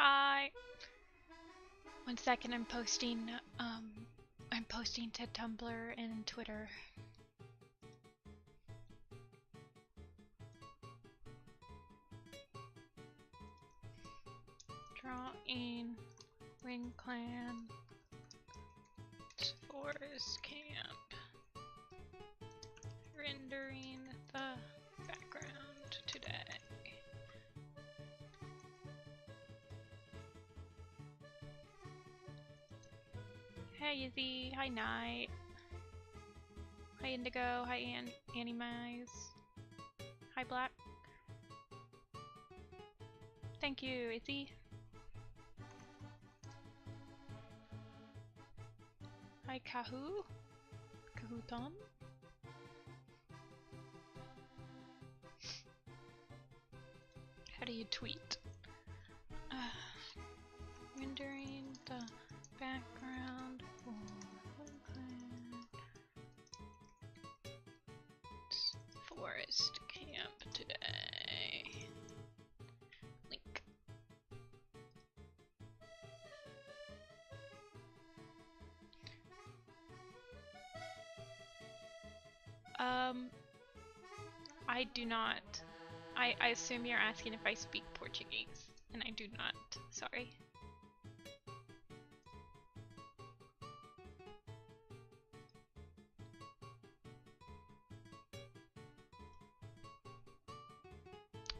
Hi. 1 second, I'm posting to Tumblr and Twitter. Drawing WindClan's forest camp. Rendering the background today. Hey Izzy, hi Night. Hi Indigo, hi Animators. Hi Black. Thank you, Izzy. Hi Kahoo. Kahooton. How do you tweet? Rendering the background for forest camp today. Link. I do not. I assume you're asking if I speak Portuguese, and I do not. Sorry.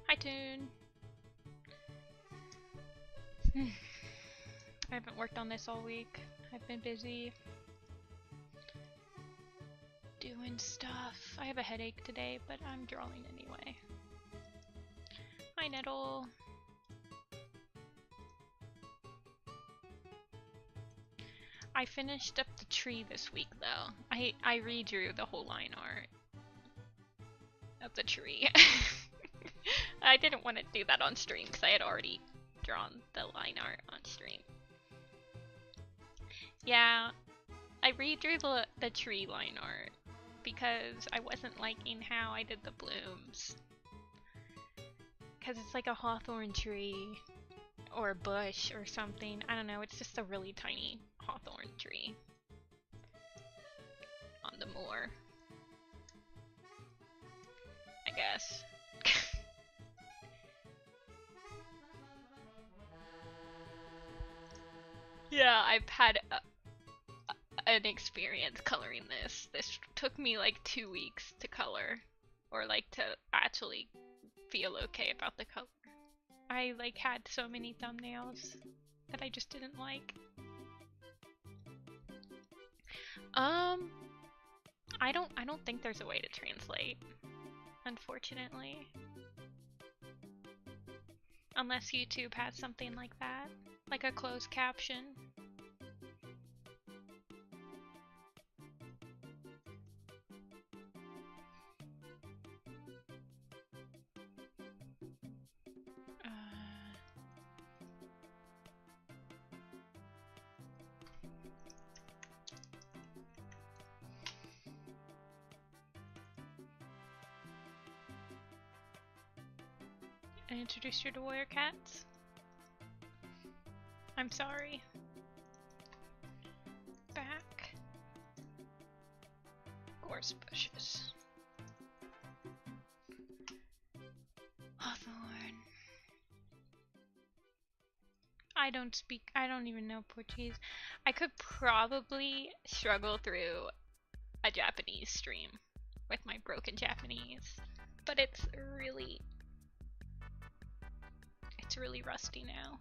Hi, Toon. I haven't worked on this all week. I've been busy doing stuff. I have a headache today, but I'm drawing anyway. Hi, Nettle. I finished up the tree this week, though. I redrew the whole line art of the tree. I didn't want to do that on stream because I had already drawn the line art on stream. Yeah, I redrew the tree line art because I wasn't liking how I did the blooms. Because it's like a hawthorn tree or a bush or something. I don't know, it's just a really tiny hawthorn tree on the moor, I guess. Yeah, I've had an experience coloring this. This took me like 2 weeks to color, or like to actually feel okay about the color. I like had so many thumbnails that I just didn't like. I don't think there's a way to translate, unfortunately. Unless YouTube has something like that, like a closed caption. I introduced you to warrior cats? I'm sorry. Back. Gorse bushes. Hawthorn. I don't even know Portuguese. I could probably struggle through a Japanese stream with my broken Japanese, but it's really rusty now.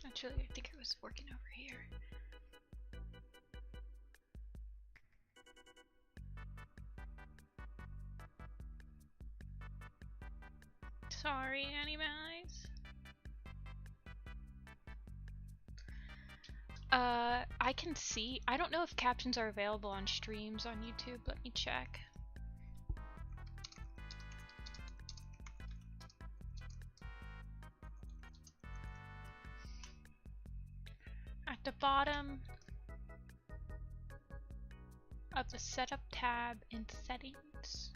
Actually, I think I was working over here. Sorry, animes. I can see. I don't know if captions are available on streams on YouTube. Let me check. At the bottom of the setup tab in settings.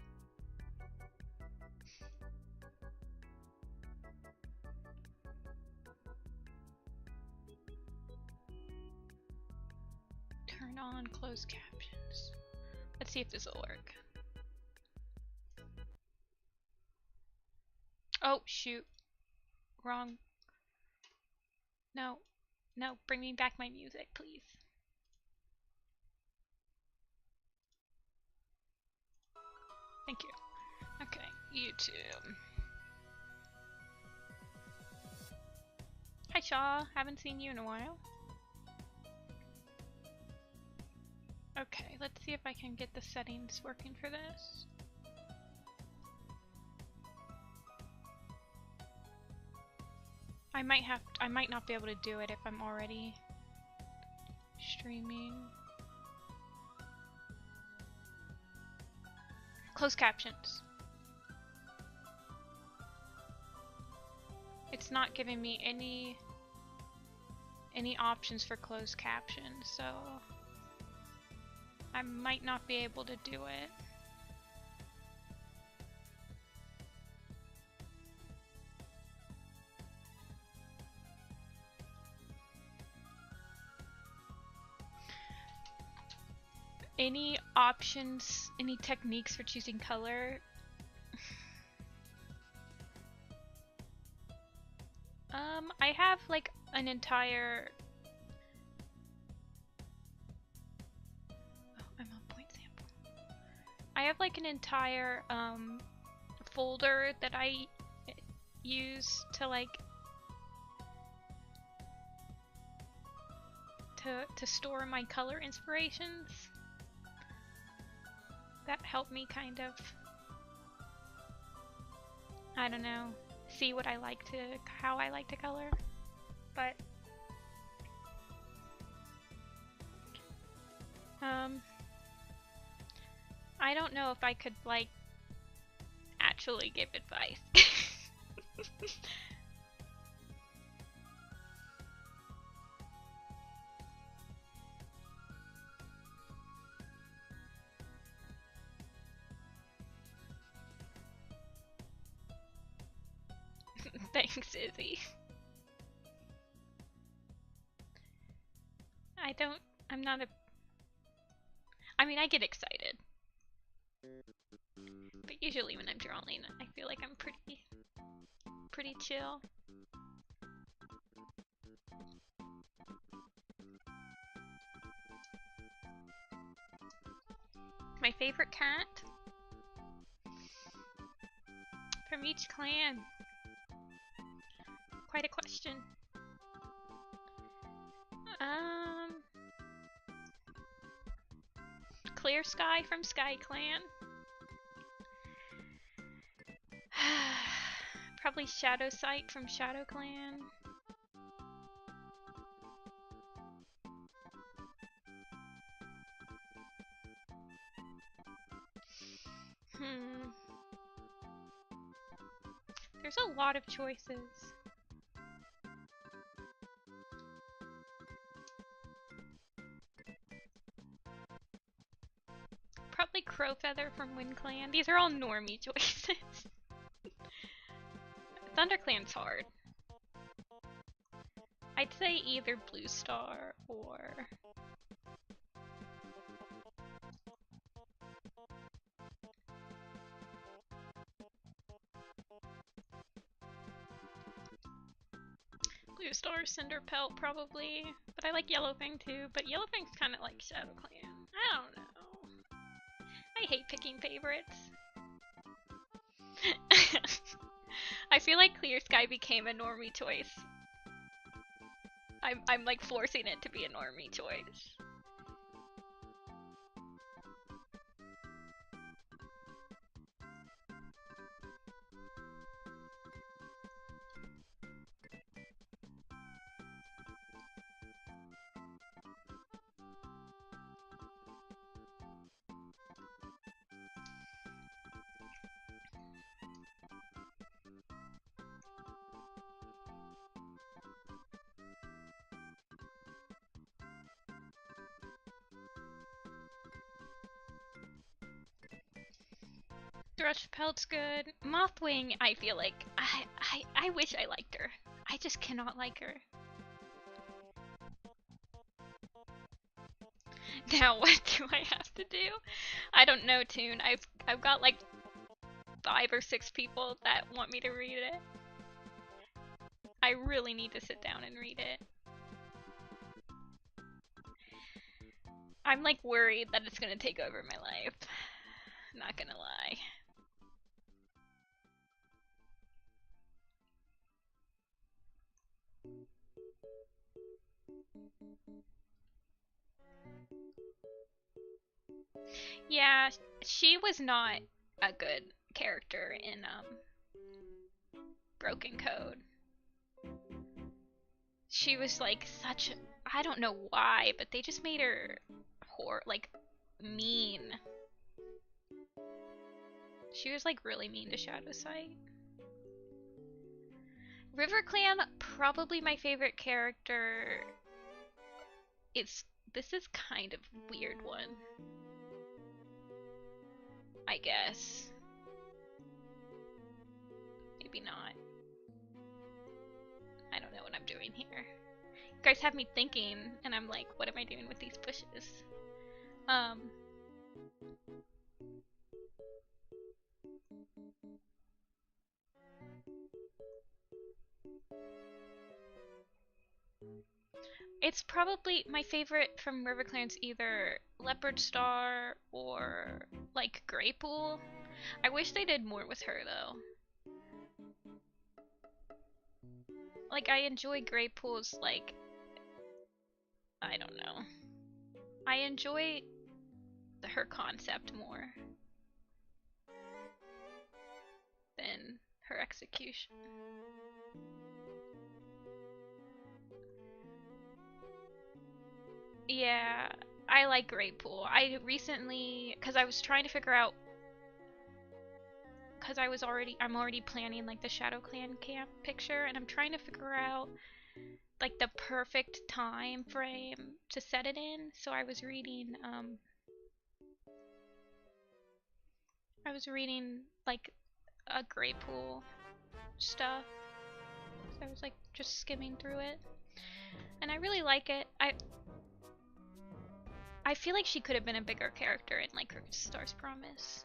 Turn on closed captions. Let's see if this will work. Oh, shoot. Wrong. No. No, bring me back my music, please. Thank you. Okay, YouTube. Hi, Shaw. Haven't seen you in a while. Okay, let's see if I can get the settings working for this. I might not be able to do it if I'm already streaming. Closed captions. It's not giving me any options for closed captions, so I might not be able to do it. Any options, any techniques for choosing color? I have like an entire... Oh, I'm on point sample. I have like an entire folder that I use to like to store my color inspirations. That helped me kind of, I don't know, see what I like to, how I like to color. But I don't know if I could like actually give advice. Thanks, Izzy. I'm not a... I mean, I get excited. But usually when I'm drawing, I feel like I'm pretty chill. My favorite cat? From each clan. Quite a question. Clear Sky from SkyClan. Probably Shadow Sight from ShadowClan. There's a lot of choices. Probably Crowfeather from WindClan. These are all normie choices. ThunderClan's hard. I'd say either Blue Star or... Blue Star, Cinderpelt probably. But I like Yellowfang too, but Yellowfang's kind of like ShadowClan. I don't know. I hate picking favorites. I feel like Clear Sky became a normie choice. I'm like forcing it to be a normie choice. Thrush Pelt's good. Mothwing, I feel like I wish I liked her. I just cannot like her. Now what do I have to do? I don't know, Toon. I've got like 5 or 6 people that want me to read it. I really need to sit down and read it. I'm like worried that it's gonna take over my life. Not gonna lie. Yeah, she was not a good character in Broken Code. She was like such, I don't know why, but they just made her like mean. She was like really mean to Shadowsight. RiverClan, probably my favorite character. This is kind of weird one, I guess. Maybe not. I don't know what I'm doing here. You guys have me thinking, and I'm like, what am I doing with these pushes? It's probably my favorite from RiverClan's either Leopard Star or like Greypool. I wish they did more with her though. Like I enjoy Greypool's like, I don't know. I enjoy her concept more than her execution. Yeah, I like Greypool. I recently, because I was trying to figure out, because I'm already planning like the ShadowClan camp picture, and I'm trying to figure out like the perfect time frame to set it in. So I was reading like a Greypool stuff. So I was like just skimming through it, and I really like it. I feel like she could have been a bigger character in like her Star's Promise.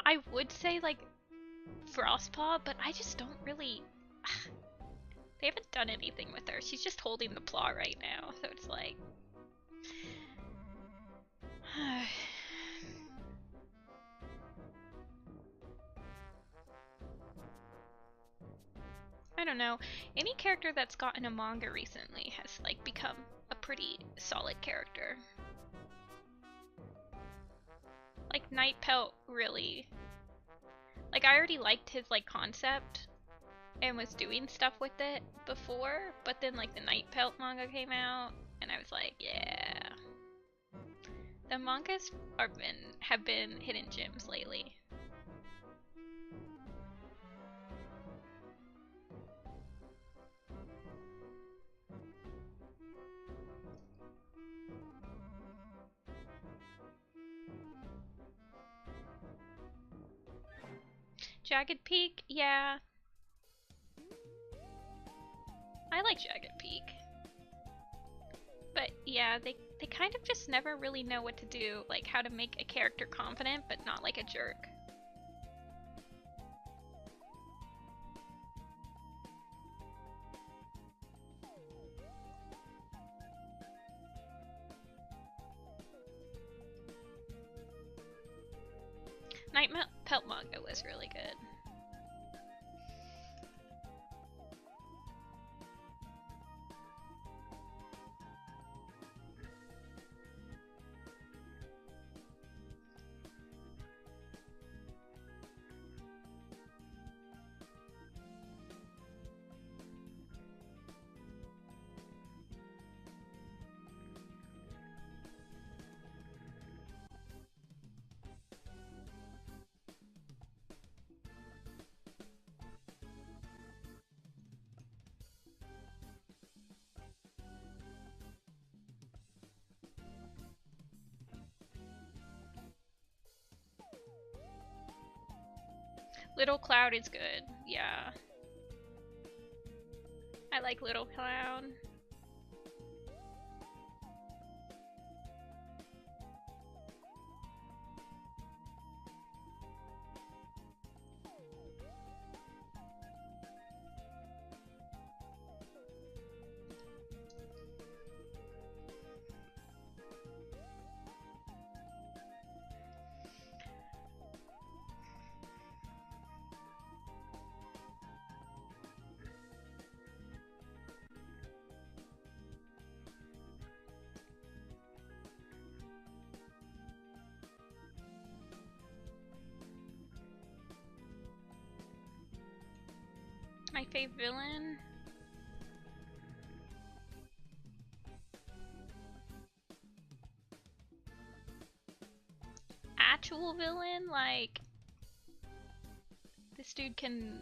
I would say like Frostpaw, but I just don't really. They haven't done anything with her. She's just holding the claw right now, so it's like. I don't know. Any character that's gotten a manga recently has like become a pretty solid character. Like Night Pelt really. Like I already liked his like concept and was doing stuff with it before, but then like the Night Pelt manga came out and I was like, yeah. The mangas have been hidden gems lately. Jagged Peak, yeah. I like Jagged Peak. But yeah, they kind of just never really know what to do, like how to make a character confident but not like a jerk. Night Pelt manga was really good. Little Cloud is good, yeah. I like Little Cloud. My fave villain? Actual villain? Like, this dude can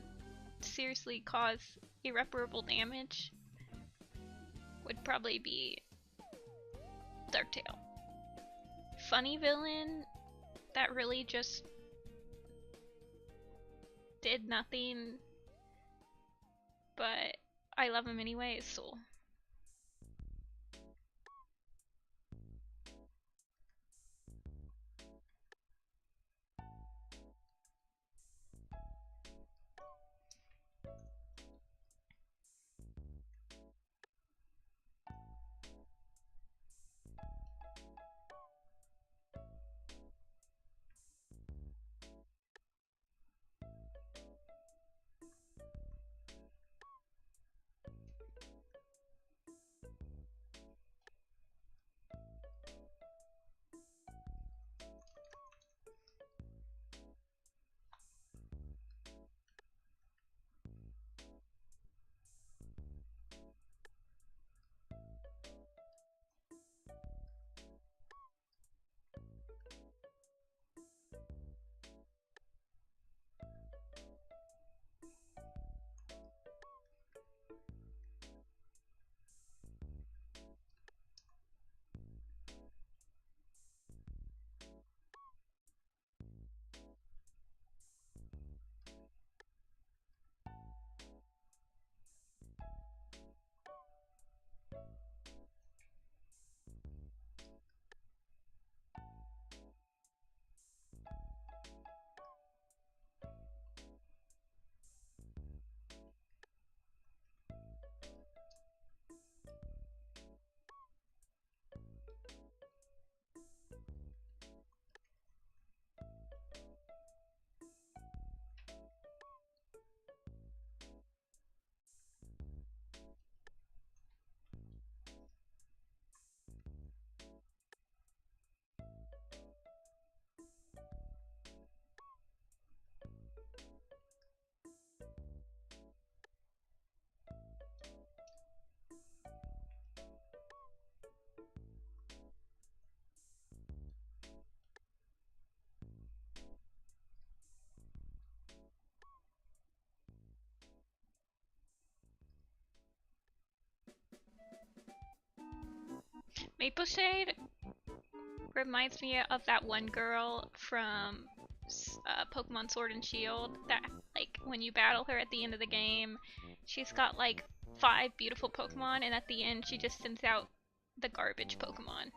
seriously cause irreparable damage? Would probably be Darktail. Funny villain that really just did nothing, but I love him anyway, is Soul. Maple Shade reminds me of that one girl from Pokemon Sword and Shield that, like, when you battle her at the end of the game, she's got like 5 beautiful Pokemon, and at the end she just sends out the garbage Pokemon.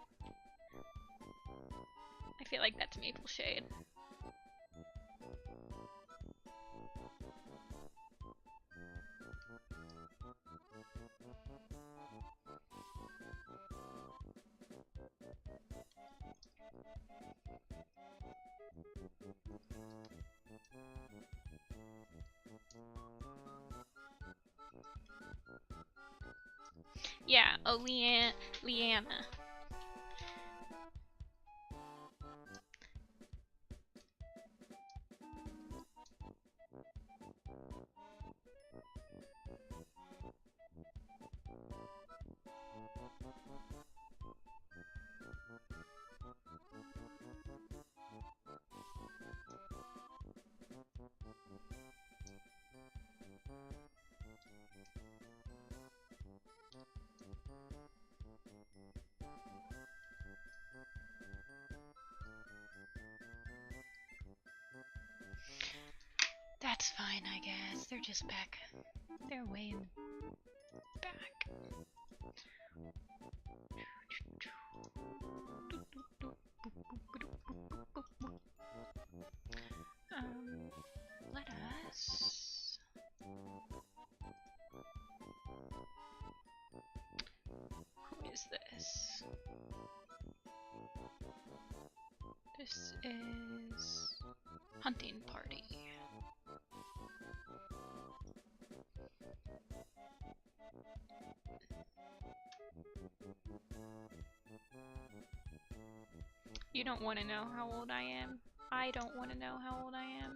I feel like that's Maple Shade. Yeah, oh, Leanna. That's fine, I guess. They're just back. They're way in back. Let us... Who is this? This is... Hunting Party. You don't want to know how old I am. I don't want to know how old I am.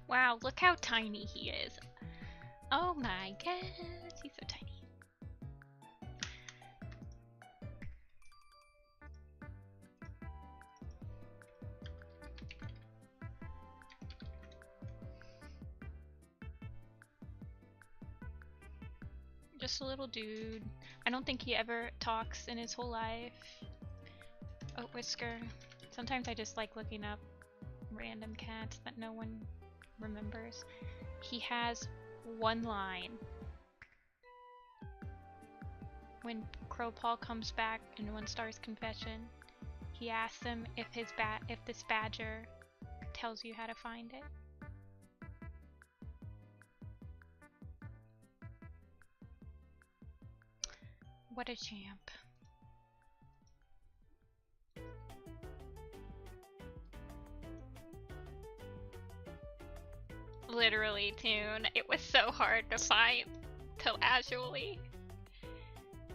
Wow, look how tiny he is. Oh my gosh, he's so tiny. Just a little dude. I don't think he ever talks in his whole life. Oh, Whisker. Sometimes I just like looking up random cats that no one remembers. He has one line. When Crowpaw comes back in One Star's confession, he asks him if this badger tells you how to find it. What a champ. Literally, Toon. It was so hard to find to actually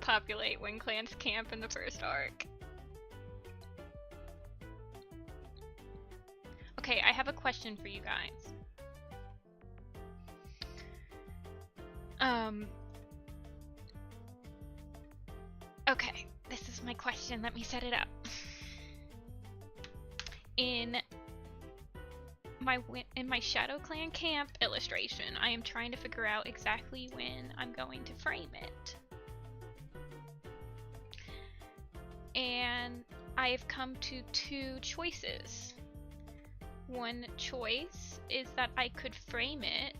populate WindClan's camp in the first arc. Okay, I have a question for you guys. Okay, this is my question. Let me set it up. In my ShadowClan camp illustration, I am trying to figure out exactly when I'm going to frame it. And I've come to two choices. One choice is that I could frame it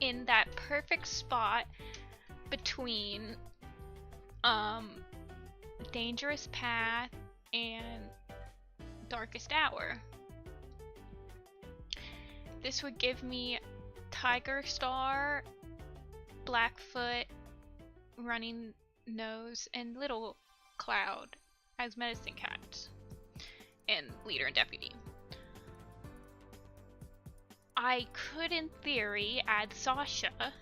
in that perfect spot between Dangerous Path and Darkest Hour. This would give me Tiger Star, Blackfoot, Running Nose, and Little Cloud as medicine cats, and leader and deputy. I could, in theory, add Sasha,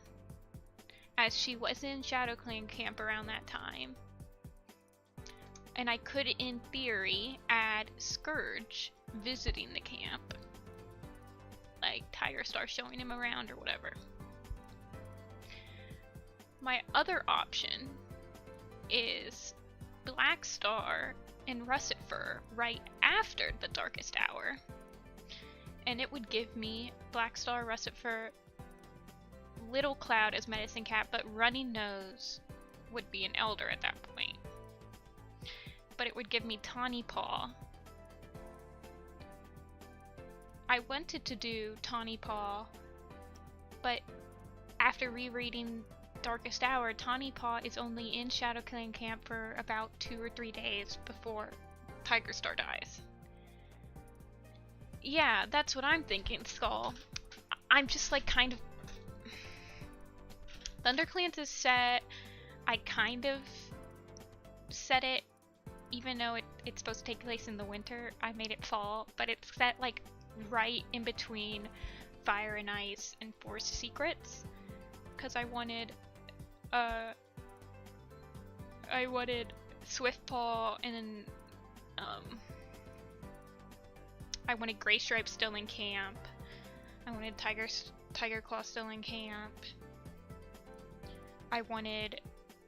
as she was in ShadowClan camp around that time. And I could, in theory, add Scourge visiting the camp. Like Tiger Star showing him around or whatever. My other option is Black Star and Russet Fur right after the Darkest Hour. And it would give me Black Star, Russet Fur, Little Cloud as medicine cat, but Running Nose would be an elder at that point. But it would give me Tawny Paw. I wanted to do Tawny Paw, but after rereading Darkest Hour, Tawny Paw is only in ShadowClan camp for about 2 or 3 days before Tiger Star dies. Yeah, that's what I'm thinking, Skull. I'm just like kind of... ThunderClans is set. I kind of set it, even though it's supposed to take place in the winter. I made it fall, but it's set like right in between Fire and Ice and Forest Secrets, because I wanted Swiftpaw and I wanted Gray Stripe still in camp. I wanted Tiger Claw still in camp. I wanted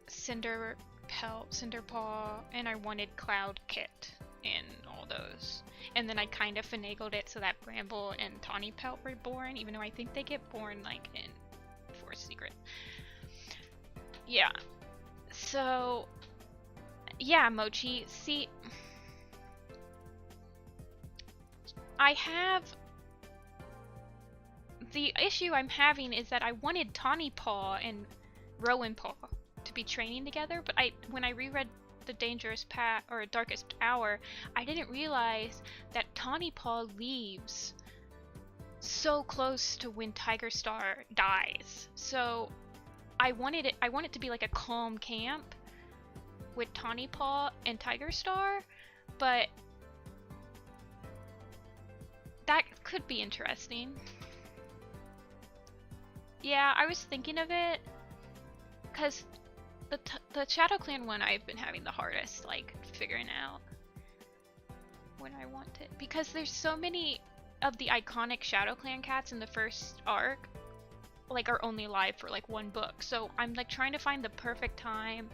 Cinderpaw, and I wanted Cloud Kit in all those. And then I kind of finagled it so that Bramble and Tawny Pelt were born, even though I think they get born like in Forest Secret. Yeah. So, yeah, Mochi. See, I have... The issue I'm having is that I wanted Tawny Paw and Rowan Paw to be training together, but when I reread The Dangerous Path or Darkest Hour, I didn't realize that Tawny Paw leaves so close to when Tiger Star dies. So I want it to be like a calm camp with Tawny Paw and Tiger Star, but that could be interesting. Yeah, I was thinking of it, because the ShadowClan one I've been having the hardest, like, figuring out when I want it. Because there's so many of the iconic ShadowClan cats in the first arc, like, are only alive for, like, 1 book. So I'm, like, trying to find the perfect time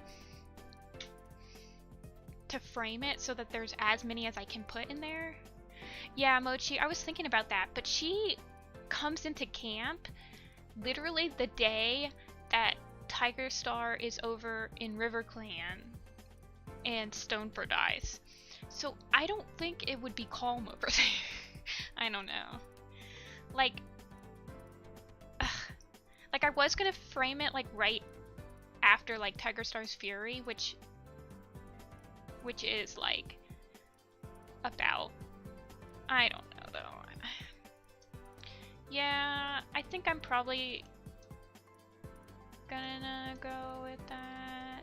to frame it so that there's as many as I can put in there. Yeah, Mochi, I was thinking about that, but she comes into camp literally the day that Tiger Star is over in WindClan's and Stonefur dies. So I don't think it would be calm over there. I don't know. Like I was gonna frame it like right after like Tiger Star's Fury, which is like about, I don't know though. Yeah, I think I'm probably gonna go with that.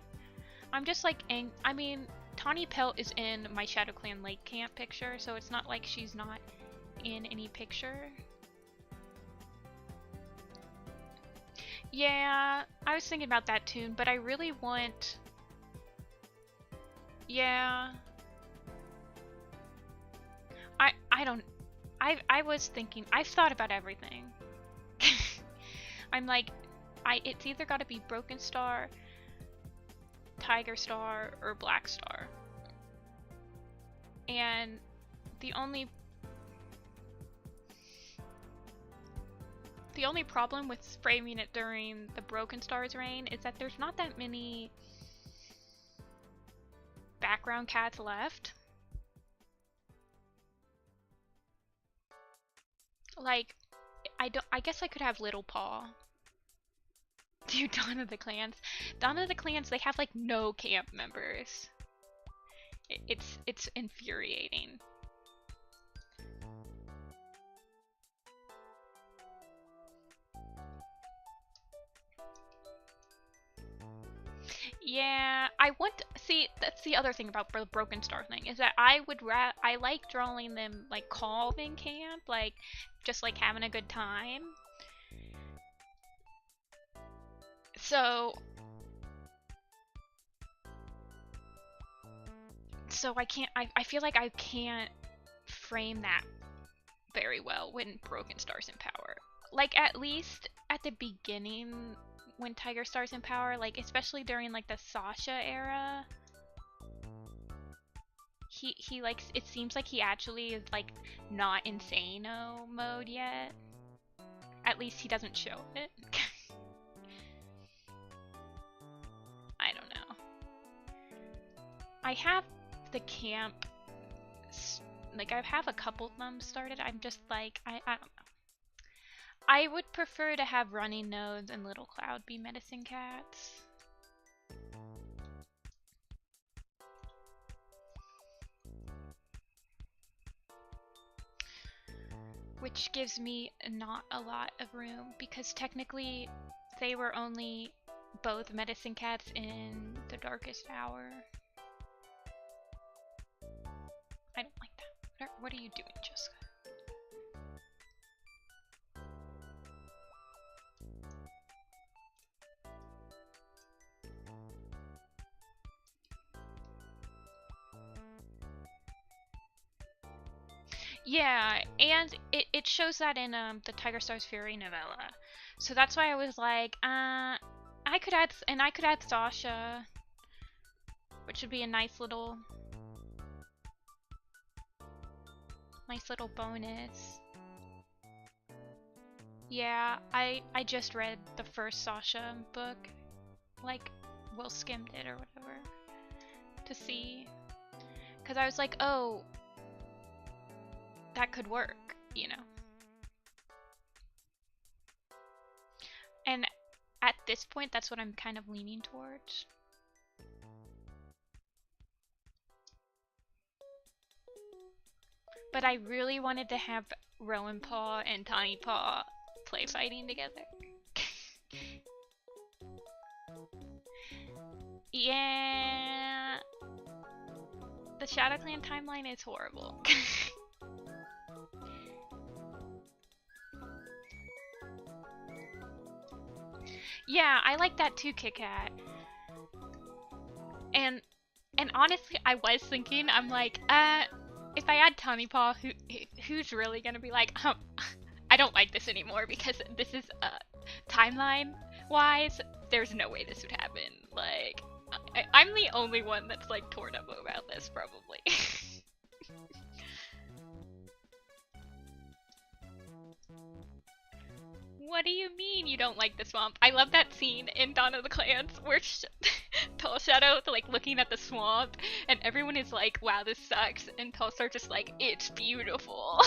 I'm just like, I mean, Tawny Pelt is in my ShadowClan Lake Camp picture, so it's not like she's not in any picture. Yeah, I was thinking about that tune, but I really want... Yeah. I don't... I was thinking... I've thought about everything. I'm like... It's either gotta be Broken Star, Tiger Star, or Black Star. And the only problem with framing it during the Broken Star's reign is that there's not that many background cats left. Like, I guess I could have Little Paw. Do Dawn of the Clans. Dawn of the Clans, they have like no camp members. It's infuriating. Yeah, I want to see. That's the other thing about the Broken Star thing is that I like drawing them like calm in camp, like just like having a good time. So I can't. I feel like I can't frame that very well when Broken Star's in power. Like at least at the beginning when Tiger Star's in power, like especially during like the Sasha era, he like it seems like he actually is like not insano mode yet. At least he doesn't show it. I don't know. I have the camp, like I have a couple of them started. I'm just like I don't know. I would prefer to have running nodes and Little Cloud be medicine cats. Which gives me not a lot of room because technically they were only both medicine cats in the darkest hour. I don't like that. What are you doing, Jessica? Yeah, and it shows that in the Tiger Star's Fury novella. So that's why I was like, I could add Sasha, which would be a nice little bonus. Yeah, I just read the first Sasha book, like Will skimmed it or whatever, to see, because I was like, oh, that could work, you know. And at this point, that's what I'm kind of leaning towards. But I really wanted to have Rowan Paw and Tawny Paw play fighting together. Yeah. The ShadowClan timeline is horrible. Yeah, I like that too, Kit Kat. And honestly, I was thinking, I'm like, if I add Tawny Paw, who's really gonna be like, I don't like this anymore because this is timeline wise, there's no way this would happen. Like, I'm the only one that's like torn up about this, probably. What do you mean you don't like the swamp? I love that scene in Dawn of the Clans where Tall Shadow like looking at the swamp and everyone is like, wow, this sucks, and Tall Star's just like, it's beautiful.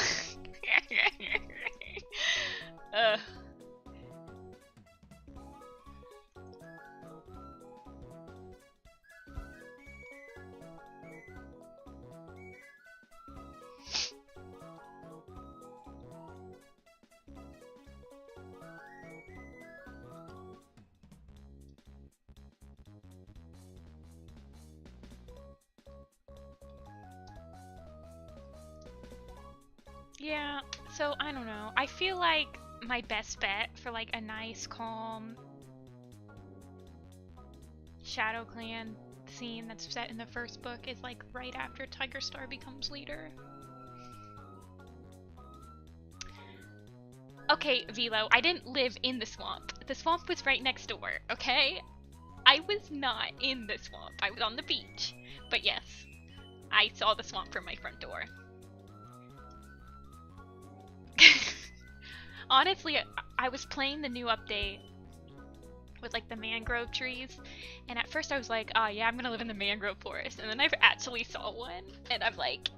Yeah, so I don't know. I feel like my best bet for like a nice, calm ShadowClan scene that's set in the first book is like right after Tiger Star becomes leader. Okay, Velo, I didn't live in the swamp. The swamp was right next door, okay? I was not in the swamp. I was on the beach. But yes, I saw the swamp from my front door. Honestly, I was playing the new update with like the mangrove trees, and at first I was like, oh yeah, I'm gonna live in the mangrove forest, and then I actually saw one, and I've like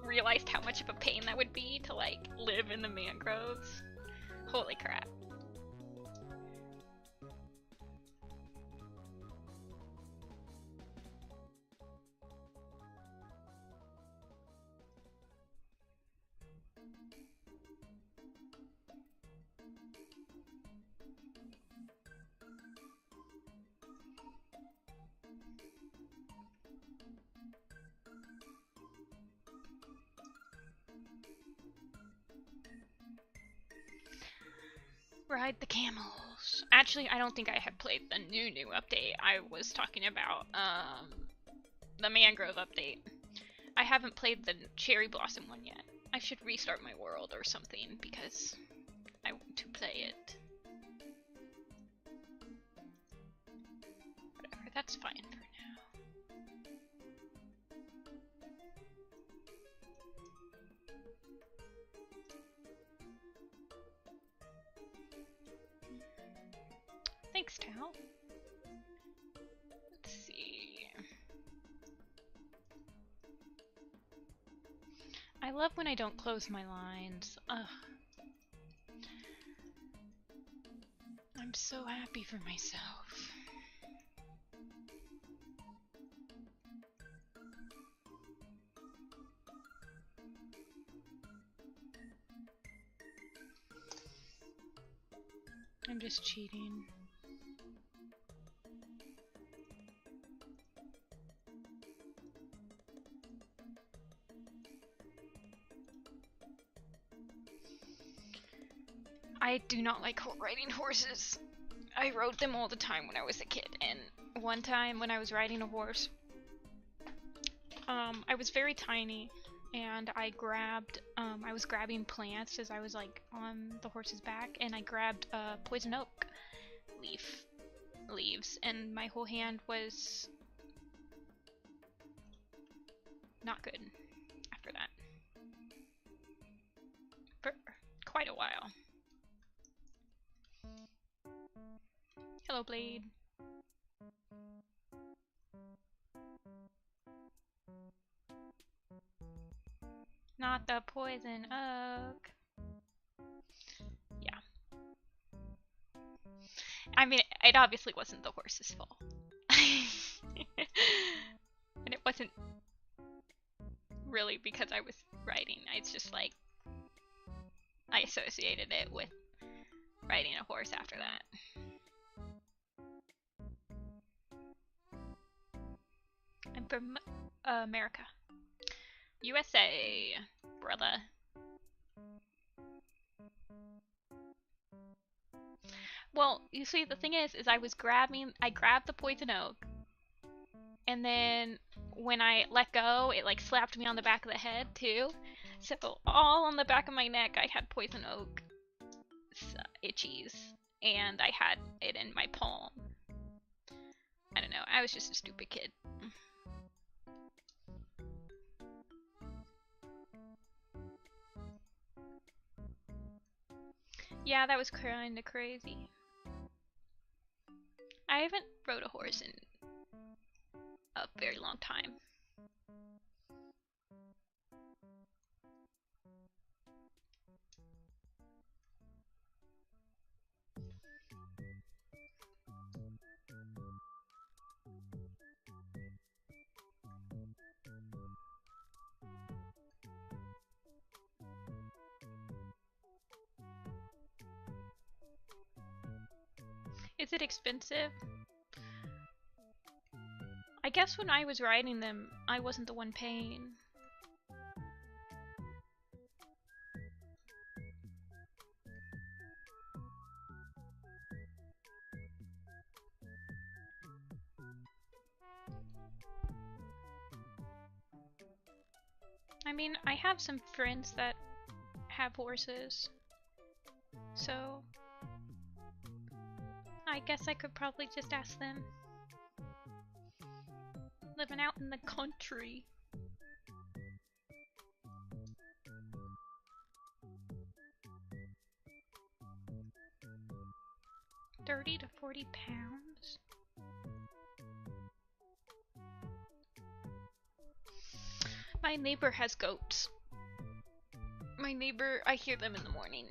realized how much of a pain that would be to like live in the mangroves. Holy crap. Ride the camels. Actually, I don't think I have played the new update. I was talking about the mangrove update. I haven't played the cherry blossom one yet. I should restart my world or something because I want to play it. Whatever, that's fine for now. Thanks, Tal. Let's see. I love when I don't close my lines. Ugh. I'm so happy for myself. I'm just cheating. I do not like riding horses. I rode them all the time when I was a kid, and one time when I was riding a horse, I was very tiny, and I was grabbing plants as I was like on the horse's back, and I grabbed poison oak leaves, and my whole hand was not good after that. For quite a while. Hello, Blade. Not the poison oak. Yeah. I mean, it obviously wasn't the horse's fault. And it wasn't really because I was riding. It's just like, I associated it with riding a horse after that. I'm from America. USA, brother. Well, you see, the thing is I grabbed the poison oak, and then when I let go, it like slapped me on the back of the head too. So all on the back of my neck, I had poison oak itchies, and I had it in my palm. I don't know, I was just a stupid kid. Yeah, that was kinda crazy. I haven't rode a horse in a very long time. Is it expensive? I guess when I was riding them, I wasn't the one paying. I mean, I have some friends that have horses, so I guess I could probably just ask them. Living out in the country. £30 to £40. My neighbor has goats. My neighbor, I hear them in the morning.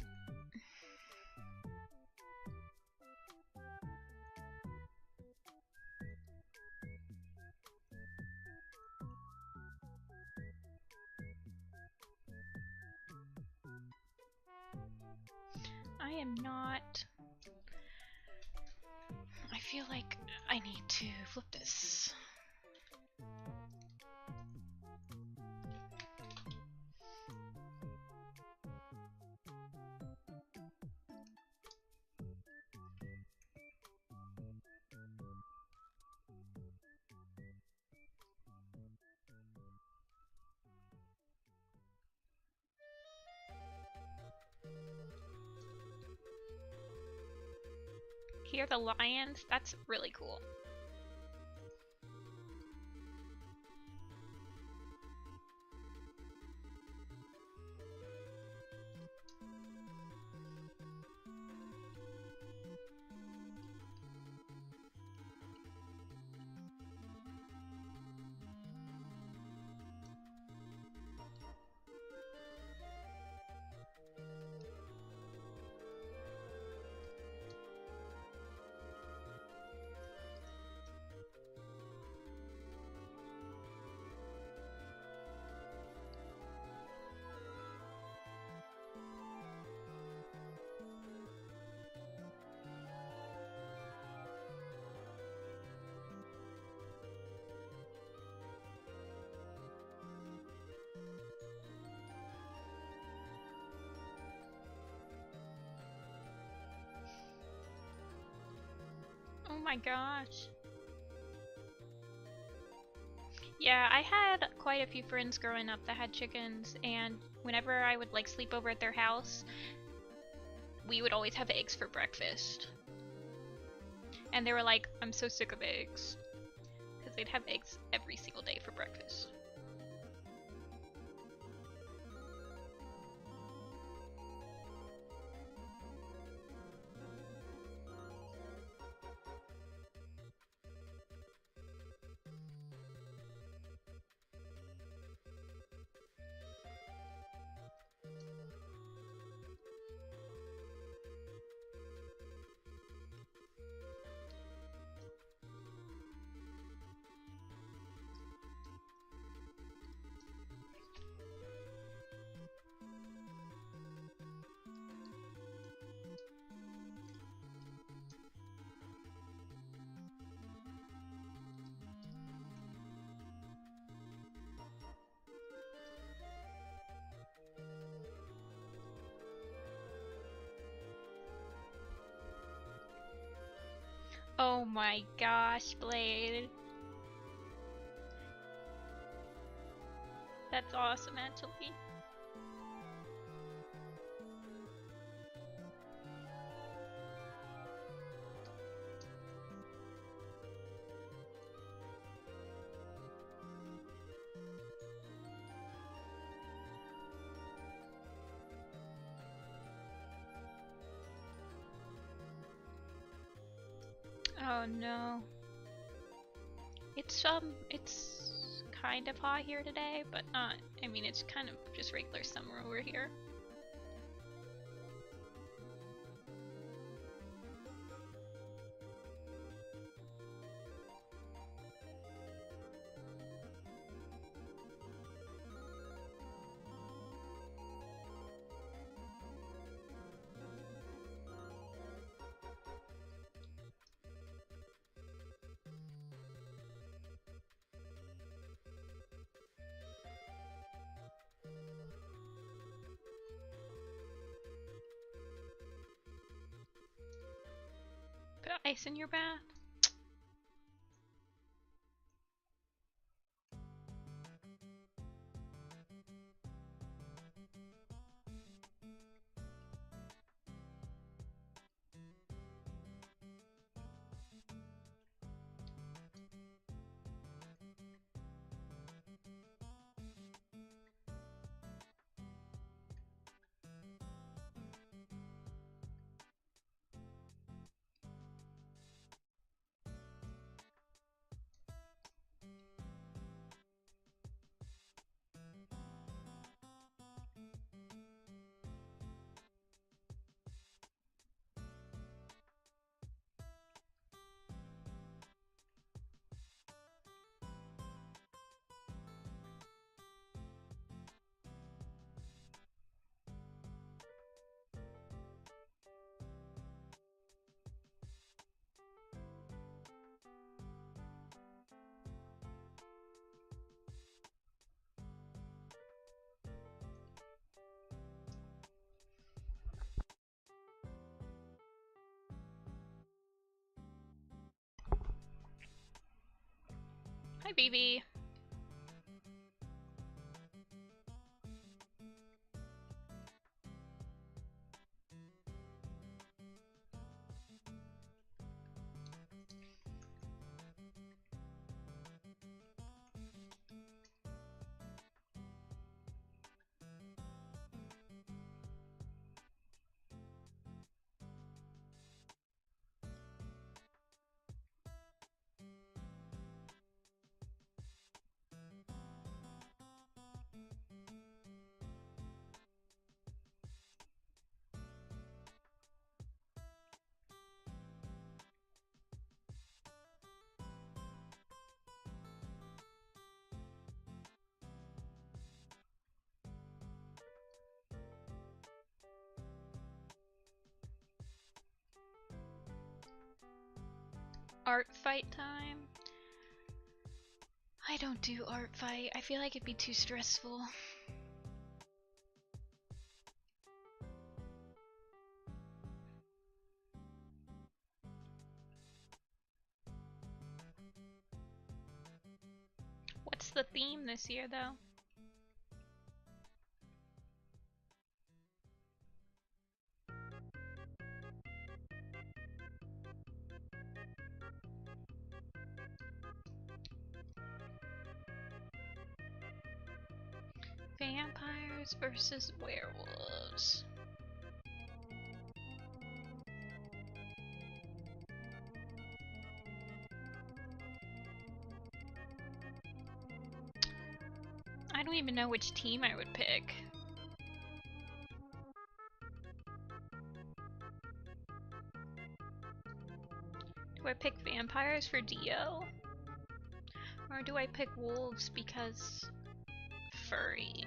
I am not... I feel like I need to flip this. hear the lions? That's really cool. Oh my gosh. Yeah, I had quite a few friends growing up that had chickens, and whenever I would like sleep over at their house, we would always have eggs for breakfast. And they were like, I'm so sick of eggs. Because they'd have eggs every single day for breakfast. Oh my gosh, Blade. That's awesome, actually. Oh no. It's kind of hot here today, but not, I mean, it's kind of just regular summer over here. Put ice in your bath? Hi, baby. fight time. I don't do art fight. I feel like it'd be too stressful. What's the theme this year, though? Vampires versus werewolves. I don't even know which team I would pick. Do I pick vampires for Dio? Or do I pick wolves because furry?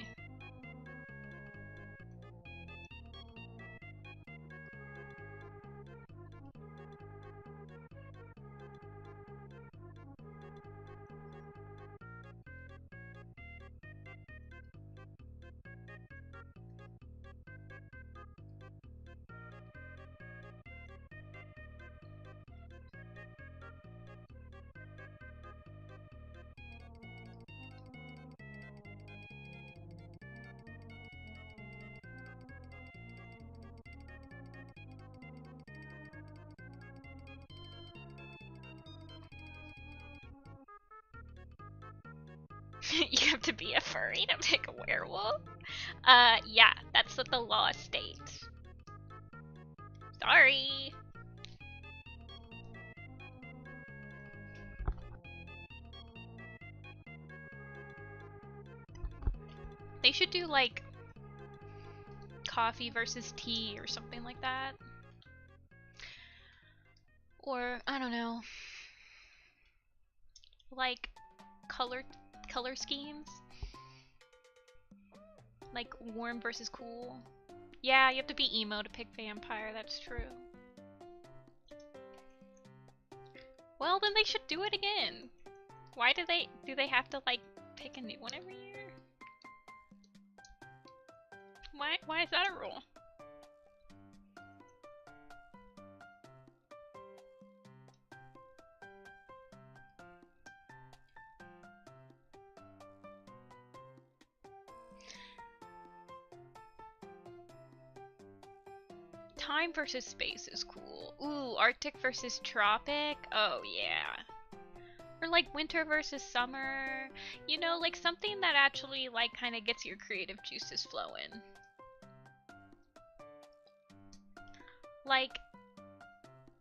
You have to be a furry to pick a werewolf? Yeah, that's what the law states. Sorry. They should do like coffee versus tea or something like that. Or, I don't know. Like color schemes? Like warm versus cool. Yeah, you have to be emo to pick vampire, that's true. Well, then they should do it again. Why do they have to like pick a new one every year? Why is that a rule? Time versus space is cool. Ooh, Arctic versus tropic? Oh yeah. Or like winter versus summer. You know, like something that actually like kind of gets your creative juices flowing. Like,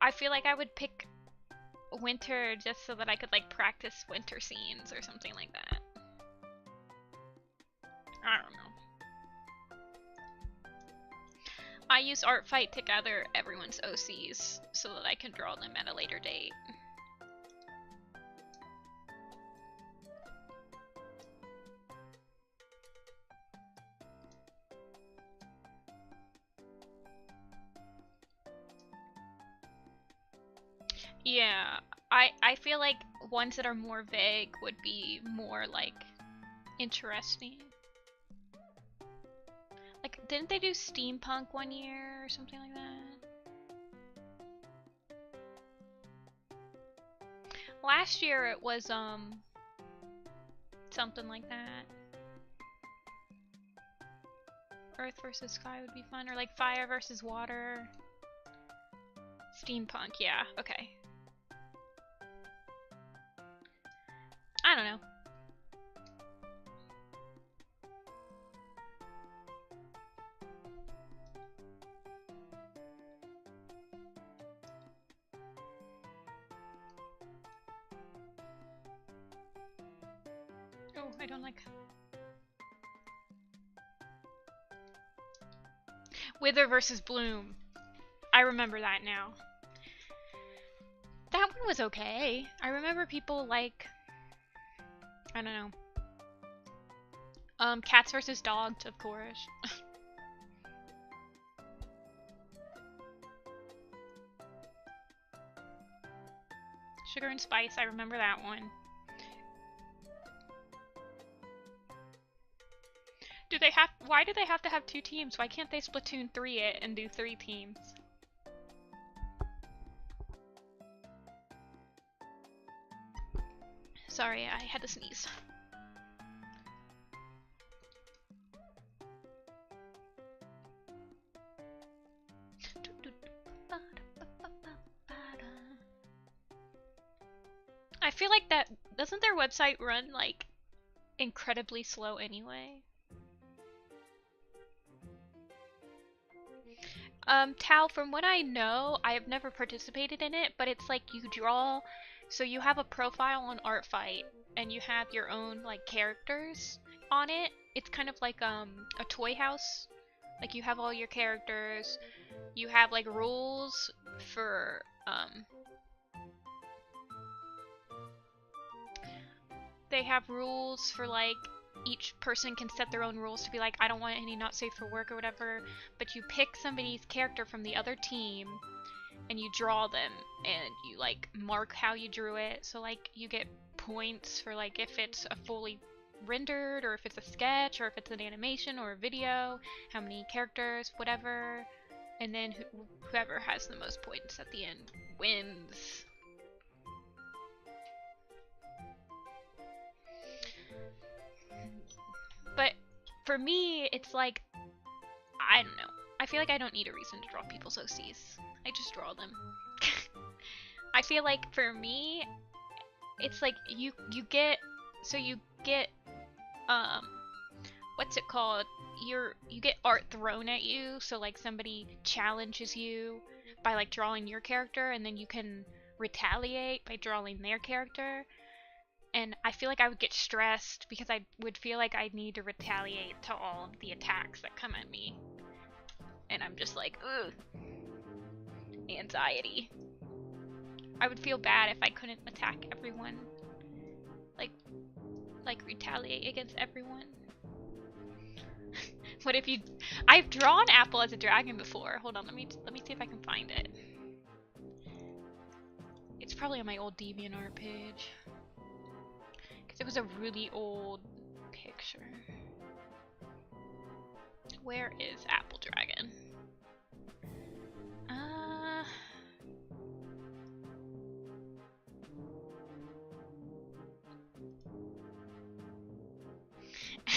I feel like I would pick winter just so that I could like practice winter scenes or something like that. I don't know. I use art fight to gather everyone's OCs so that I can draw them at a later date. Yeah, I feel like ones that are more vague would be more like interesting. Like, didn't they do steampunk one year or something like that? Last year it was something like that. Earth versus sky would be fun, or like fire versus water. Steampunk, yeah, okay. I don't know. Oh, I don't like... Wither versus Bloom. I remember that now. That one was okay. I remember people like... I don't know. Cats versus dogs, of course. Sugar and Spice, I remember that one. Why do they have to have 2 teams? Why can't they Splatoon 3 it and do 3 teams? Sorry, I had to sneeze. I feel like that, doesn't their website run like incredibly slow anyway? Tal, from what I know, I have never participated in it, but it's like you draw, so you have a profile on Artfight, and you have your own, like, characters on it. It's kind of like, a toy house. Like, you have all your characters, you have, like, rules for, they have rules for, like, each person can set their own rules to be like, I don't want any not safe for work or whatever, but you pick somebody's character from the other team and you draw them and you like mark how you drew it, so like you get points for like if it's a fully rendered or if it's a sketch or if it's an animation or a video, how many characters, whatever, and then whoever has the most points at the end wins. But for me, it's like, I don't know. I feel like I don't need a reason to draw people's OCs. I just draw them. I feel like for me, it's like you get what's it called? You get art thrown at you, so like somebody challenges you by like drawing your character, and then you can retaliate by drawing their character. And I feel like I would get stressed because I would feel like I'd need to retaliate to all of the attacks that come at me. And I'm just like, ugh. Anxiety. I would feel bad if I couldn't attack everyone. Like retaliate against everyone. What if you... I've drawn Apple as a dragon before. Hold on, let me see if I can find it. It's probably on my old DeviantArt page. It was a really old picture. Where is Apple Dragon?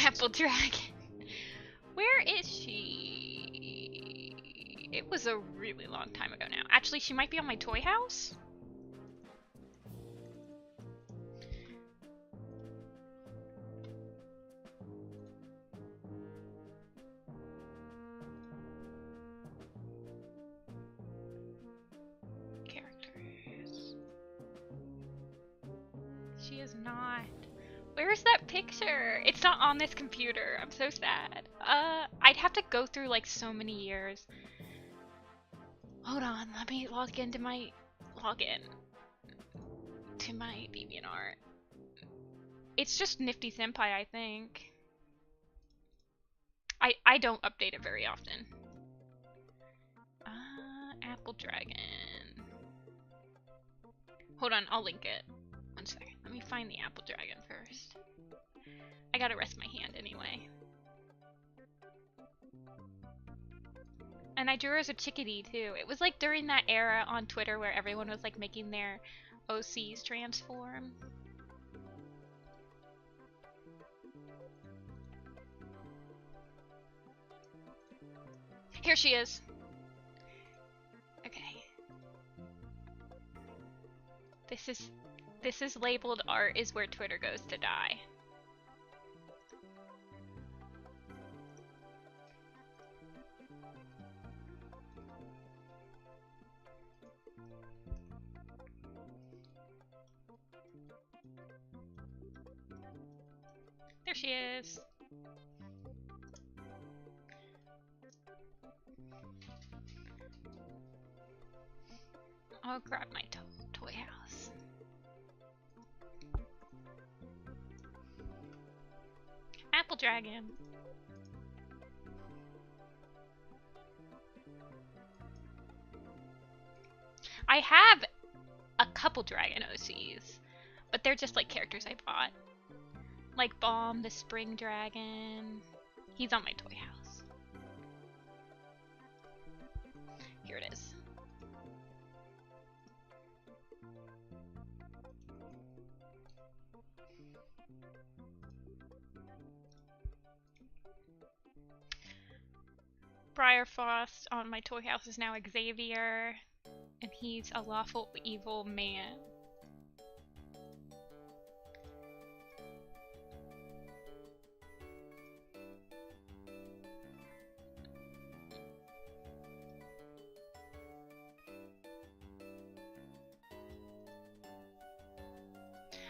Apple Dragon. Where is she? It was a really long time ago now. Actually, she might be on my toy house. She is not. Where's that picture? It's not on this computer. I'm so sad. I'd have to go through like so many years. Hold on, let me log into my to my DeviantArt. It's just Nifty-Senpai, I think. I don't update it very often. Apple Dragon. Hold on, I'll link it. One second. Let me find the Apple Dragon first. I gotta rest my hand anyway. And I drew her as a chickadee too. It was like during that era on Twitter where everyone was like making their OCs transform. Here she is. Okay. This is labeled art is where Twitter goes to die. There she is. I'll grab my toy house. Apple Dragon. I have a couple dragon OCs, but they're just like characters I bought. Like Bomb, the spring dragon. He's on my toy house. Here it is. Briarfrost on my toy house is now Xavier, and he's a lawful evil man.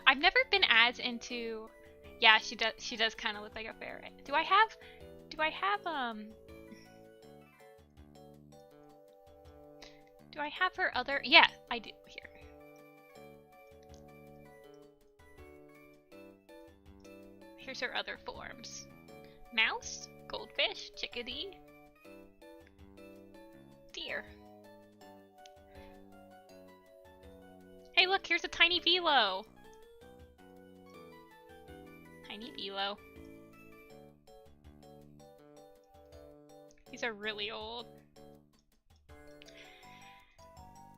I've never been as into. Yeah, she does. She does kind of look like a ferret. Do I have Do I have her other? Yeah, I do. Here. Here's her other forms. Mouse, goldfish, chickadee, deer. Hey look, here's a tiny Velo. Tiny Velo. These are really old.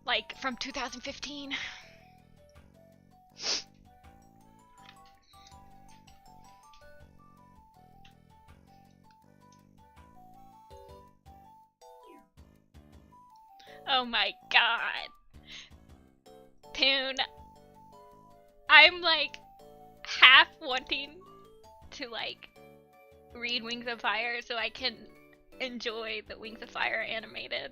Like from 2015. Oh my god. Toon. I'm like half wanting to like read Wings of Fire so I can enjoy the Wings of Fire animated.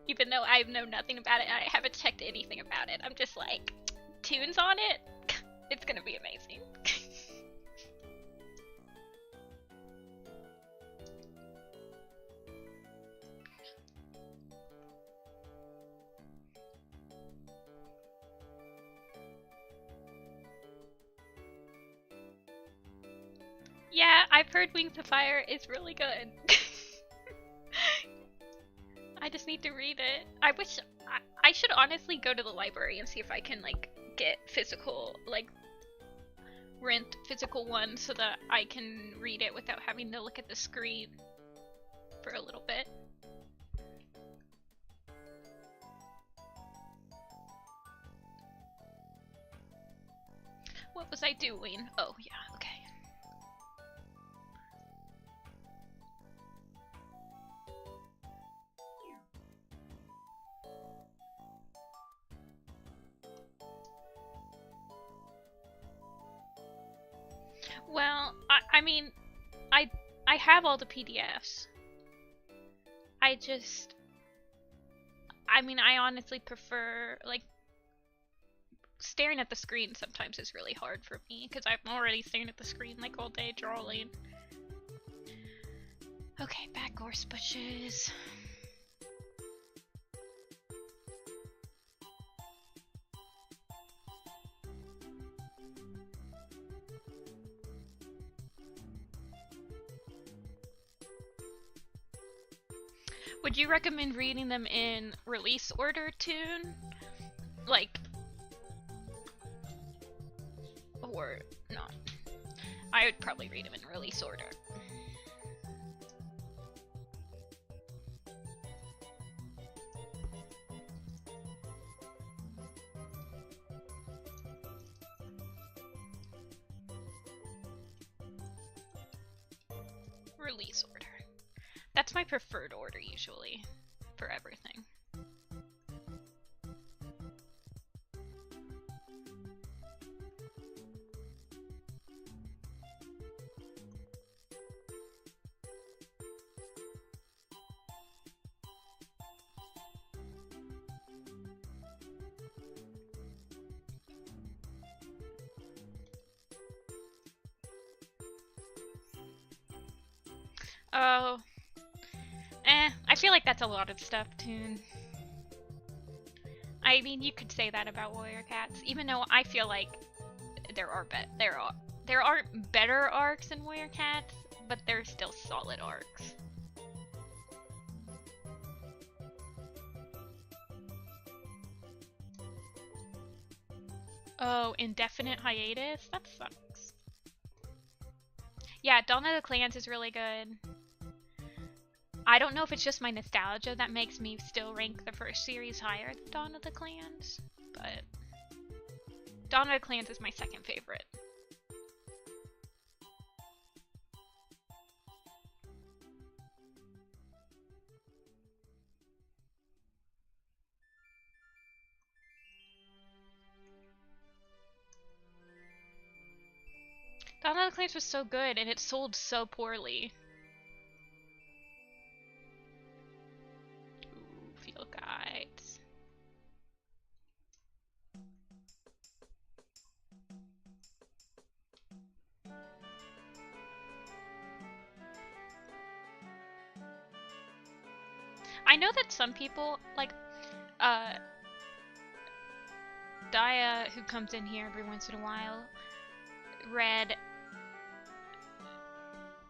Even though I know nothing about it and I haven't checked anything about it. I'm just like, Toon's on it? It's gonna be amazing. Yeah, I've heard Wings of Fire is really good. I just need to read it. I wish I should honestly go to the library and see if I can like get physical, like rent physical ones so that I can read it without having to look at the screen for a little bit. What was I doing? Oh yeah, okay. Well, I mean, I have all the PDFs. I mean, I honestly prefer, like, staring at the screen sometimes is really hard for me, because I'm already staring at the screen, like, all day drawing. Okay, back gorse bushes. Would you recommend reading them in release order, Toon? Like, or not? I would probably read them in release order. Release order. That's my preferred order usually for everything. Oh. I feel like that's a lot of stuff, Toon. I mean, you could say that about Warrior Cats, even though I feel like there aren't better arcs in Warrior Cats, but they're still solid arcs. Oh, indefinite hiatus? That sucks. Yeah, Dawn of the Clans is really good. I don't know if it's just my nostalgia that makes me still rank the first series higher than Dawn of the Clans, but Dawn of the Clans is my second favorite. Dawn of the Clans was so good, and it sold so poorly. Ooh, field guides. I know that some people, like, Daya, who comes in here every once in a while,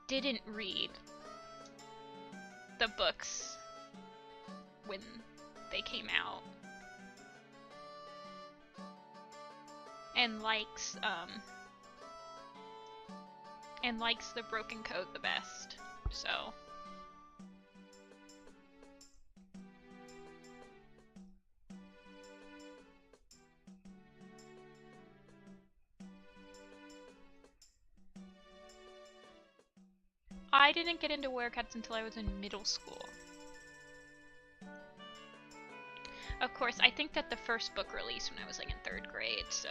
didn't read the books when they came out, and likes the Broken Code the best. So I didn't get into Werecuts until I was in middle school. Of course, I think that the first book released when I was like in 3rd grade, so.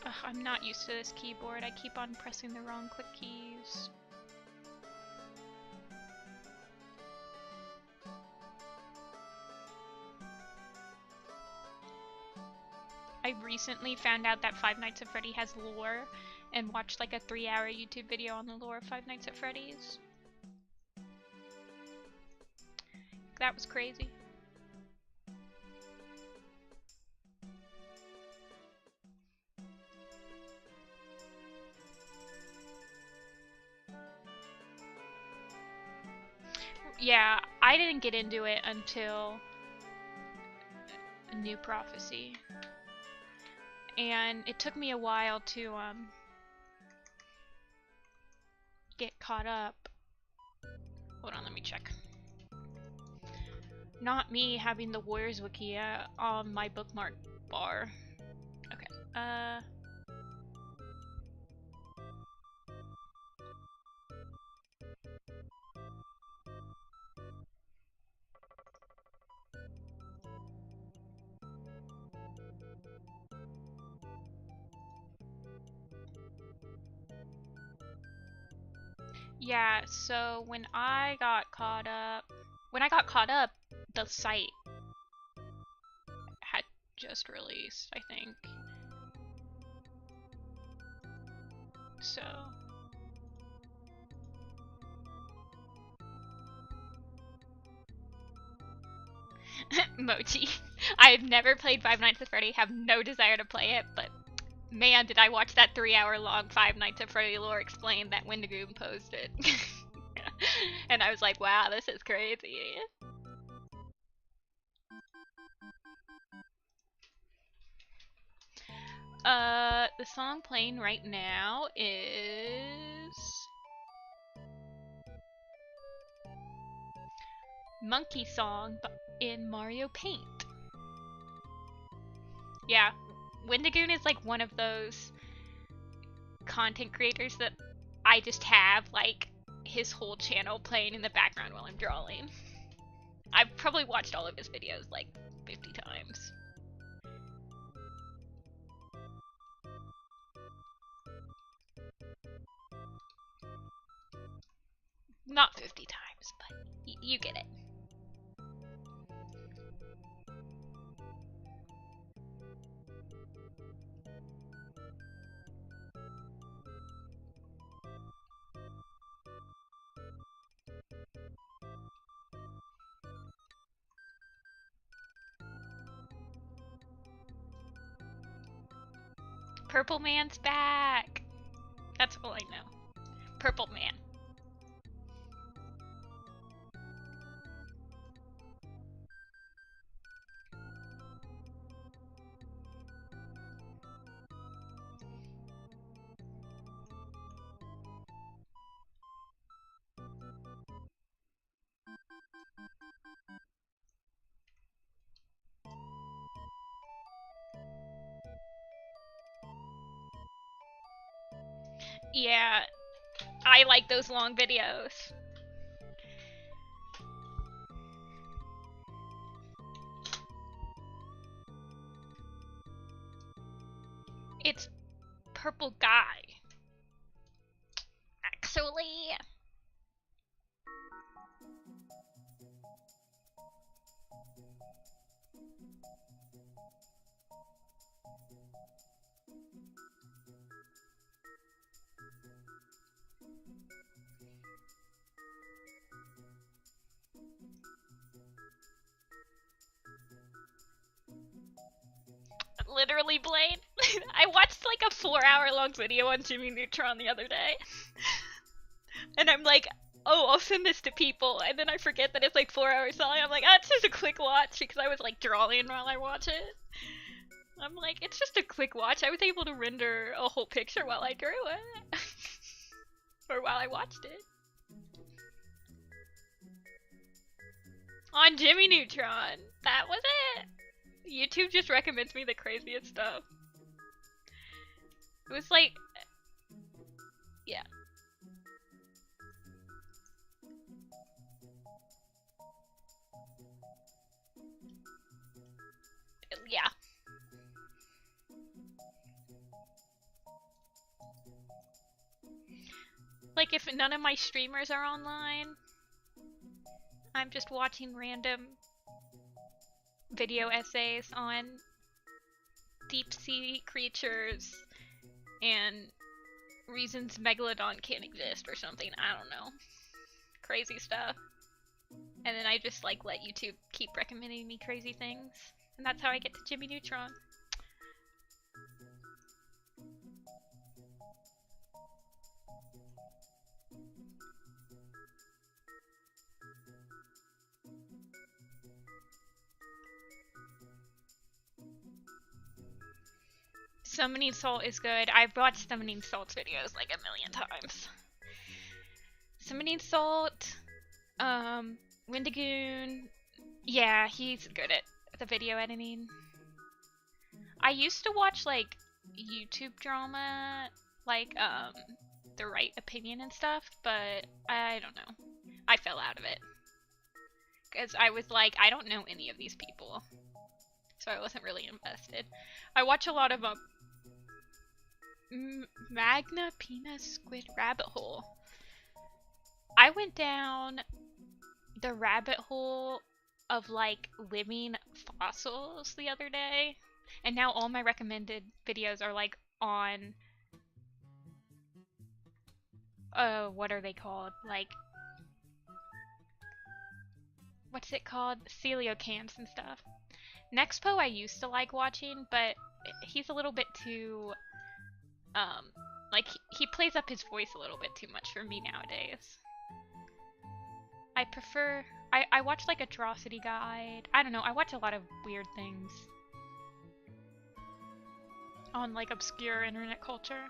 Ugh, I'm not used to this keyboard. I keep on pressing the wrong click keys. I recently found out that Five Nights at Freddy has lore and watched like a 3-hour YouTube video on the lore of Five Nights at Freddy's. That was crazy. Yeah, I didn't get into it until New Prophecy. And it took me a while to get caught up. Hold on, let me check. Not me having the Warriors Wikia on my bookmark bar. Okay, yeah, so when I got caught up, the site had just released, I think. So Mochi. I've never played Five Nights at Freddy, have no desire to play it, but man, did I watch that 3-hour long Five Nights at Freddy lore explained that Wendigoon posted. And I was like, wow, this is crazy. The song playing right now is Monkey Song in Mario Paint. Yeah, Wendigoon is like one of those content creators that I just have like his whole channel playing in the background while I'm drawing. I've probably watched all of his videos like 50 times. Not 50 times, but you get it. Purple Man's back! That's all I know. Purple man. Yeah, I like those long videos. It's purple guy. Actually. Literally, Blaine. I watched like a 4-hour-long video on Jimmy Neutron the other day. And I'm like, oh, I'll send this to people. And then I forget that it's like 4 hours long. I'm like, oh, it's just a quick watch because I was like drawing while I watch it. I'm like, it's just a quick watch. I was able to render a whole picture while I drew it. Or while I watched it. On Jimmy Neutron. That was it. YouTube just recommends me the craziest stuff. It was like... Yeah. Yeah. Like, if none of my streamers are online, I'm just watching random video essays on deep sea creatures and reasons Megalodon can't exist or something. I don't know. Crazy stuff. And then I just like let YouTube keep recommending me crazy things. And that's how I get to Jimmy Neutron. Summoning Salt is good. I've watched Summoning Salt's videos like a million times. Summoning Salt, Windigoon, yeah, he's good at the video editing. I used to watch like YouTube drama, like The Right Opinion and stuff, but I don't know. I fell out of it. Because I was like, I don't know any of these people. So I wasn't really invested. I watch a lot of Magna Pina Squid Rabbit Hole. I went down the rabbit hole of like living fossils the other day, and now all my recommended videos are like on what are they called? Like, what's it called? Celiocans and stuff. Nexpo I used to like watching, but he's a little bit too like he plays up his voice a little bit too much for me nowadays. I prefer I watch like Atrocity Guide. I don't know, I watch a lot of weird things on like obscure internet culture.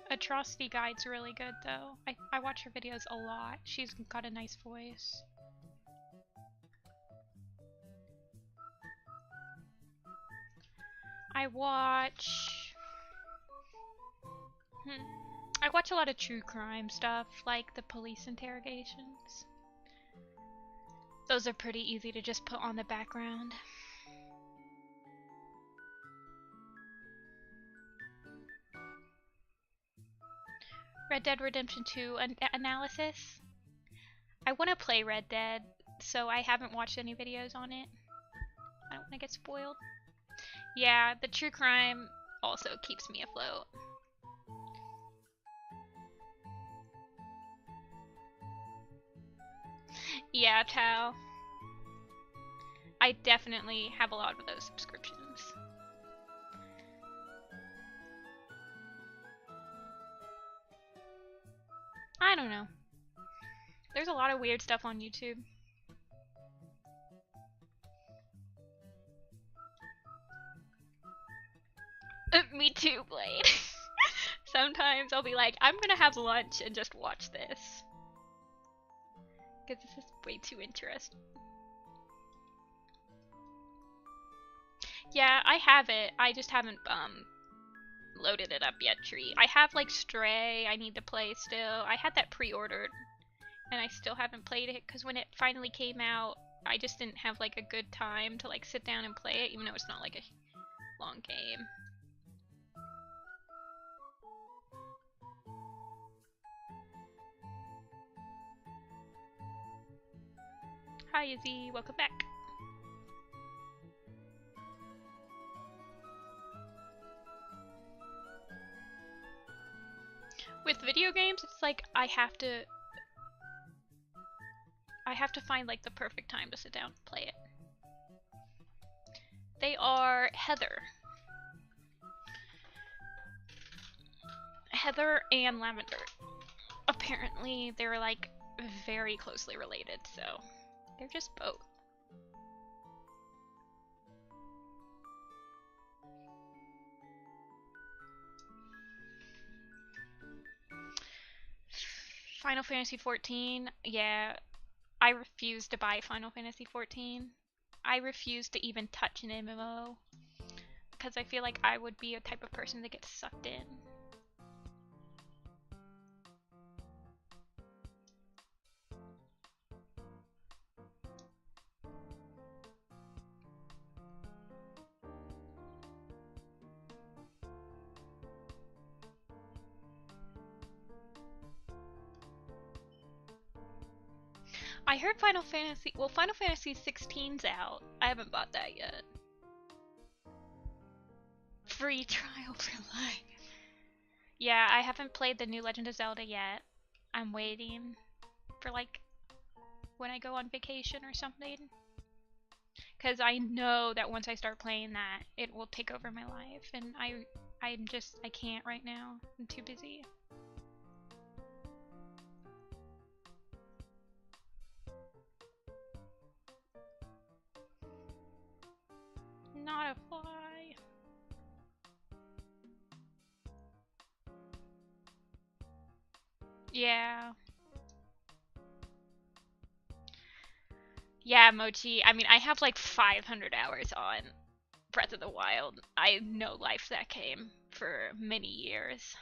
Atrocity Guide's really good though. I watch her videos a lot. She's got a nice voice. I watch a lot of true crime stuff, like the police interrogations. Those are pretty easy to just put on the background. Red Dead Redemption 2 analysis. I want to play Red Dead, so I haven't watched any videos on it. I don't want to get spoiled. Yeah, the true crime also keeps me afloat. Yeah, Tao. I definitely have a lot of those subscriptions. I don't know. There's a lot of weird stuff on YouTube. Me too, Blade. Sometimes I'll be like, I'm gonna have lunch and just watch this. Because this is way too interesting. Yeah, I have it. I just haven't loaded it up yet, Tree. I have like Stray I need to play still. I had that pre-ordered and I still haven't played it because when it finally came out, I just didn't have like a good time to like sit down and play it, even though it's not like a long game. Hi Izzy, welcome back. With video games, it's like I have to find like the perfect time to sit down and play it. They are Heather and Lavender. Apparently they're like very closely related, so they're just both. Final Fantasy XIV, yeah, I refuse to buy Final Fantasy XIV. I refuse to even touch an MMO because I feel like I would be a type of person that gets sucked in. I heard Final Fantasy 16's out. I haven't bought that yet. Free trial for life. Yeah, I haven't played the new Legend of Zelda yet. I'm waiting for like when I go on vacation or something. Because I know that once I start playing that, it will take over my life. And I can't right now. I'm too busy. Not a fly. Yeah. Yeah, Mochi. I mean, I have like 500 hours on Breath of the Wild. I know life that came for many years.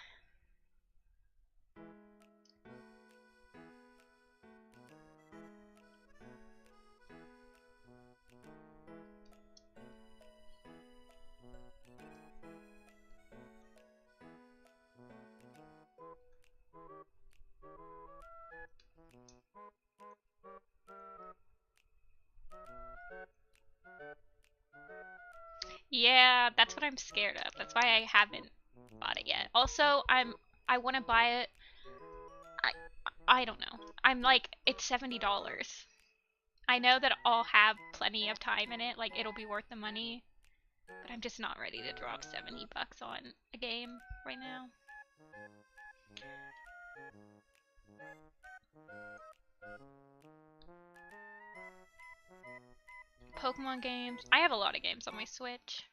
Yeah, that's what I'm scared of. That's why I haven't bought it yet. Also, I want to buy it. I don't know. I'm like, it's $70. I know that I'll have plenty of time in it, like it'll be worth the money, but I'm just not ready to drop 70 bucks on a game right now. Pokemon games. I have a lot of games on my Switch.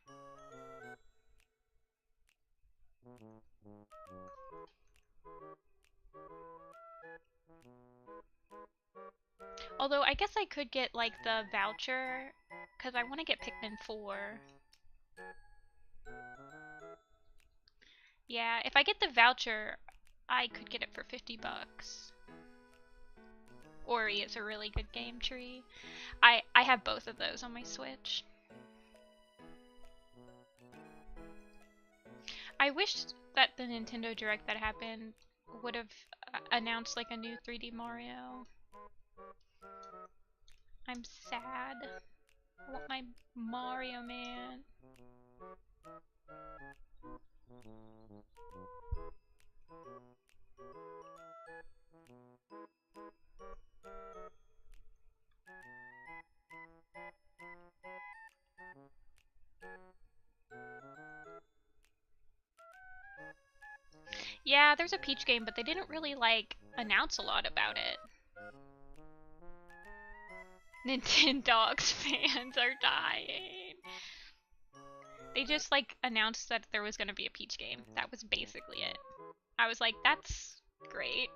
Although I guess I could get like the voucher because I want to get Pikmin 4. Yeah, if I get the voucher, I could get it for 50 bucks. Ori is a really good game, Tree. I have both of those on my Switch. I wish that the Nintendo Direct that happened would have announced like a new 3D Mario. I'm sad. I want my Mario Man. Yeah, there's a Peach game, but they didn't really like announce a lot about it. Nintendogs fans are dying. They just like announced that there was gonna be a Peach game. That was basically it. I was like, that's great.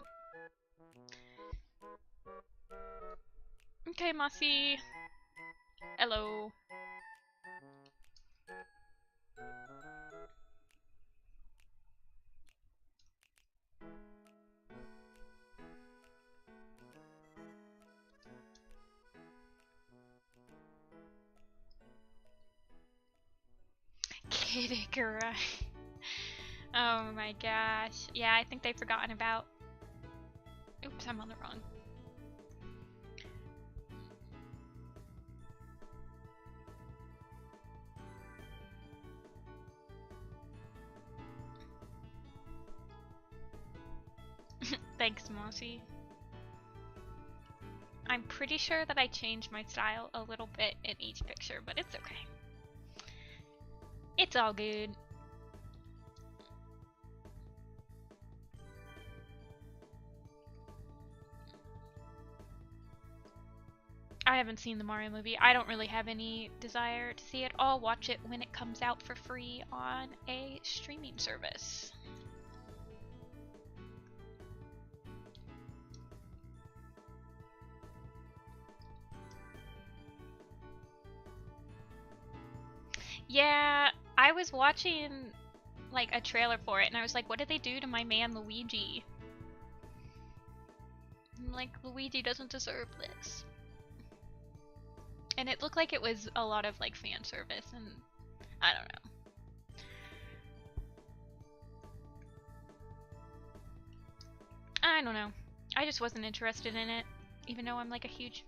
Okay, Mossy. Hello. Kidikura. Oh my gosh. Yeah, I think they've forgotten about... Oops, I'm on the wrong. Thanks, Mossy. I'm pretty sure that I changed my style a little bit in each picture, but it's okay. It's all good. I haven't seen the Mario movie. I don't really have any desire to see it. I'll watch it when it comes out for free on a streaming service. Yeah, I was watching like a trailer for it and I was like, what did they do to my man Luigi? I'm like, Luigi doesn't deserve this. And it looked like it was a lot of like fan service and I don't know. I don't know. I just wasn't interested in it, even though I'm like a huge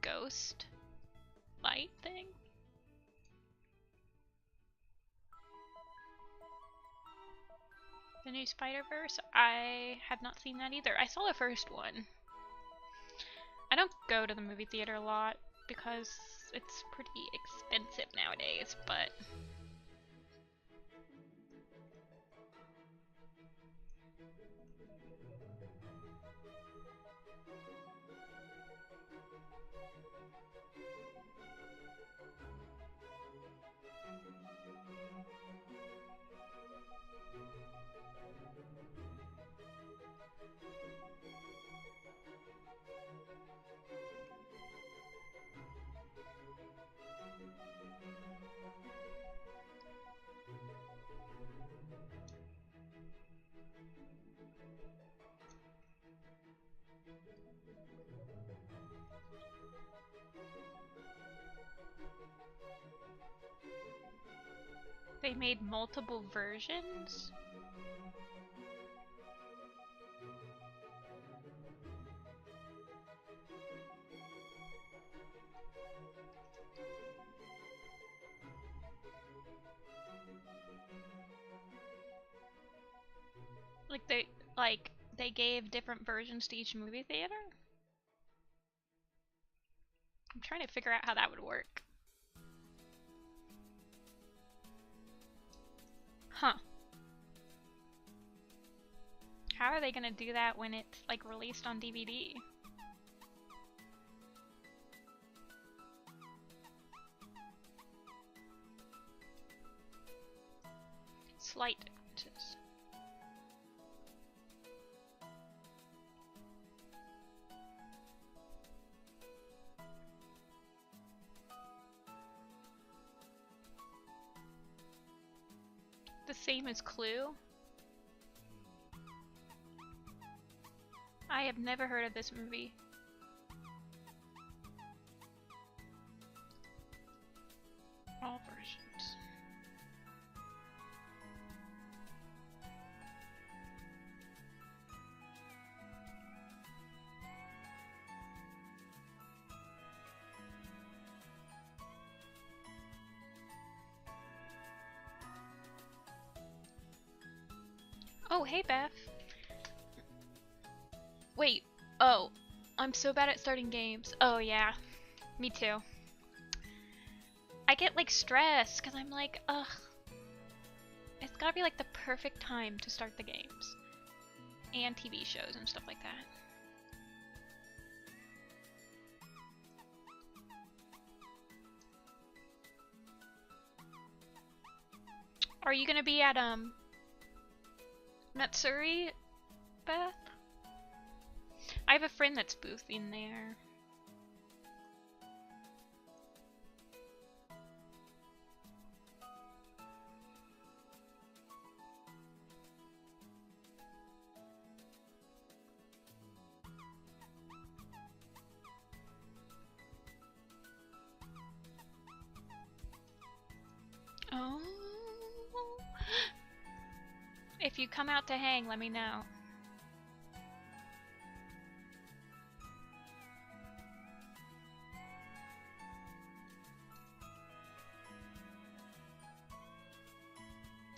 ghost light thing. The new Spider-Verse? I have not seen that either. I saw the first one. I don't go to the movie theater a lot because it's pretty expensive nowadays, but... They made multiple versions? Like they gave different versions to each movie theater? I'm trying to figure out how that would work. Huh. How are they gonna do that when it's like released on DVD? Slight differences. The same as Clue? I have never heard of this movie. All versions. Oh, hey Beth. Wait, oh, I'm so bad at starting games. Oh yeah, me too. I get like stressed because I'm like, ugh. It's gotta be like the perfect time to start the games. And TV shows and stuff like that. Are you gonna be at Matsuri, Beth? I have a friend that's boothing there. Oh. If you come out to hang, let me know.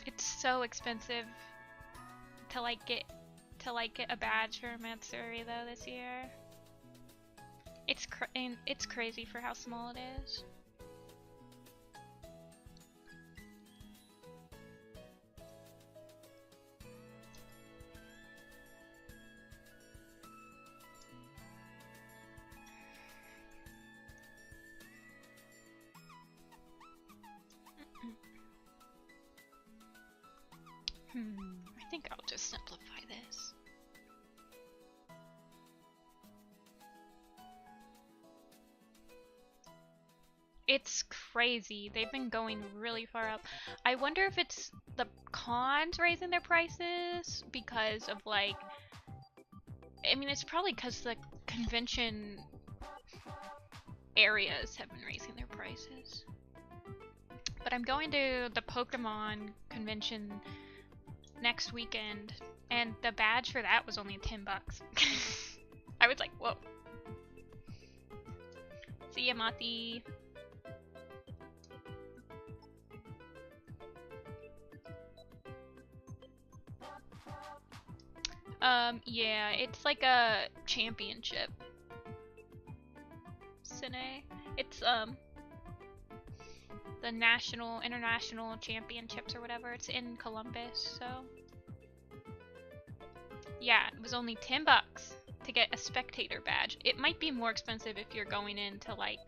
It's so expensive to get a badge for Matsuri though this year. It's crazy for how small it is. I think I'll just simplify this. It's crazy. They've been going really far up. I wonder if it's the cons raising their prices because of like... I mean, it's probably because the convention areas have been raising their prices. But I'm going to the Pokemon convention next weekend, and the badge for that was only 10 bucks. I was like, whoa. See ya, Mati. Yeah, it's like a championship. Cine. It's, the international championships or whatever. It's in Columbus, so. Yeah, it was only 10 bucks to get a spectator badge. It might be more expensive if you're going in to, like,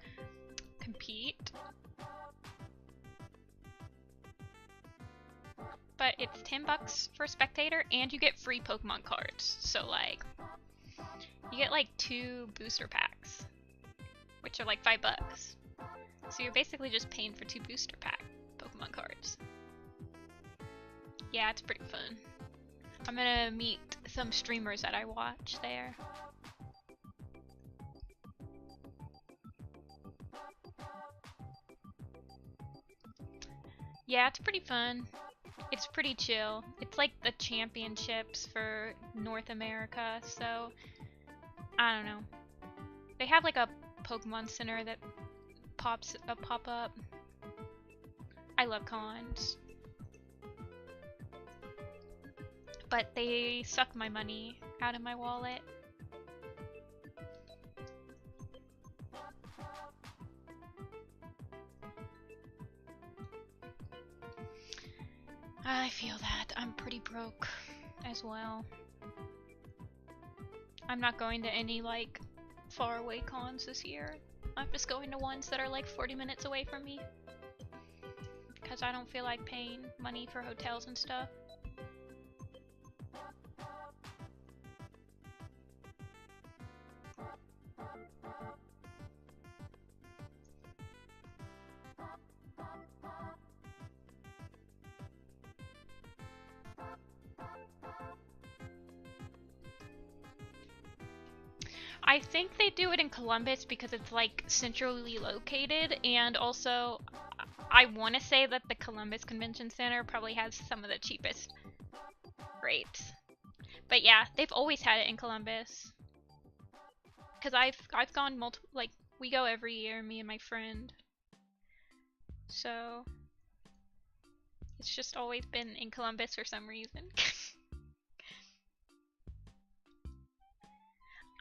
compete. But it's 10 bucks for spectator, and you get free Pokemon cards. So, like, you get, like, 2 booster packs, which are, like, 5 bucks. So you're basically just paying for 2 booster pack Pokemon cards. Yeah, it's pretty fun. I'm gonna meet some streamers that I watch there. Yeah, it's pretty fun. It's pretty chill. It's like the championships for North America, so I don't know. They have like a Pokemon Center that pop up. I love cons, but they suck my money out of my wallet. I feel that. I'm pretty broke as well. I'm not going to any like far away cons this year. I'm just going to ones that are like 40 minutes away from me, because I don't feel like paying money for hotels and stuff. I think they do it in Columbus because it's like centrally located, and also I want to say that the Columbus Convention Center probably has some of the cheapest rates. But yeah, they've always had it in Columbus. Cause I've gone multiple, like we go every year, me and my friend. So it's just always been in Columbus for some reason.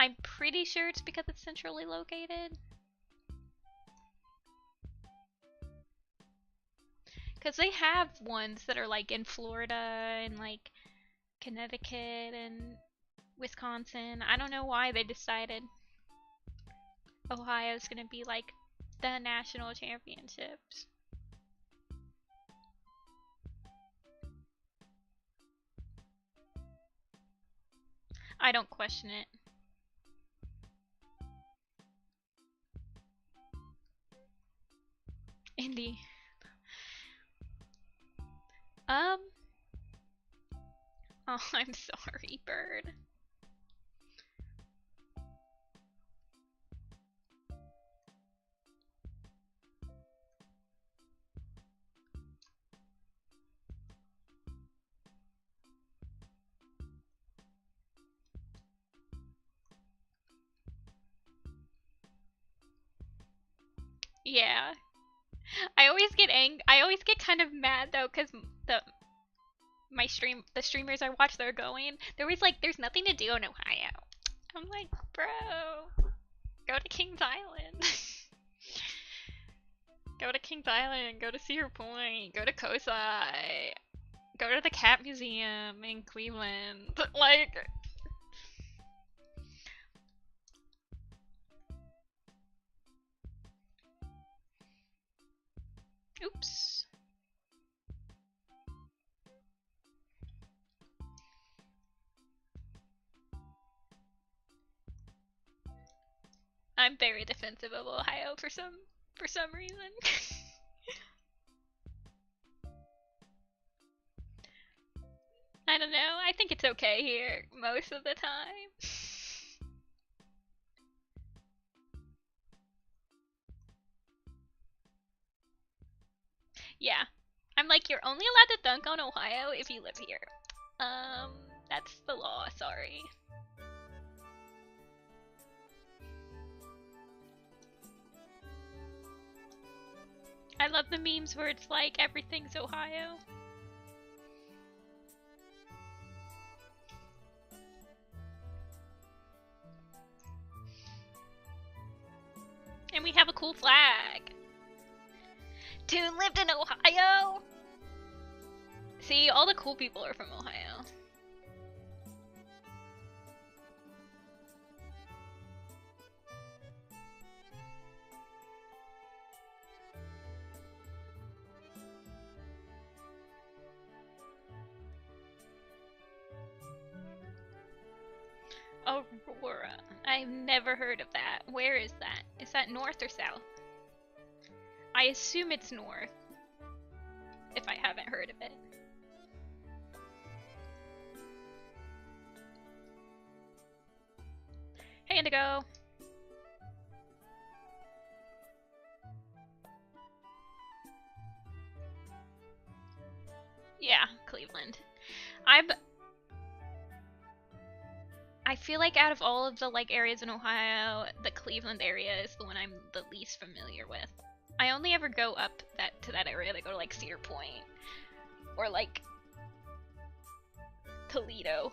I'm pretty sure it's because it's centrally located. Because they have ones that are like in Florida and like Connecticut and Wisconsin. I don't know why they decided Ohio's gonna be like the national championships. I don't question it. Indy. Oh, I'm sorry, Bird. Yeah. I always get kind of mad though, cause the streamers I watch, they're always like, there's nothing to do in Ohio. I'm like, bro, go to Kings Island. Go to Kings Island, go to Cedar Point, go to Kosai, go to the Cat Museum in Cleveland. Like, oops. I'm very defensive of Ohio for some reason. I don't know. I think it's okay here most of the time. Yeah. I'm like, you're only allowed to dunk on Ohio if you live here. That's the law, sorry. I love the memes where it's like, everything's Ohio. And we have a cool flag. Toon lived in Ohio! See, all the cool people are from Ohio. Aurora. I've never heard of that. Where is that? Is that north or south? I assume it's north, if I haven't heard of it. Hey, Indigo! Yeah, Cleveland. I feel like out of all of the like areas in Ohio, the Cleveland area is the one I'm the least familiar with. I only ever go up to that area. They go to like Cedar Point or like Toledo,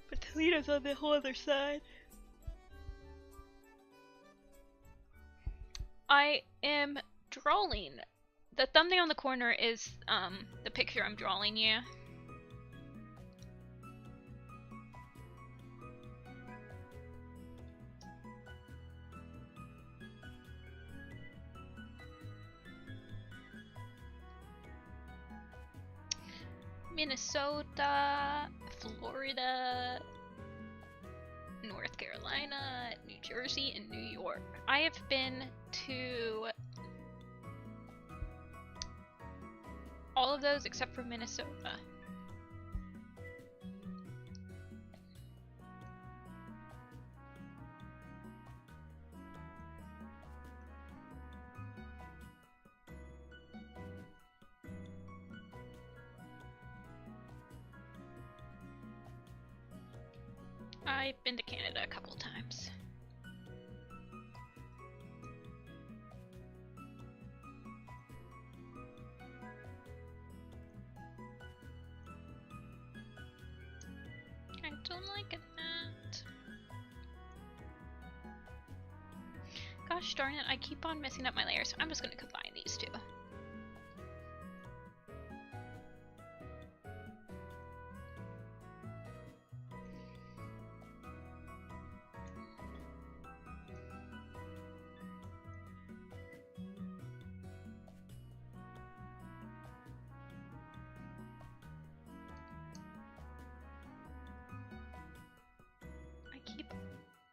but Toledo's on the whole other side. I am drawing. The thumbnail in the corner is the picture I'm drawing. Yeah. Minnesota, Florida, North Carolina, New Jersey, and New York. I have been to all of those except for Minnesota. I've been to Canada a couple times. I don't like that. Gosh darn it, I keep on messing up my layers, so I'm just gonna combine these two.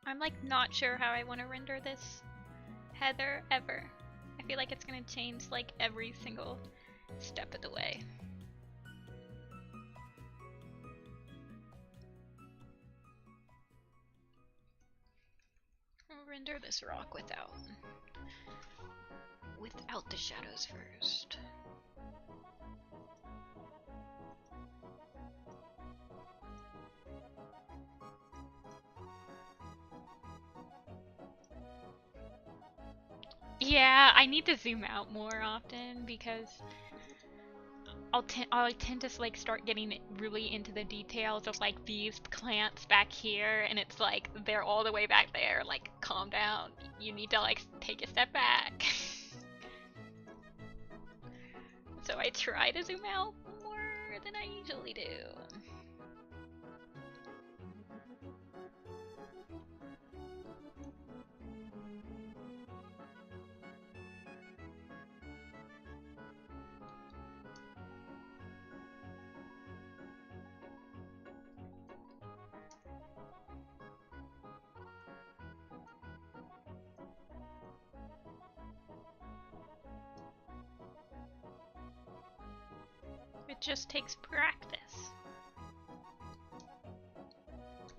I'm like not sure how I want to render this heather ever. I feel like it's gonna change like every single step of the way. I'll render this rock without the shadows first. Yeah, I need to zoom out more often because I'll tend to like start getting really into the details of like these plants back here, and it's like they're all the way back there. Like, calm down. You need to like take a step back. So I try to zoom out more than I usually do. It just takes practice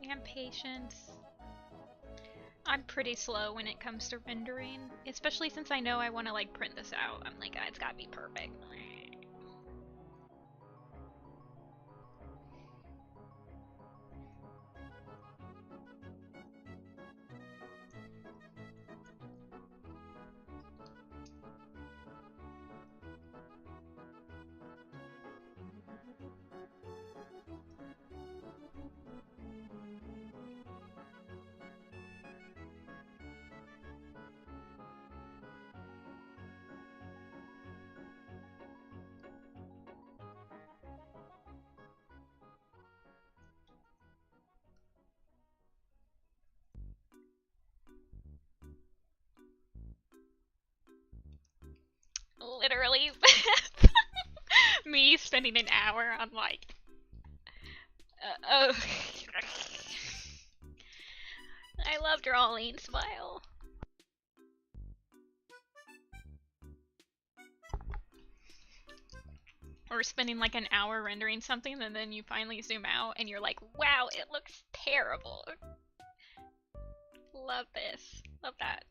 and patience. I'm pretty slow when it comes to rendering, especially since I know I want to like print this out. I'm like, it's gotta be perfect. Literally, me spending an hour on like, oh, I love drawing, smile. Or spending like an hour rendering something and then you finally zoom out and you're like, wow, it looks terrible. Love this. Love that.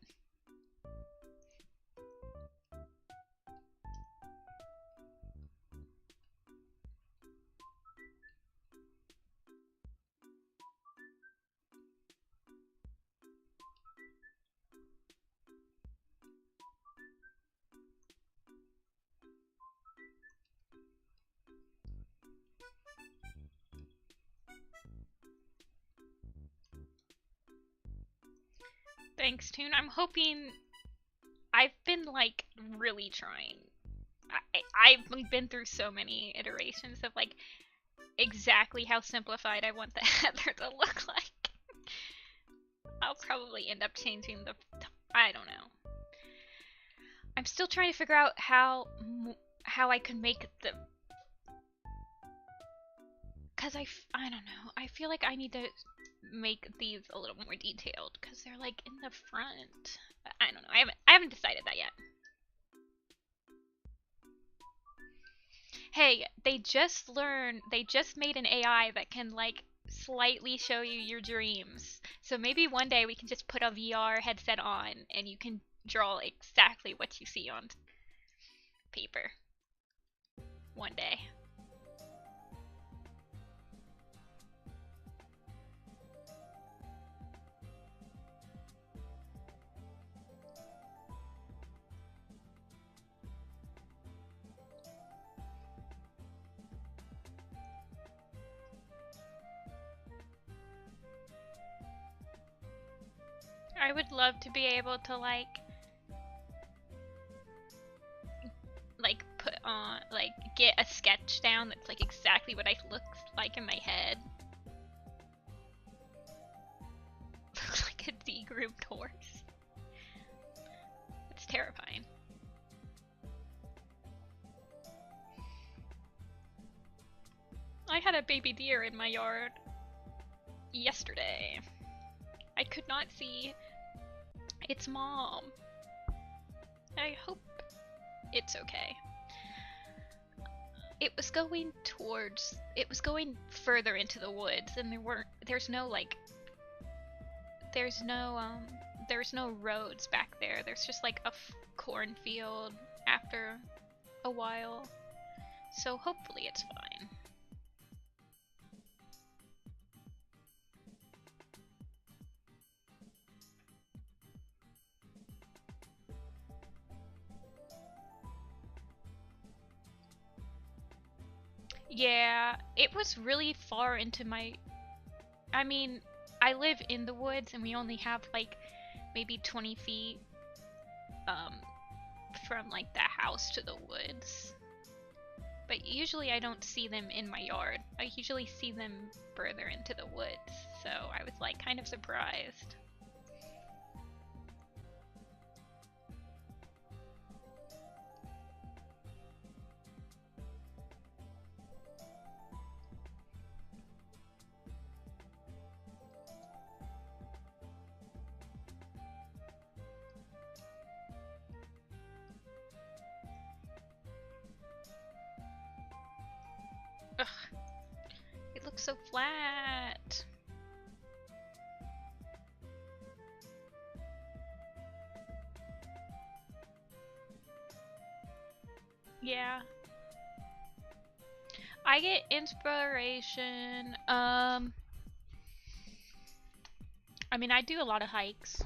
Thanks, Toon. I'm hoping... I've been, like, really trying. I've been through so many iterations of, like, exactly how simplified I want the header to look like. I'll probably end up changing the... I don't know. I'm still trying to figure out how I can make the... Because I don't know. I feel like I need to make these a little more detailed because they're like in the front. I don't know. I haven't decided that yet. Hey, they just made an AI that can like slightly show you your dreams. So maybe one day we can just put a VR headset on and you can draw exactly what you see on paper. One day. I would love to be able to like put on get a sketch down that's like exactly what I look like in my head. Looks like a de-groomed horse. It's terrifying. I had a baby deer in my yard yesterday. I could not see its mom. I hope it's okay. It was going further into the woods, and there's no roads back there. There's just like a cornfield after a while. So hopefully it's fine. Yeah, it was really far into I mean, I live in the woods and we only have like maybe 20 feet from like the house to the woods. But usually I don't see them in my yard. I usually see them further into the woods. So I was like kind of surprised. Ugh. It looks so flat. Yeah. I get inspiration. I mean, I do a lot of hikes.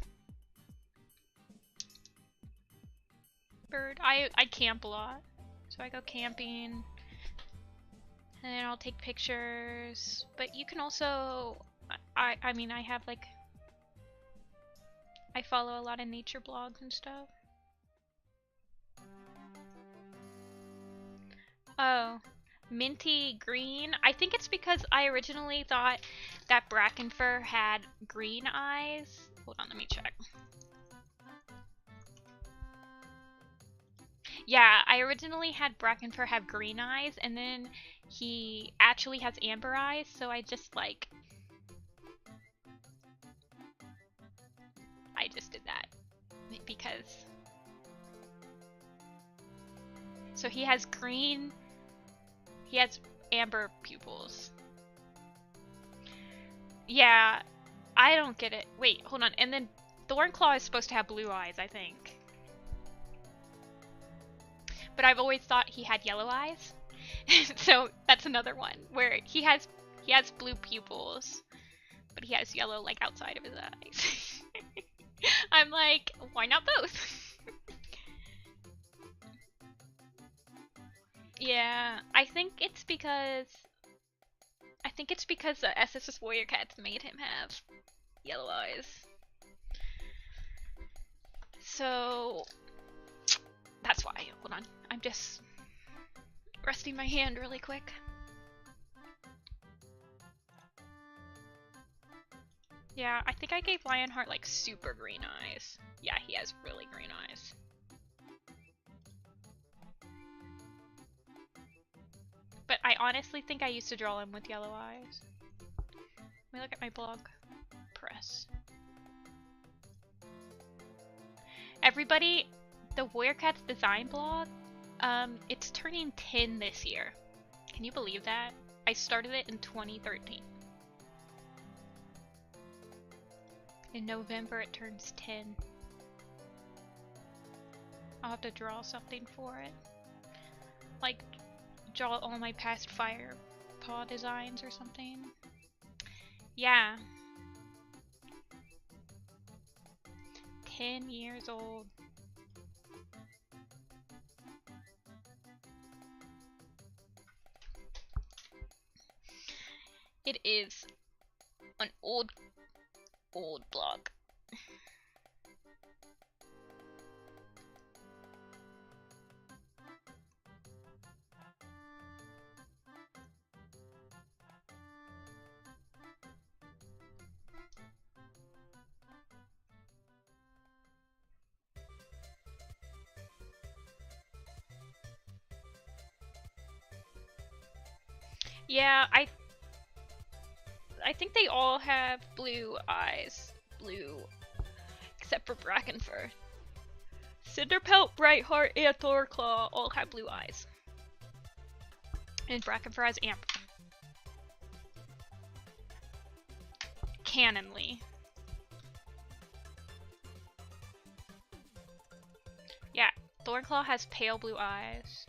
Bird. I camp a lot. So I go camping. And then I'll take pictures. But you can also I mean, I have like I follow a lot of nature blogs and stuff. Oh, minty green. I think it's because I originally thought that Brackenfur had green eyes. Hold on, let me check. Yeah, I originally had Brackenfur have green eyes, and then he actually has amber eyes, so I just like... I just did that. Because... So he has green... He has amber pupils. Yeah, I don't get it. Wait, hold on. And then Thornclaw is supposed to have blue eyes, I think. But I've always thought he had yellow eyes. So that's another one where he has blue pupils, but he has yellow like outside of his eyes. I'm like, why not both? Yeah, I think it's because the SSS Warrior Cats made him have yellow eyes. So that's why. Hold on. I'm just resting my hand really quick. Yeah, I think I gave Lionheart like super green eyes. Yeah, he has really green eyes. But I honestly think I used to draw him with yellow eyes. Let me look at my blog. Press. Everybody, the Warrior Cats design blog, it's turning 10 this year. Can you believe that? I started it in 2013. In November it turns 10. I'll have to draw something for it. Like, draw all my past fire paw designs or something. Yeah. 10 years old. It is an old blog. Yeah, I think they all have blue eyes. blue. Except for Brackenfur. Cinderpelt, Brightheart, and Thorclaw all have blue eyes. And Brackenfur has amber. Canonly. Yeah, Thornclaw has pale blue eyes.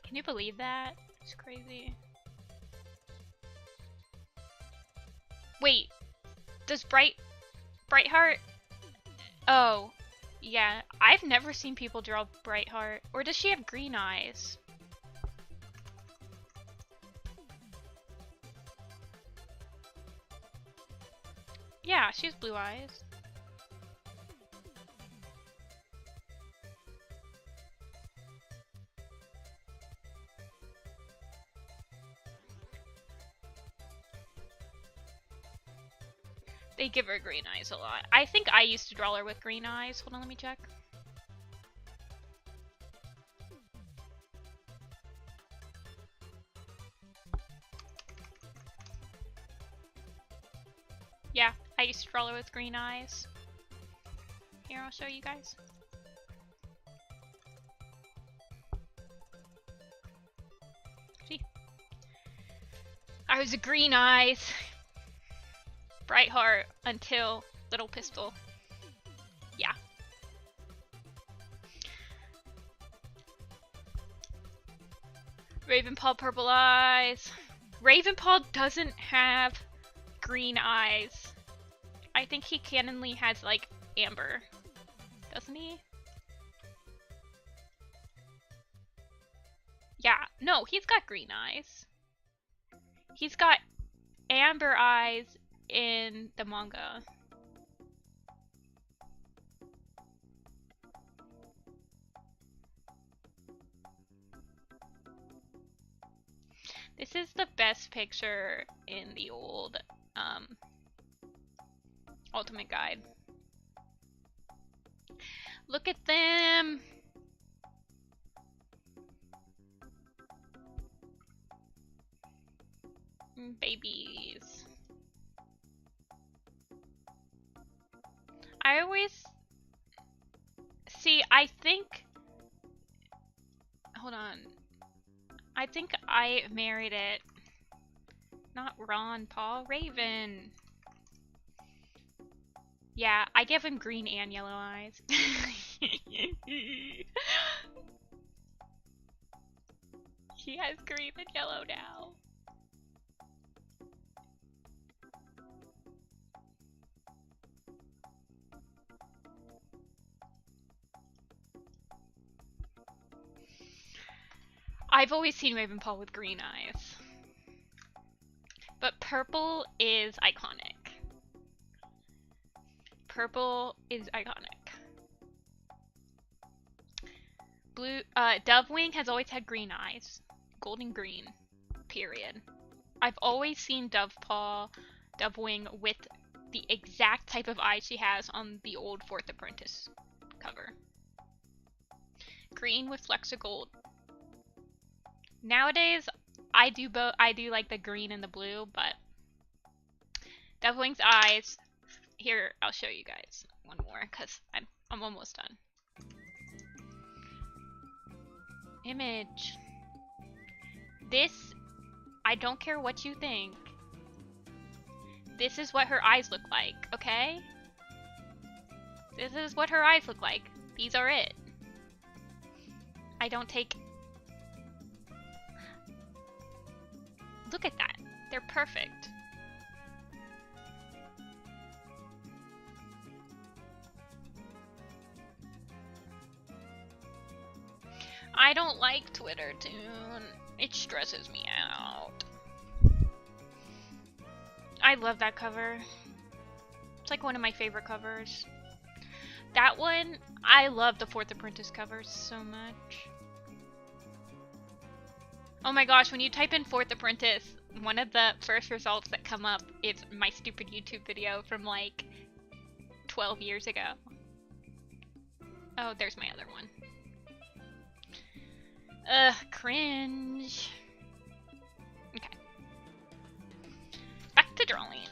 Can you believe that? It's crazy. Wait, does Brightheart? Oh, yeah. I've never seen people draw Brightheart. Or does she have green eyes? Yeah, she has blue eyes. They give her green eyes a lot. I think I used to draw her with green eyes. Hold on, let me check. Yeah, I used to draw her with green eyes. Here, I'll show you guys. See? I was a green eyes. Brightheart until Little Pistol. Yeah. Ravenpaw purple eyes. Ravenpaw doesn't have green eyes. I think he canonly has like amber. Doesn't he? Yeah, no, he's got green eyes. He's got amber eyes in the manga. This is the best picture in the old Ultimate Guide. Look at them! Babies. I always see, I think, hold on, I think I married it, not Ron, Paul, Raven. Yeah, I give him green and yellow eyes. He has green and yellow now. I've always seen Ravenpaw with green eyes. But purple is iconic. Purple is iconic. Blue, Dovewing has always had green eyes. Golden green. Period. I've always seen Dovewing with the exact type of eyes she has on the old 4th Apprentice cover. Green with flecks of gold. Nowadays, I do both. I do like the green and the blue, but Dovewing's eyes. Here, I'll show you guys one more because I'm almost done. Image. This, I don't care what you think. This is what her eyes look like, okay? This is what her eyes look like. These are it. I don't take... Look at that. They're perfect. I don't like Twitter Tune. It stresses me out. I love that cover. It's like one of my favorite covers. That one, I love the 4th Apprentice covers so much. Oh my gosh, when you type in 4th Apprentice, one of the first results that come up is my stupid YouTube video from like 12 years ago. Oh, there's my other one. Ugh, cringe. Okay. Back to drawing.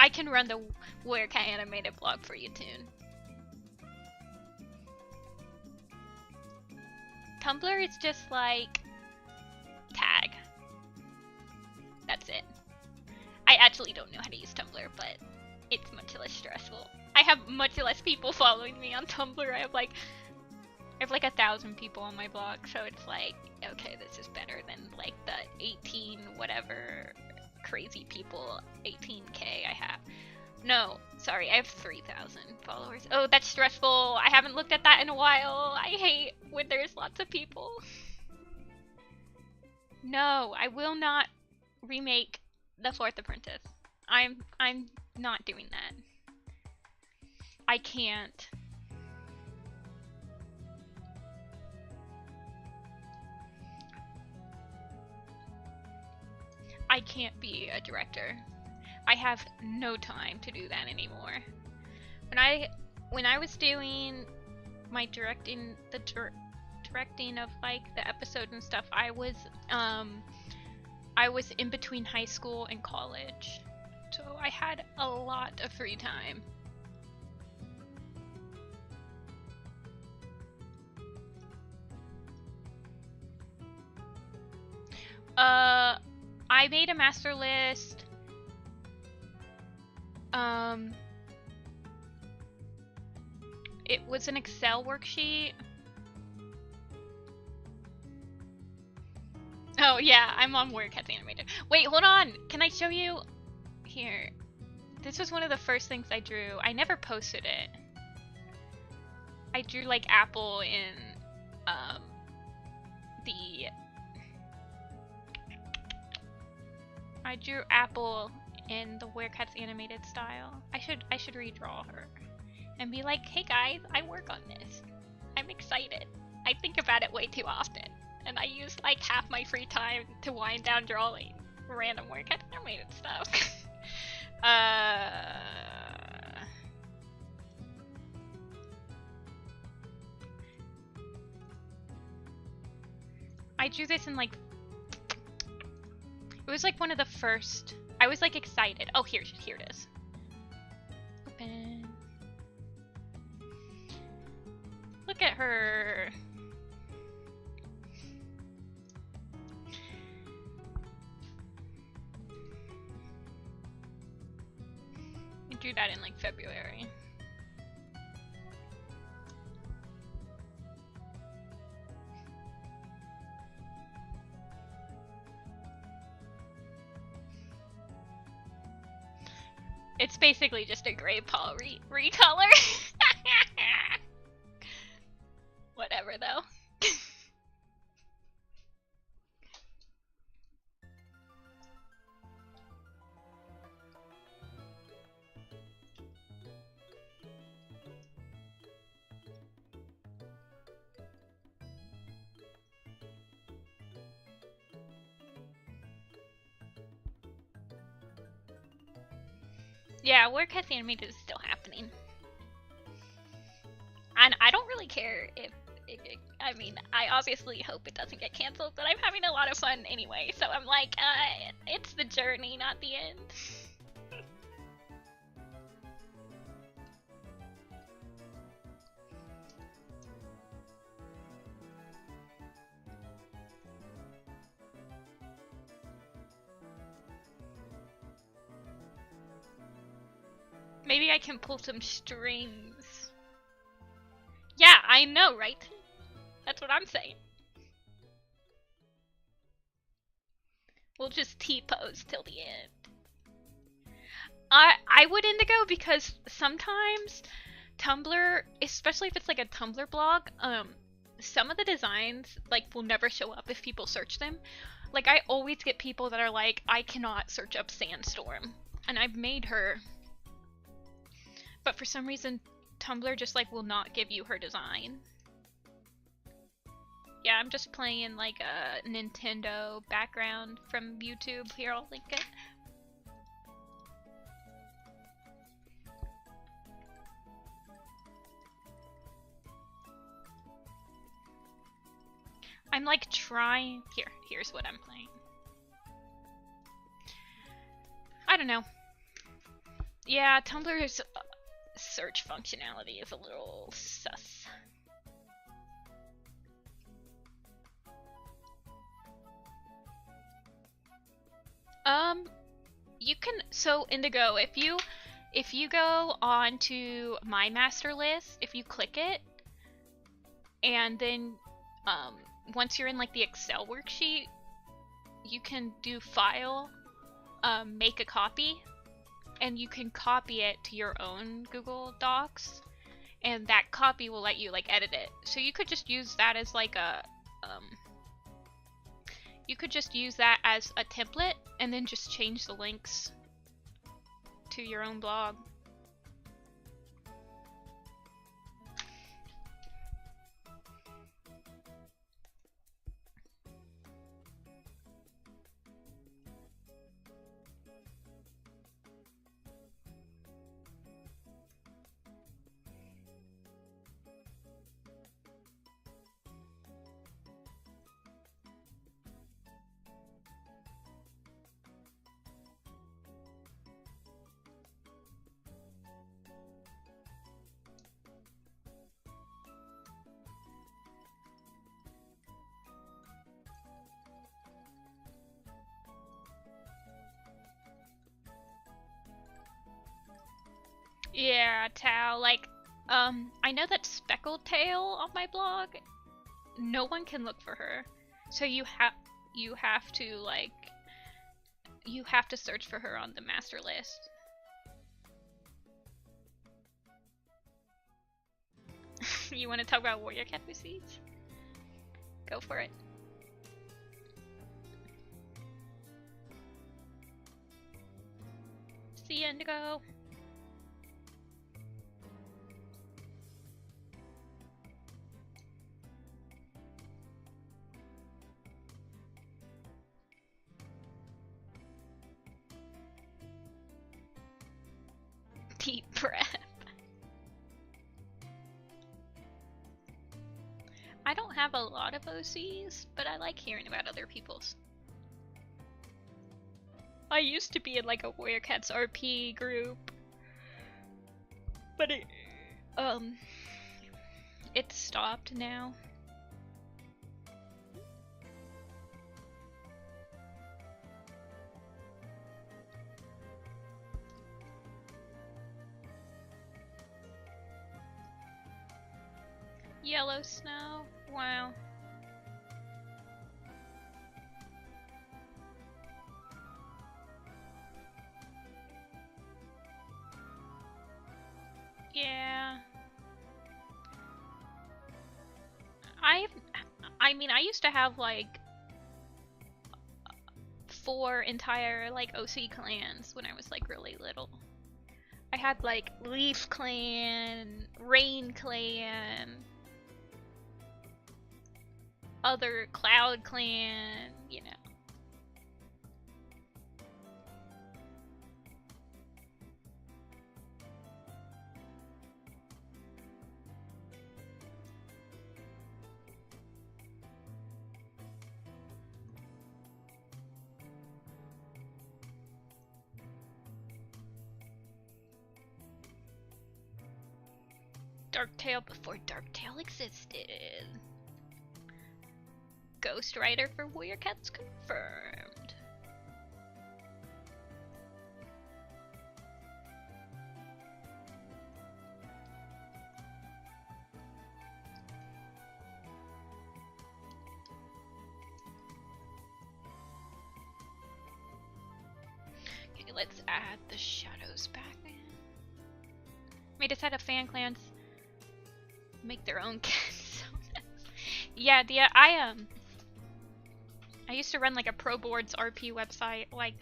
I can run the Where Cat Animated blog for you, Toon. Tumblr is just like tag. That's it. I actually don't know how to use Tumblr, but it's much less stressful. I have much less people following me on Tumblr. I have like 1,000 people on my blog, so it's like, okay, this is better than like the 18 whatever crazy people, 18k I have. No, sorry, I have 3,000 followers. Oh, that's stressful. I haven't looked at that in a while. I hate when there's lots of people. No, I will not remake The Fourth Apprentice. I'm not doing that. I can't. I can't be a director. I have no time to do that anymore. When I was doing my directing, directing of like the episodes and stuff, I was in between high school and college, so I had a lot of free time. I made a master list. It was an Excel worksheet. Oh yeah, I'm on Where Cats Animated. Wait, hold on! Can I show you? Here. This was one of the first things I drew. I never posted it. I drew like Apple in I drew Apple in the Where Cats Animated style. I should redraw her and be like, hey guys, I work on this. I'm excited. I think about it way too often, and I use like half my free time to wind down drawing random Where Cats Animated stuff. I drew this in like, it was like one of the first. I was like excited. Oh, here it is. Open. Look at her. I drew that in like February. It's basically just a gray paw recolor. Whatever though. Yeah, Where Cats Animated is still happening. And I don't really care if I mean, I obviously hope it doesn't get canceled, but I'm having a lot of fun anyway, so I'm like, it's the journey, not the end. Maybe I can pull some strings. Yeah, I know, right? That's what I'm saying. We'll just T-pose till the end. I would Indigo because sometimes Tumblr, especially if it's like a Tumblr blog, some of the designs like will never show up if people search them. Like I always get people that are like, I cannot search up Sandstorm, and I've made her. But for some reason, Tumblr just like will not give you her design. Yeah, I'm just playing like a Nintendo background from YouTube. Here, I'll link it. I'm like trying. Here's what I'm playing. I don't know. Yeah, Tumblr's search functionality is a little sus. You can, so Indigo, if you go on to my master list, if you click it, and then once you're in like the Excel worksheet, you can do file, make a copy, and you can copy it to your own Google Docs, and that copy will let you like edit it. So you could just use that as like a you could just use that as a template and then just change the links to your own blog. Yeah, Tao, like, I know that Speckled Tail on my blog, no one can look for her. So you have to, like, you have to search for her on the master list. You want to talk about Warrior Cat seeds? Go for it. See you, Indigo. Deep breath. I don't have a lot of OCs, but I like hearing about other people's. I used to be in like a Warrior Cats RP group, but it stopped now. Yellow snow? Wow. Yeah. I mean, I used to have like 4 entire like OC clans when I was like really little. I had like Leaf Clan, Rain Clan, other Cloud Clan, you know. Darktail before Darktail existed. Ghost Rider for Warrior Cats confirmed. Okay, let's add the shadows back in. May just had a fan clans make their own cats. Yeah, I used to run like a Pro Boards RP website like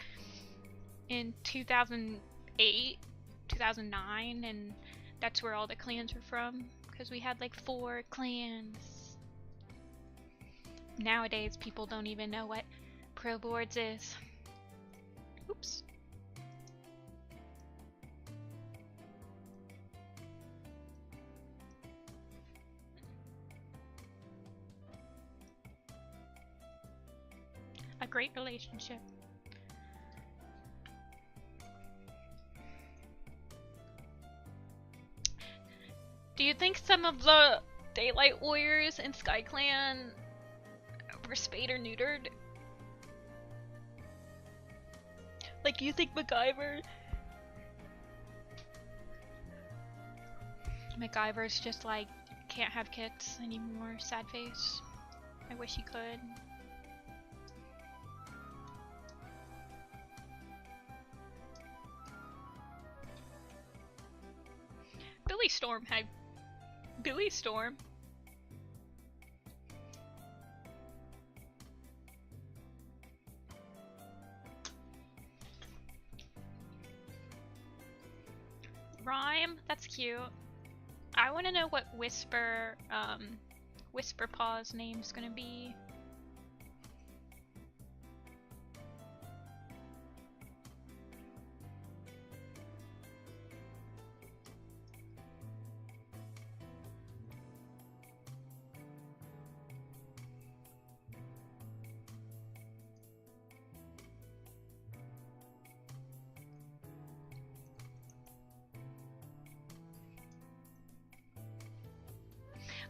in 2008, 2009, and that's where all the clans were from, because we had like 4 clans. Nowadays people don't even know what Pro Boards is. Oops. A great relationship. Do you think some of the Daylight Warriors in SkyClan were spayed or neutered? Like, you think MacGyver's just like, can't have kids anymore, sad face. I wish he could. Billy Storm had... Billy Storm? Rhyme? That's cute. I want to know what Whisperpaw's name's gonna be.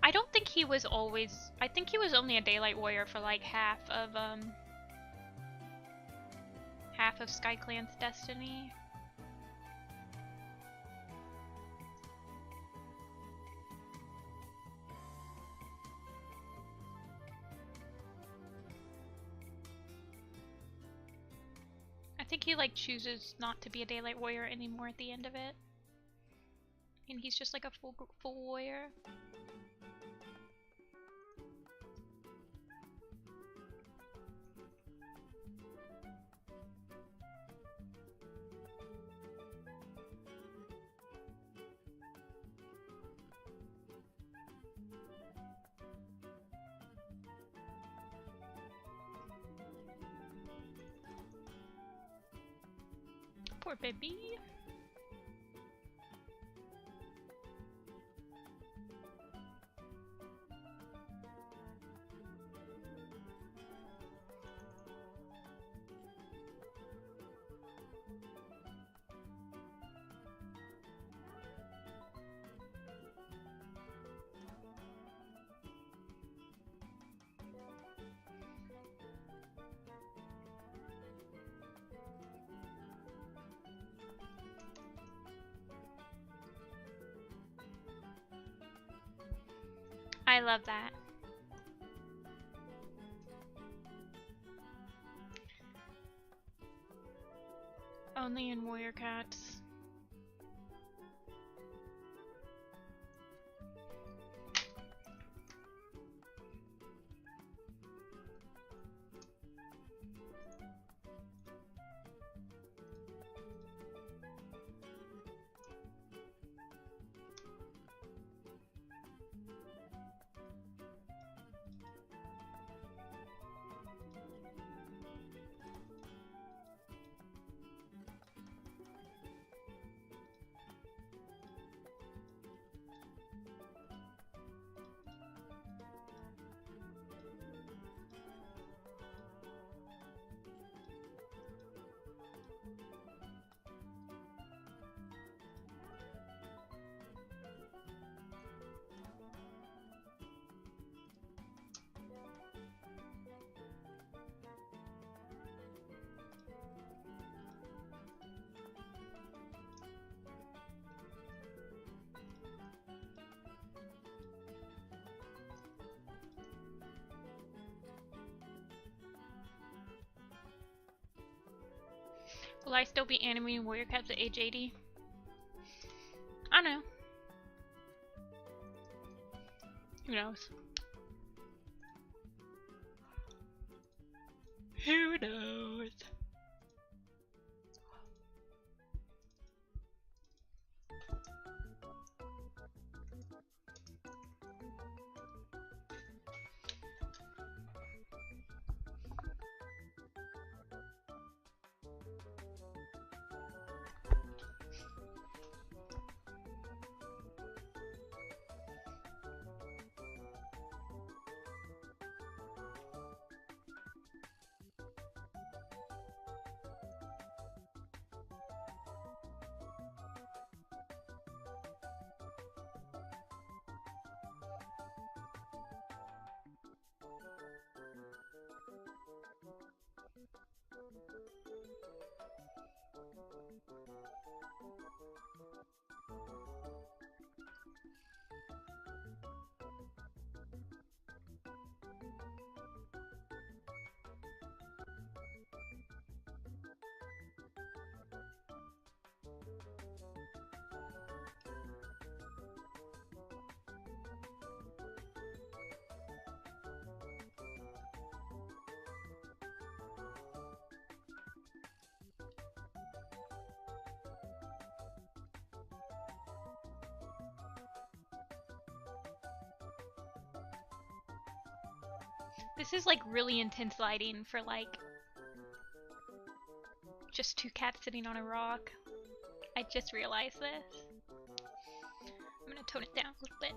I don't think he was always... I think he was only a Daylight Warrior for like half of SkyClan's destiny. I think he like chooses not to be a Daylight Warrior anymore at the end of it. And he's just like a full warrior. Poor baby. I love that. Only in Warrior Cats. Will I still be animating Warrior Cats at age 80? I don't know. Who knows? Who knows? This is like really intense lighting for like just two cats sitting on a rock. I just realized this. I'm gonna tone it down a little bit.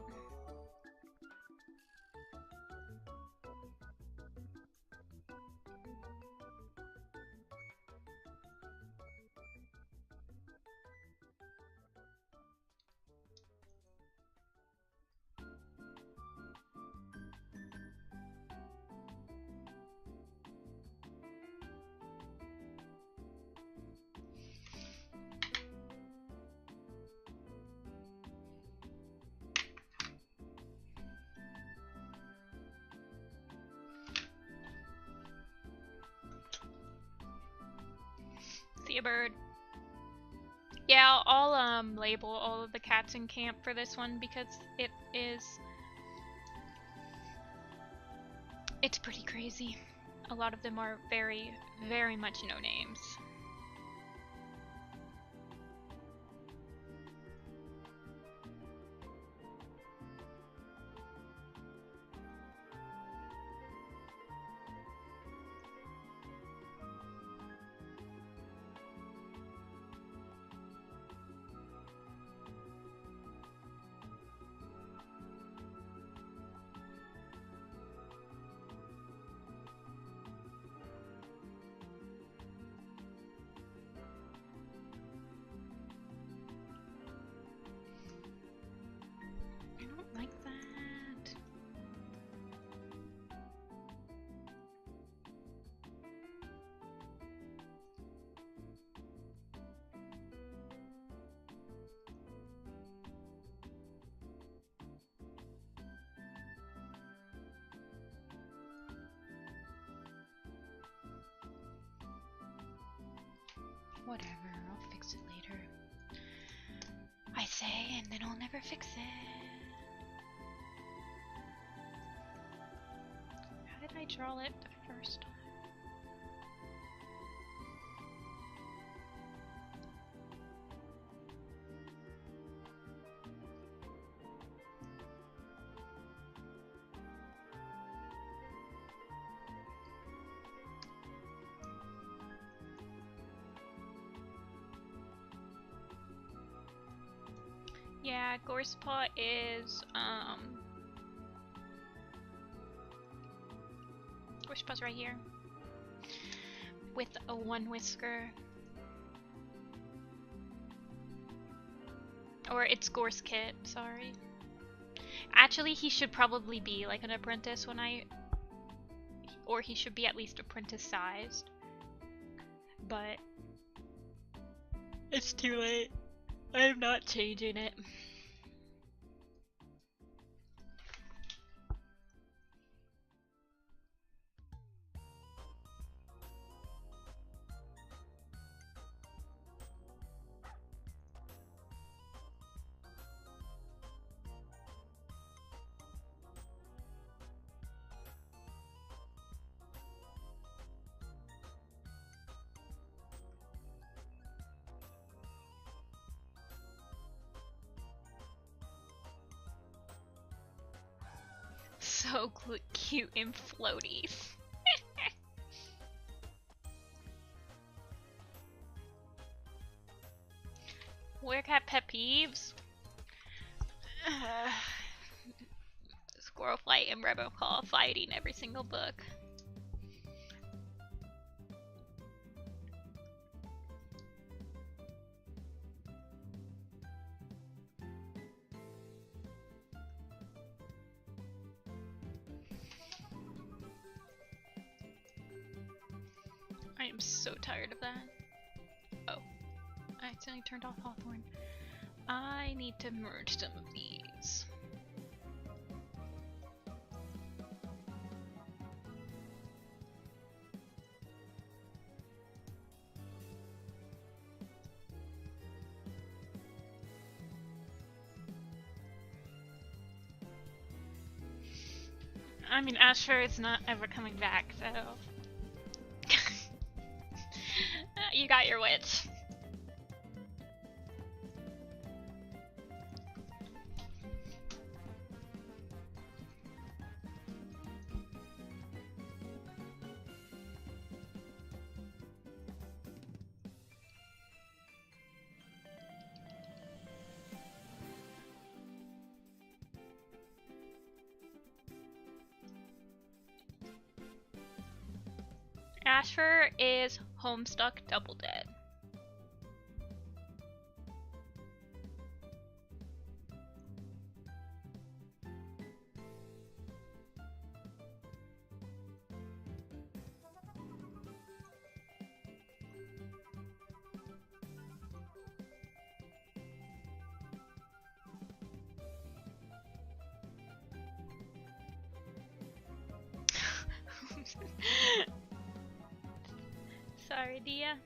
See a bird. Yeah, I'll label all of the cats in camp for this one because it's pretty crazy. A lot of them are very, very much no names. Whatever, I'll fix it later. I say, and then I'll never fix it. How did I draw it the first time? Yeah, Gorsepaw is, Gorspaw's right here. With a one whisker. Or it's Gorsekit, sorry. Actually, he should probably be like an apprentice or he should be at least apprentice sized. But it's too late. I am not changing it. So cute and floaties. Werecat pet peeves? Squirrel Flight and Robocall fighting every single book. I am so tired of that. Oh, I accidentally turned off Hawthorne. I need to merge some of these. I mean, Asher is not ever coming back, so... You got your witch. Ashfur is Homestuck Double Dead. Sorry, Dia.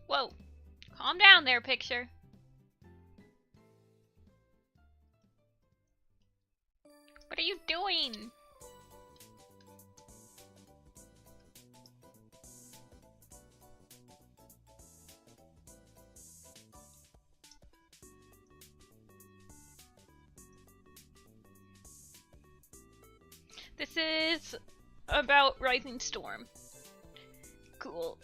Whoa, calm down there, picture. What are you doing? This is about Rising Storm. Cool.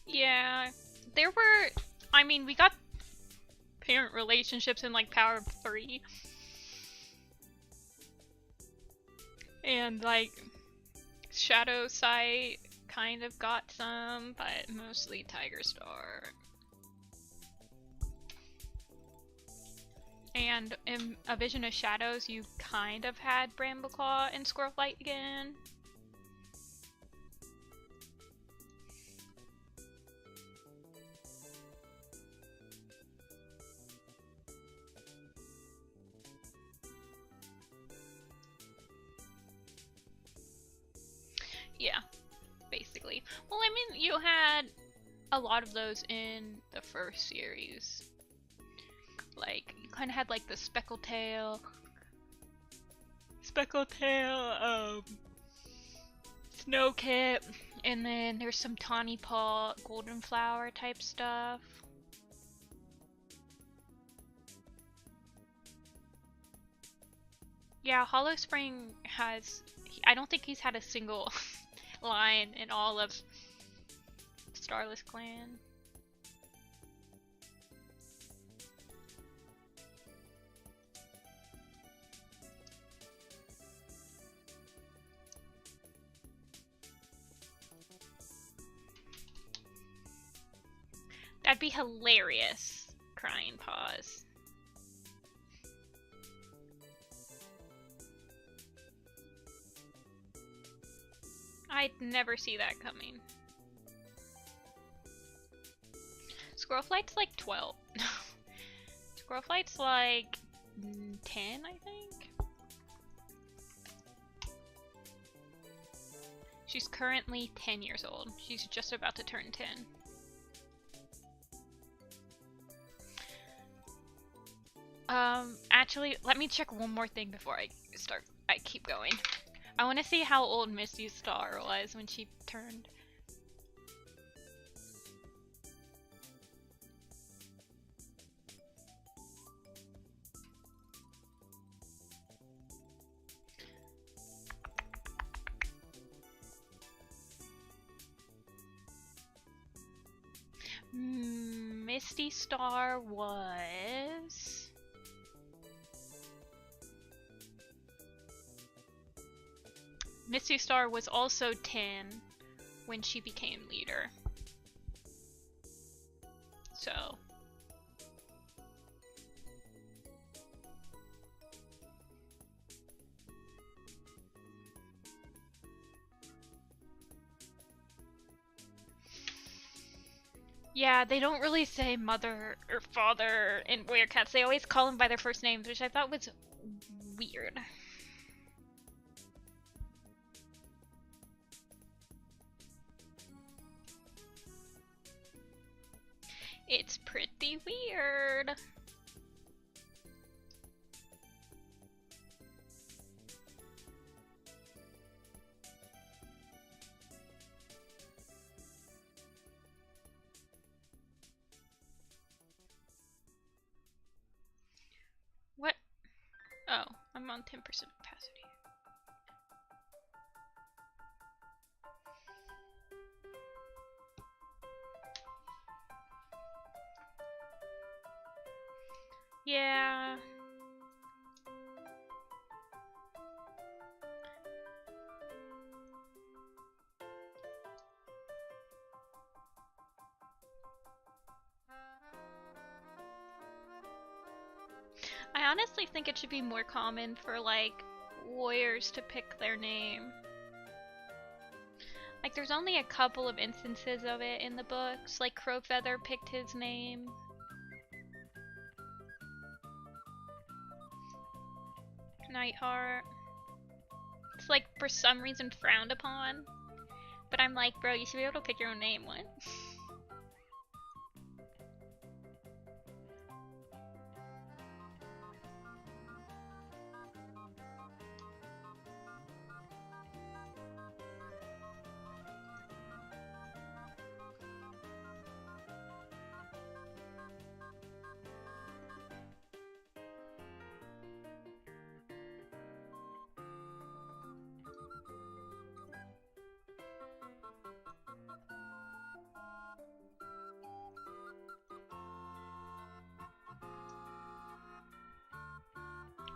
Yeah, there were, I mean, we got parent relationships in like Power of 3. And like, Shadow Sight kind of got some, but mostly Tiger Star. And in A Vision of Shadows, you kind of had Brambleclaw and Squirrelflight again. Yeah, basically. Well, I mean, you had a lot of those in the first series. Like, you kind of had like the Speckletail, Snowkit, and then there's some Tawny Paw, Golden Flower type stuff. Yeah, Hollow Spring has, I don't think he's had a single line in all of Starless Clan. That'd be hilarious. Crying Paws. I'd never see that coming. Squirrelflight's like 12. Squirrelflight's like 10, I think. She's currently 10 years old. She's just about to turn 10. Actually, let me check one more thing before I keep going. I want to see how old Misty Star was when she turned. Misty Star was... Misty Star was also 10 when she became leader. So. Yeah, they don't really say mother or father in Warrior Cats. They always call them by their first names, which I thought was weird. It's pretty weird. What? Oh, I'm on 10% capacity. Yeah. I honestly think it should be more common for, like, warriors to pick their name. Like, there's only a couple of instances of it in the books. Like, Crowfeather picked his name. Nightheart. It's, like, for some reason frowned upon. But I'm like, bro, you should be able to pick your own name, what?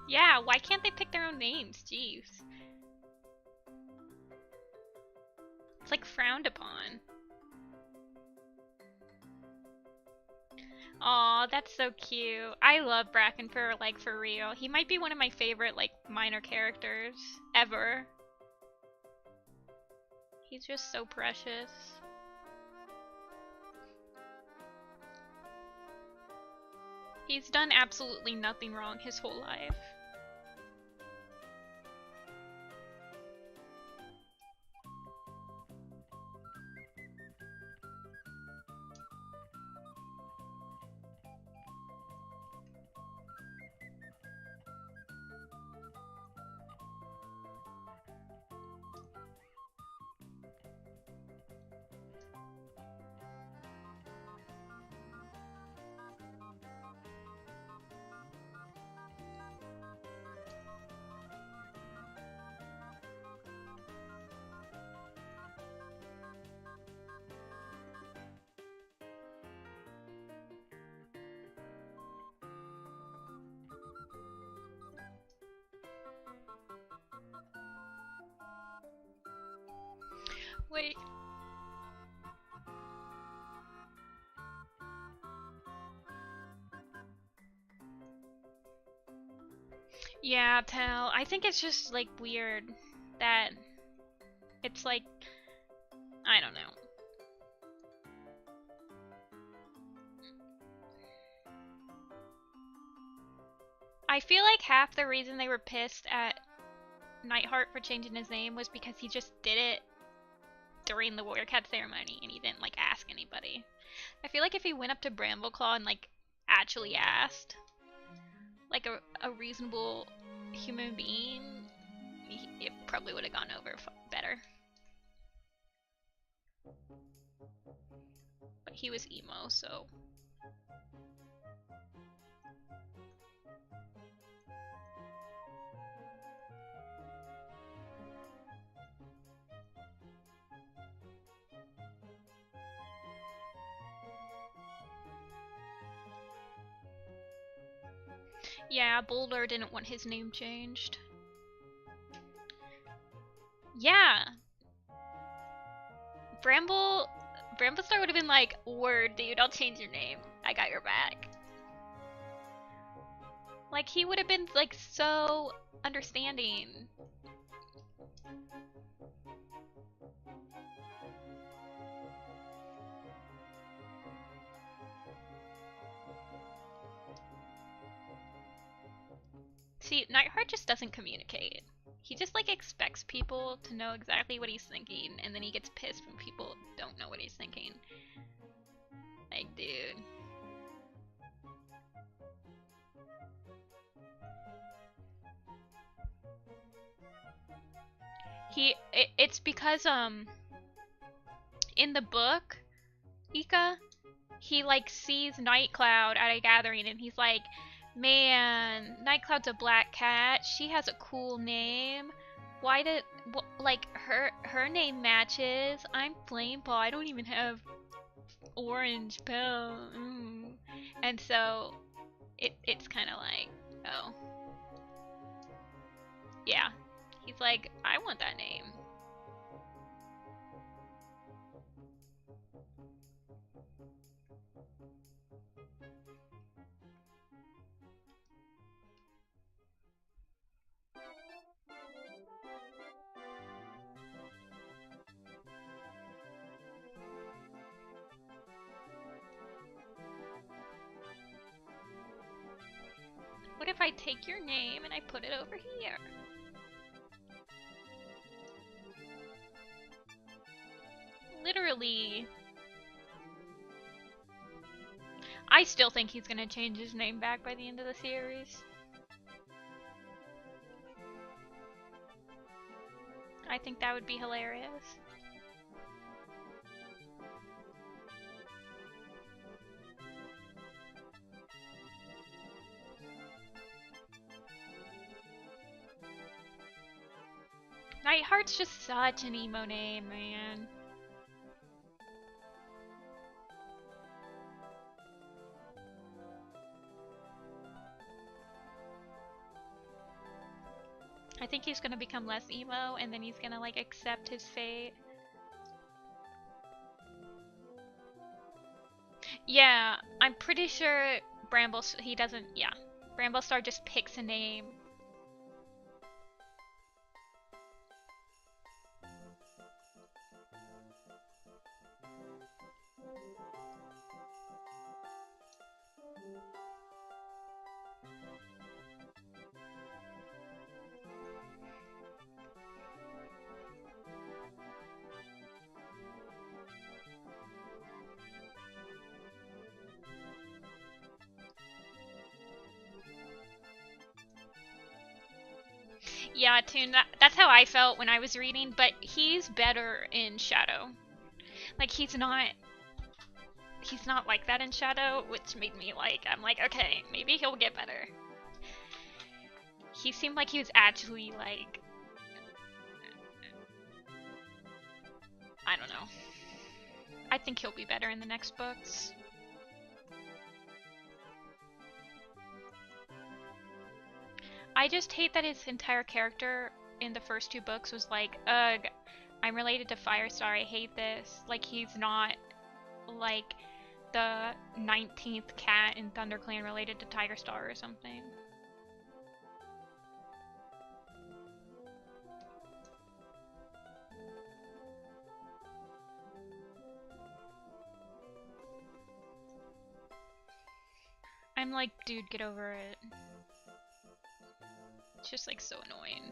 Yeah, why can't they pick their own names? Jeez. It's like frowned upon. Aw, that's so cute. I love Brackenfur, like, for real. He might be one of my favorite, like, minor characters ever. He's just so precious. He's done absolutely nothing wrong his whole life. Wait. Yeah, Tell. I think it's just, like, weird that it's like, I don't know. I feel like half the reason they were pissed at Nightheart for changing his name was because he just did it during the Warrior Cat ceremony and he didn't, like, ask anybody. I feel like if he went up to Brambleclaw and, like, actually asked, like, a reasonable human being, it probably would have gone over better. But he was emo, so... Yeah, Boulder didn't want his name changed. Yeah. Bramblestar would have been like, word, dude, I'll change your name. I got your back. Like, he would have been like so understanding. See, Nightheart just doesn't communicate. He just like expects people to know exactly what he's thinking, and then he gets pissed when people don't know what he's thinking. Like, dude. It's because in the book, Ika, he like sees Nightcloud at a gathering and he's like, man, Nightcloud's a black cat. She has a cool name. Why did like her name matches? I'm Flameball. I don't even have orange pill. And so it's kind of like, oh, yeah. He's like, I want that name. What if I take your name and I put it over here? Literally. I still think he's gonna change his name back by the end of the series. I think that would be hilarious. Nightheart's just such an emo name, man. I think he's gonna become less emo and then he's gonna like accept his fate. Yeah, I'm pretty sure he doesn't, yeah. Bramblestar just picks a name. Yeah, Toon, that's how I felt when I was reading, but he's better in Shadow. Like, he's not like that in Shadow, which made me like, I'm like, okay, maybe he'll get better. He seemed like he was actually like, I don't know. I think he'll be better in the next books. I just hate that his entire character in the first 2 books was like, ugh, I'm related to Firestar, I hate this. Like, he's not like the 19th cat in ThunderClan related to Tigerstar or something. I'm like, dude, get over it. It's just like so annoying.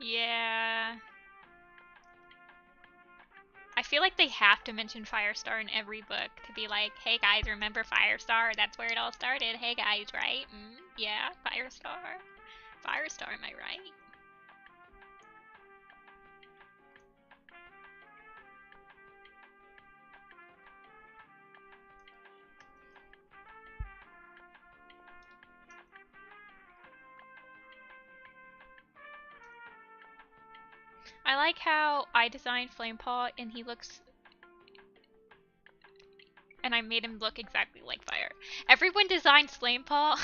Yeah. I feel like they have to mention Firestar in every book to be like, hey guys, remember Firestar? That's where it all started. Hey guys, right? Yeah, Firestar. Firestar, am I right? I like how I designed Flamepaw and he looks, and I made him look exactly like Fire. Everyone designs Flamepaw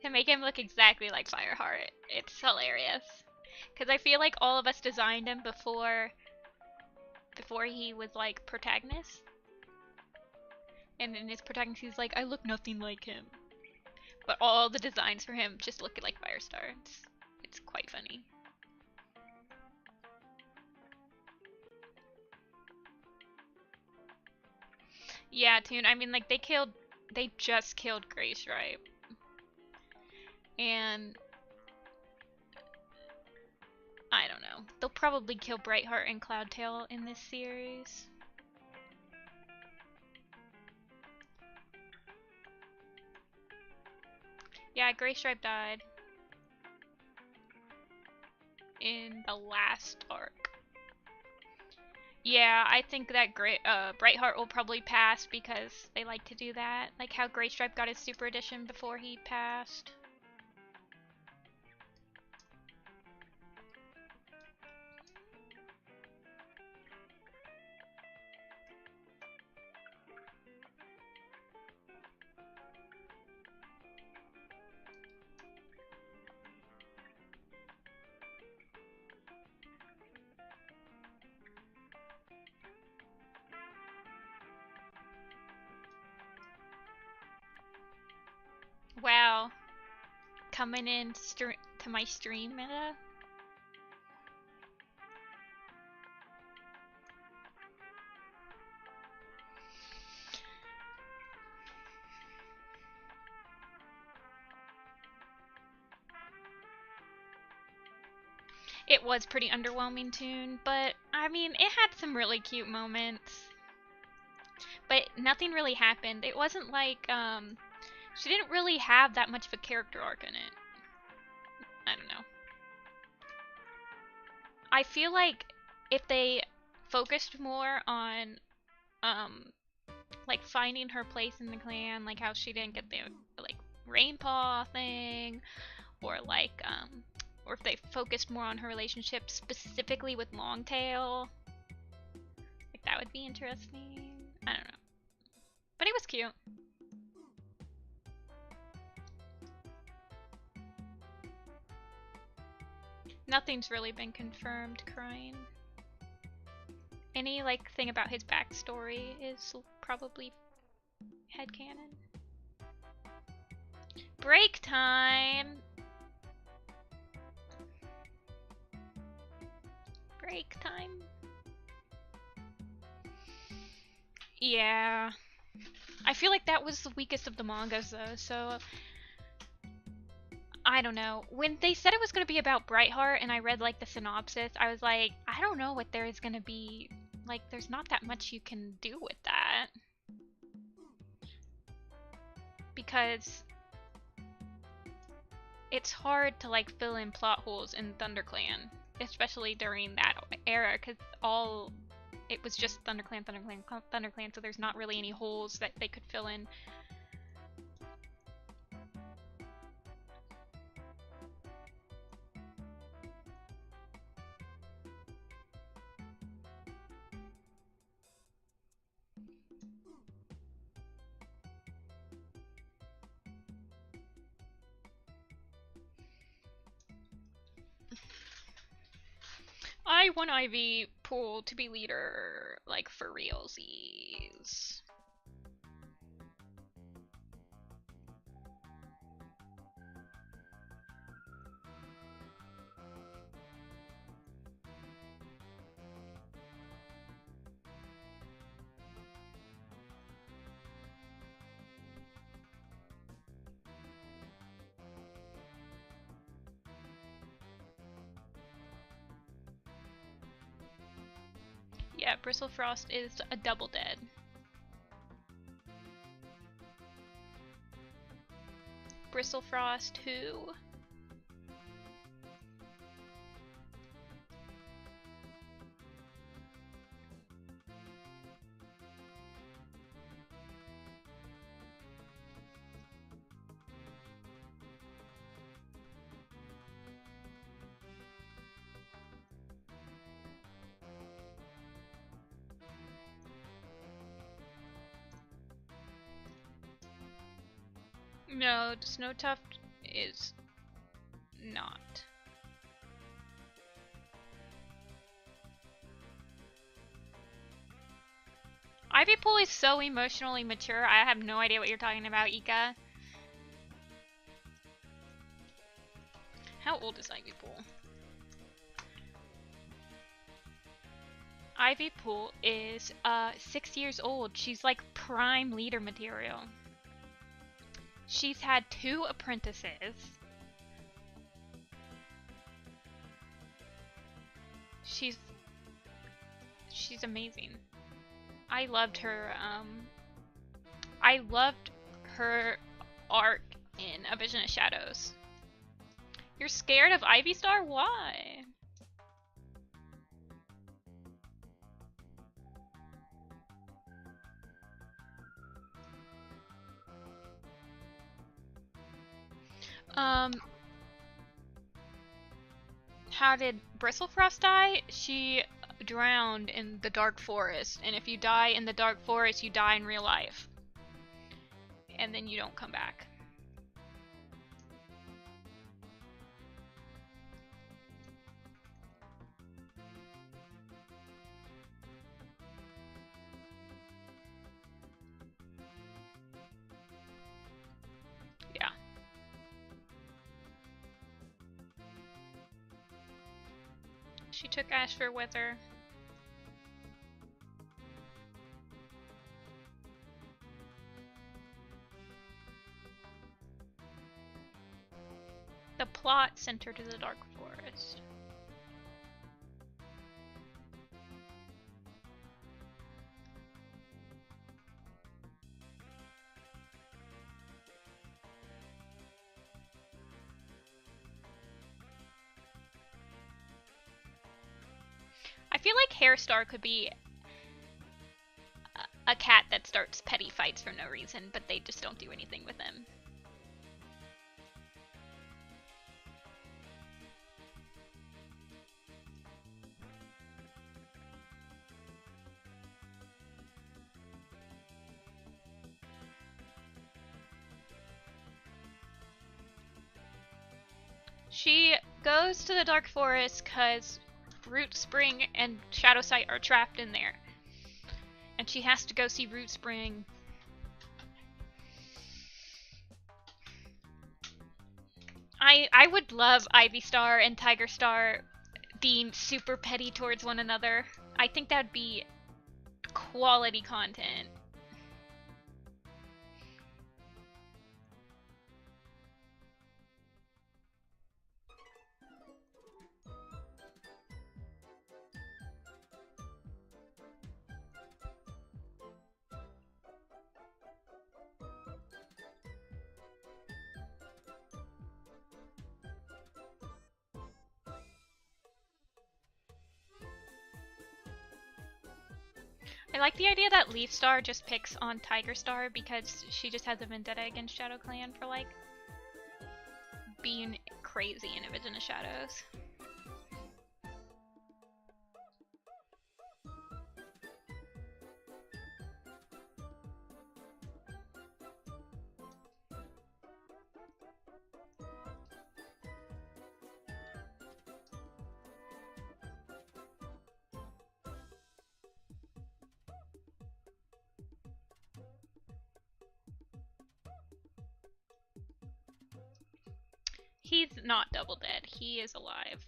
to make him look exactly like Fireheart. It's hilarious. Because I feel like all of us designed him before he was like protagonist. And in his protagonist he's like, I look nothing like him. But all the designs for him just look like Firestar. It's quite funny. Yeah, Toon, I mean, like, they just killed Grey Stripe. And I don't know. They'll probably kill Brightheart and Cloudtail in this series. Yeah, Grey Stripe died in the last arc. Yeah, I think that Brightheart will probably pass because they like to do that. Like how Grey Stripe got his Super Edition before he passed. Wow. Coming in to my stream meta? It was pretty underwhelming, Toon, but I mean, it had some really cute moments. But nothing really happened. It wasn't like, she didn't really have that much of a character arc in it. I don't know. I feel like if they focused more on, like finding her place in the clan, like how she didn't get the, like, Rainpaw thing, or like, or if they focused more on her relationship specifically with Longtail, like that would be interesting. I don't know. But it was cute. Nothing's really been confirmed, crying. Any, like, thing about his backstory is probably headcanon. Break time! Break time? Yeah. I feel like that was the weakest of the mangas, though, so I don't know. When they said it was going to be about Brightheart and I read like the synopsis, I was like, I don't know what there is going to be. Like, there's not that much you can do with that. Because it's hard to like fill in plot holes in ThunderClan, especially during that era, because it was just ThunderClan, so there's not really any holes that they could fill in. I want Ivy Pool to be leader, like, for realsies. Yeah, Bristlefrost is a double dead. Bristlefrost who? No, the snow tuft is not. Ivy Pool is so emotionally mature. I have no idea what you're talking about, Ika. How old is Ivy Pool? Ivy Pool is 6 years old. She's like prime leader material. She's had 2 apprentices. She's amazing. I loved her arc in A Vision of Shadows. You're scared of Ivy Star? Why? How did Bristlefrost die? She drowned in the dark forest, and if you die in the dark forest, you die in real life. And then you don't come back. Yeah. She took Ashfur with her. The plot centered in the dark forest. I feel like Hairstar could be a cat that starts petty fights for no reason, but they just don't do anything with him. She goes to the dark forest because Root Spring and Shadow Sight are trapped in there. And she has to go see Root Spring. I would love Ivy Star and Tiger Star being super petty towards one another. I think that'd be quality content. I like the idea that Leaf Star just picks on Tiger Star because she just has a vendetta against ShadowClan for like being crazy in A Vision of Shadows. He's not double dead. He is alive.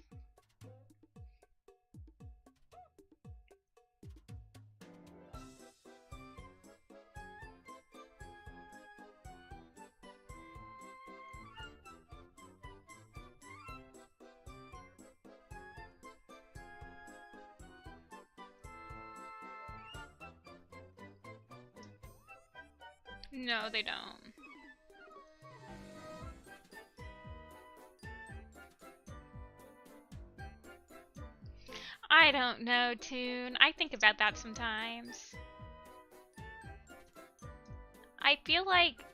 No, they don't. I don't know, Toon. I think about that sometimes. I feel like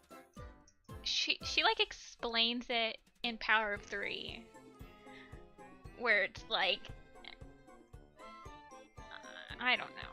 she like explains it in Power of 3, where it's like I don't know.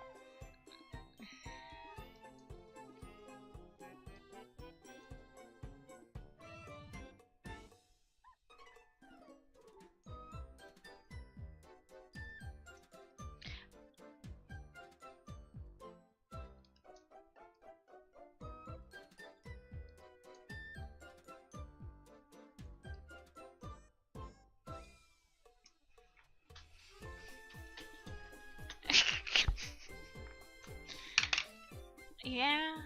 Yeah.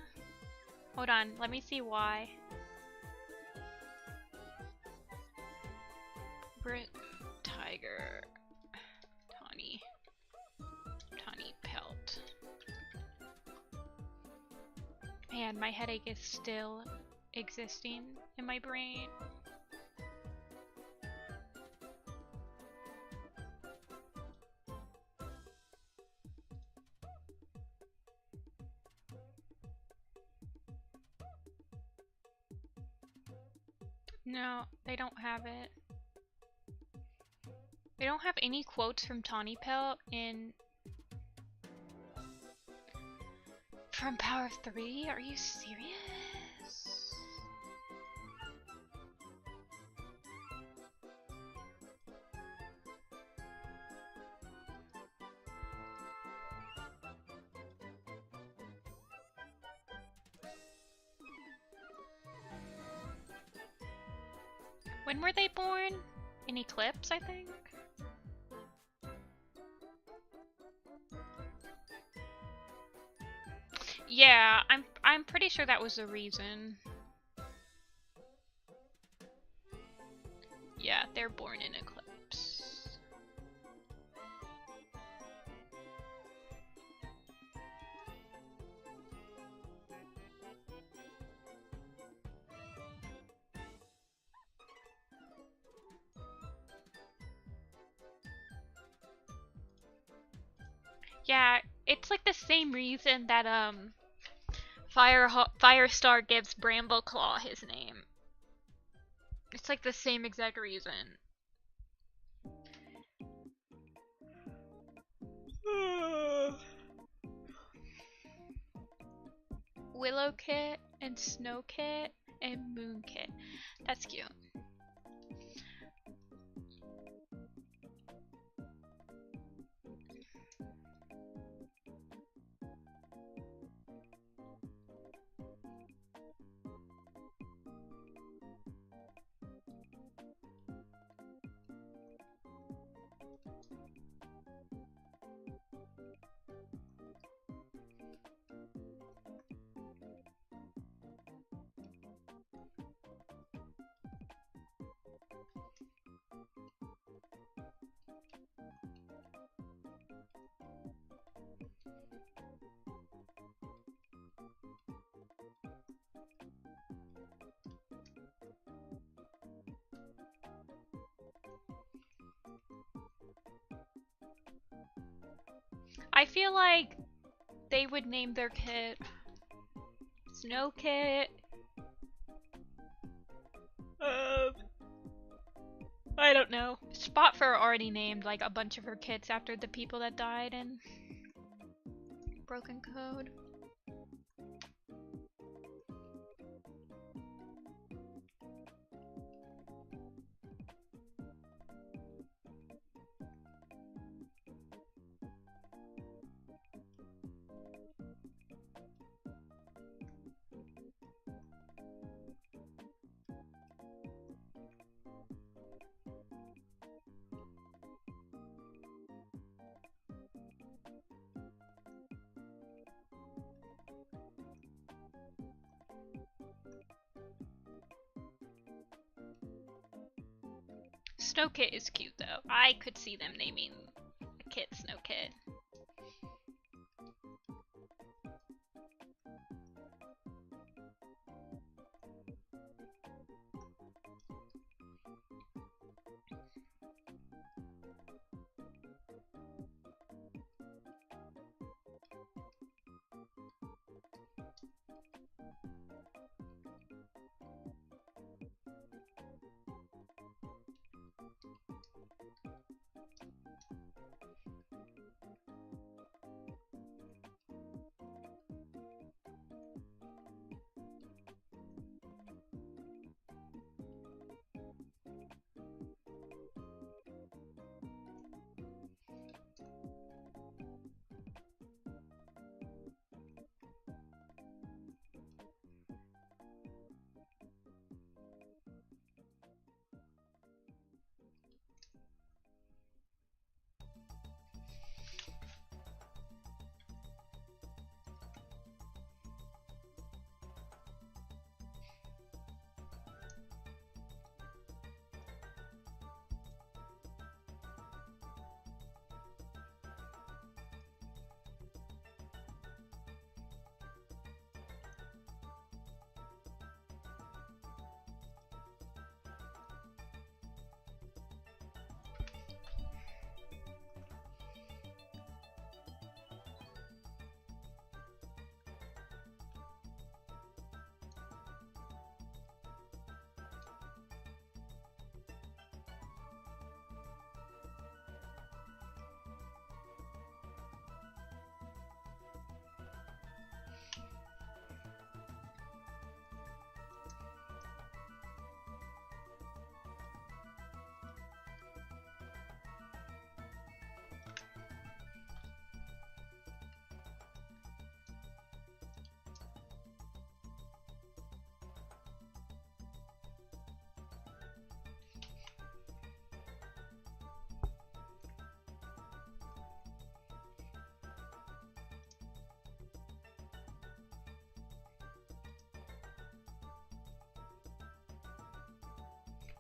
Hold on, let me see why. Brick, tiger, tawny pelt. Man, my headache is still existing in my brain. No, they don't have it. They don't have any quotes from Tawny Pelt from Power 3? Are you serious? When were they born? In Eclipse, I think? Yeah, I'm pretty sure that was the reason. Yeah, they're born in Eclipse. Yeah, it's like the same reason that Firestar gives Brambleclaw his name. It's like the same exact reason. Willow Kit and Snow Kit and Moon Kit. That's cute. I feel like they would name their kit Snow Kit. I don't know. Spotfur already named like a bunch of her kits after the people that died in Broken Code. Snow Kit is cute though. I could see them naming a kit Snow Kit.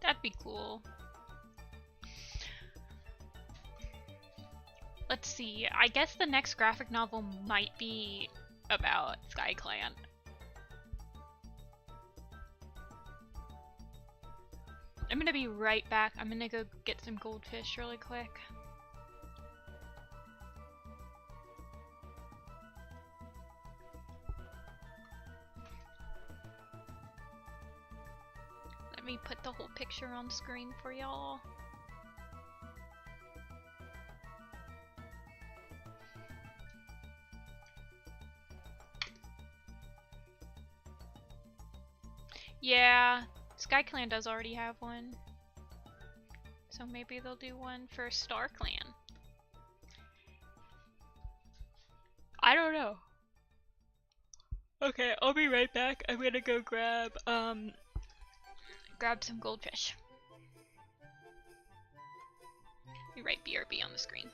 That'd be cool. Let's see, I guess the next graphic novel might be about ShadowClan. I'm gonna be right back. I'm gonna go get some goldfish really quick. Let me put the whole picture on screen for y'all. Yeah, ShadowClan does already have one. So maybe they'll do one for StarClan. I don't know. Okay, I'll be right back. I'm gonna go grab some goldfish. You write BRB on the screen.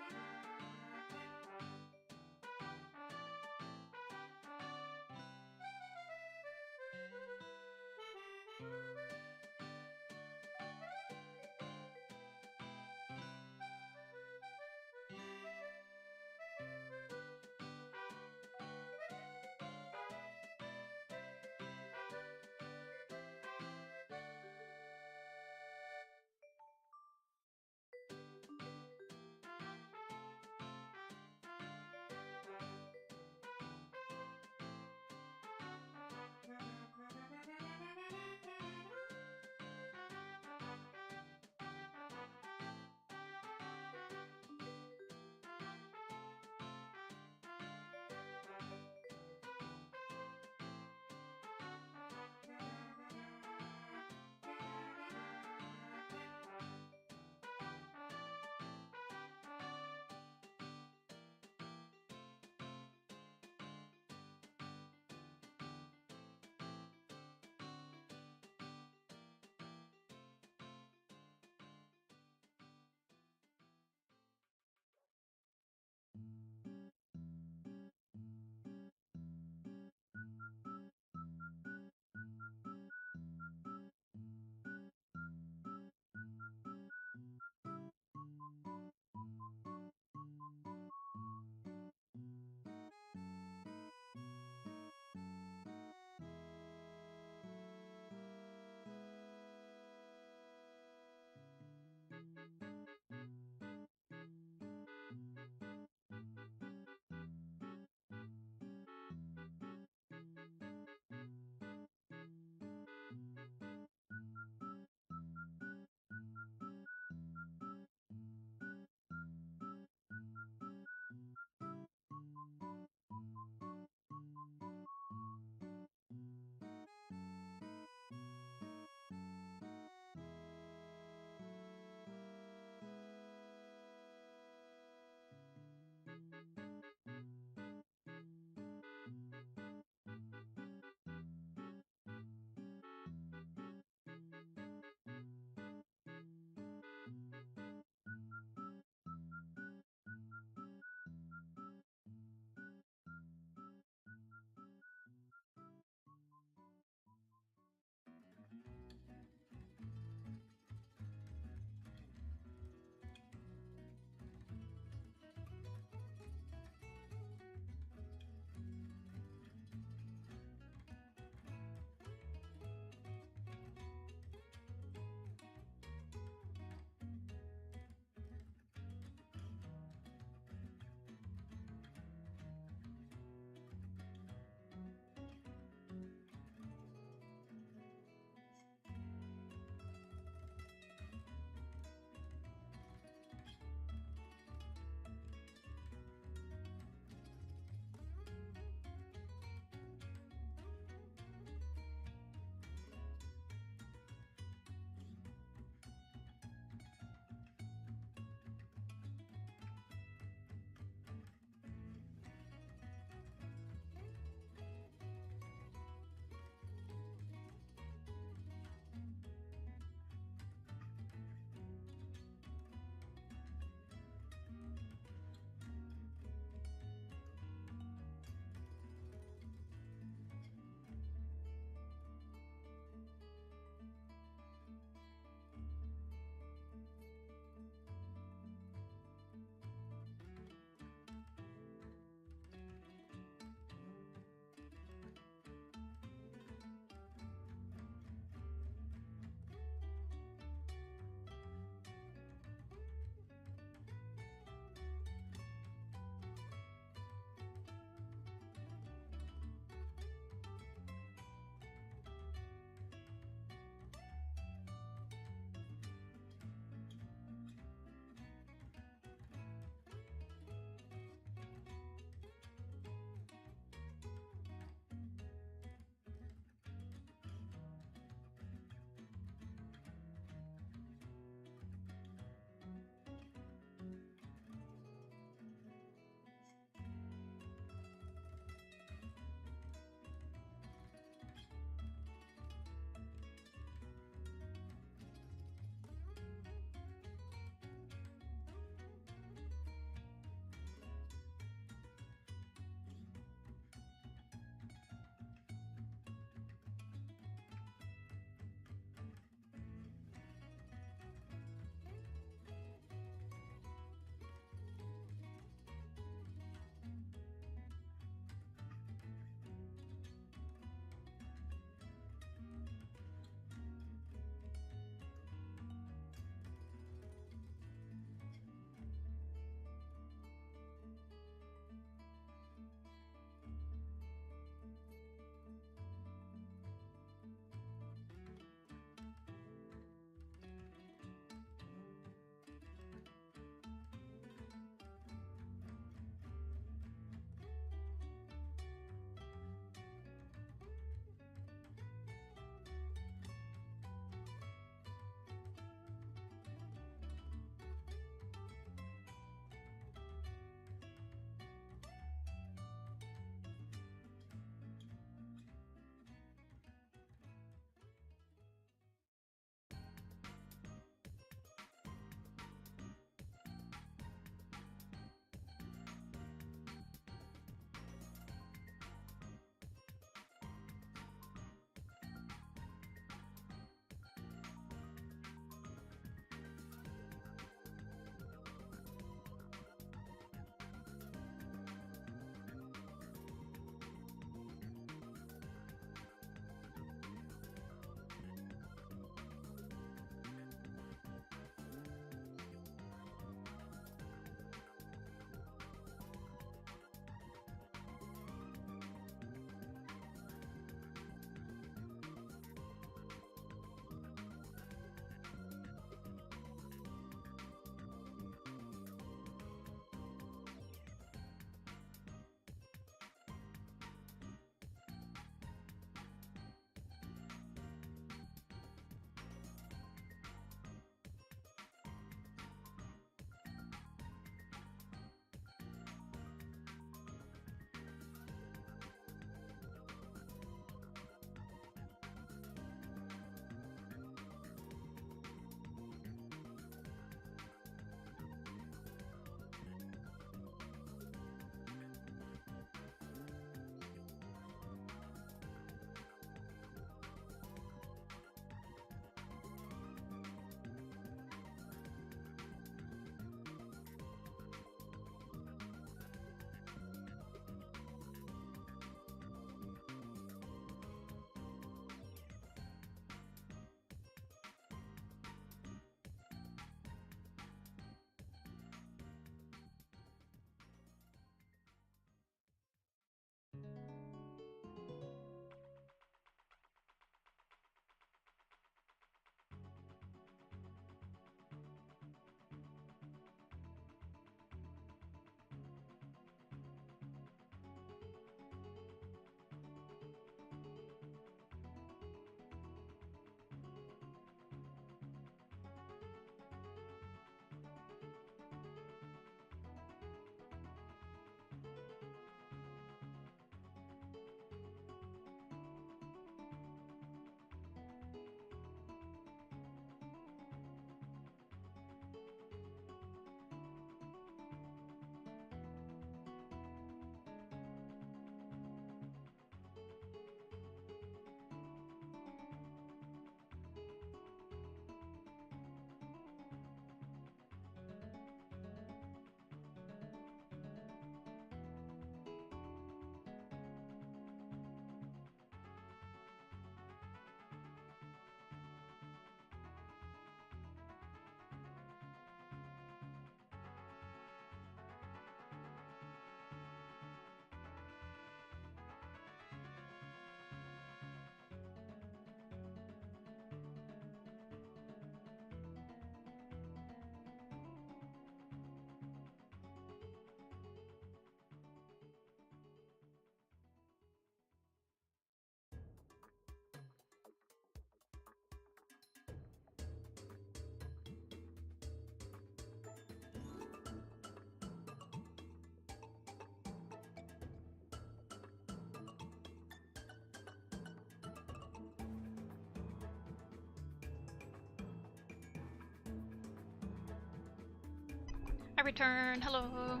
I return. Hello.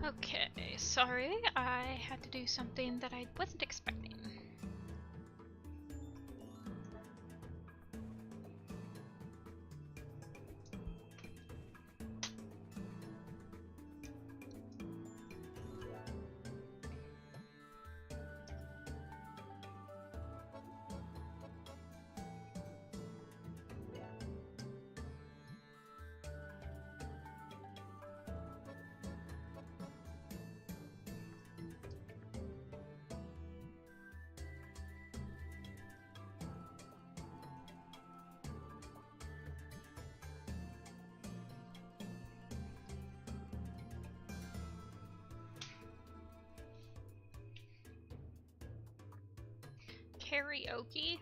Okay, sorry, I had to do something that I wasn't expecting. Karaoke?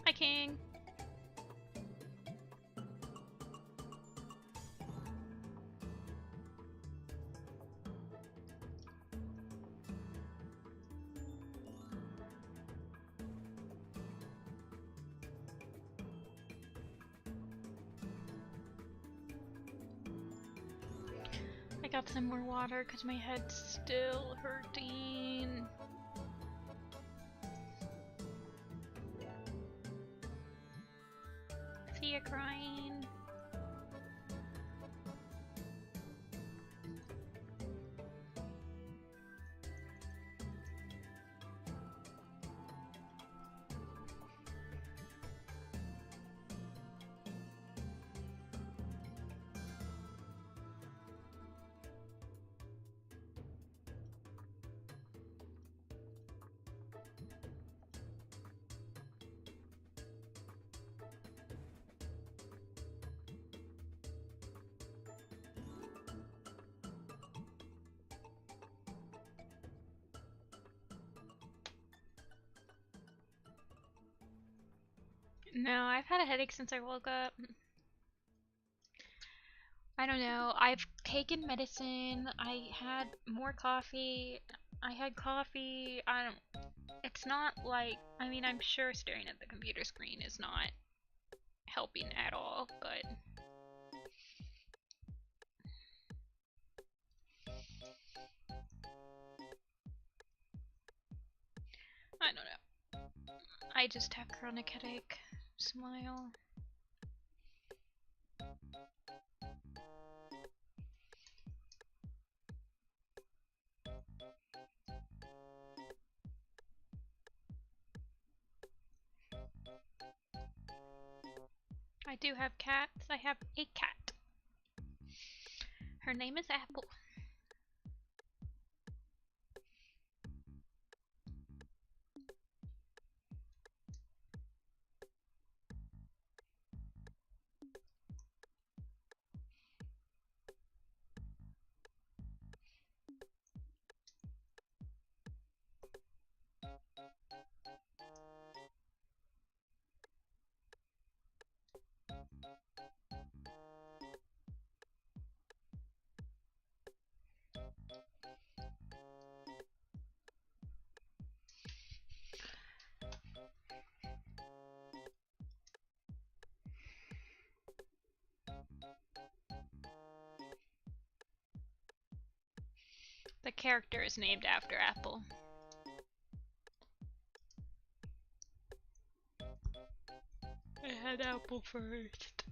Hi, King. I got some more water because my head's still hurting. See ya crying. No, I've had a headache since I woke up. I don't know. I've taken medicine. I had more coffee. I had coffee. I don't. It's not like. I mean, I'm sure staring at the computer screen is not helping at all, but. I don't know. I just have chronic headache. Smile. I do have cats. I have a cat. Her name is Apple. The character is named after Apple. I had Apple first.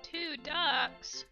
Two ducks.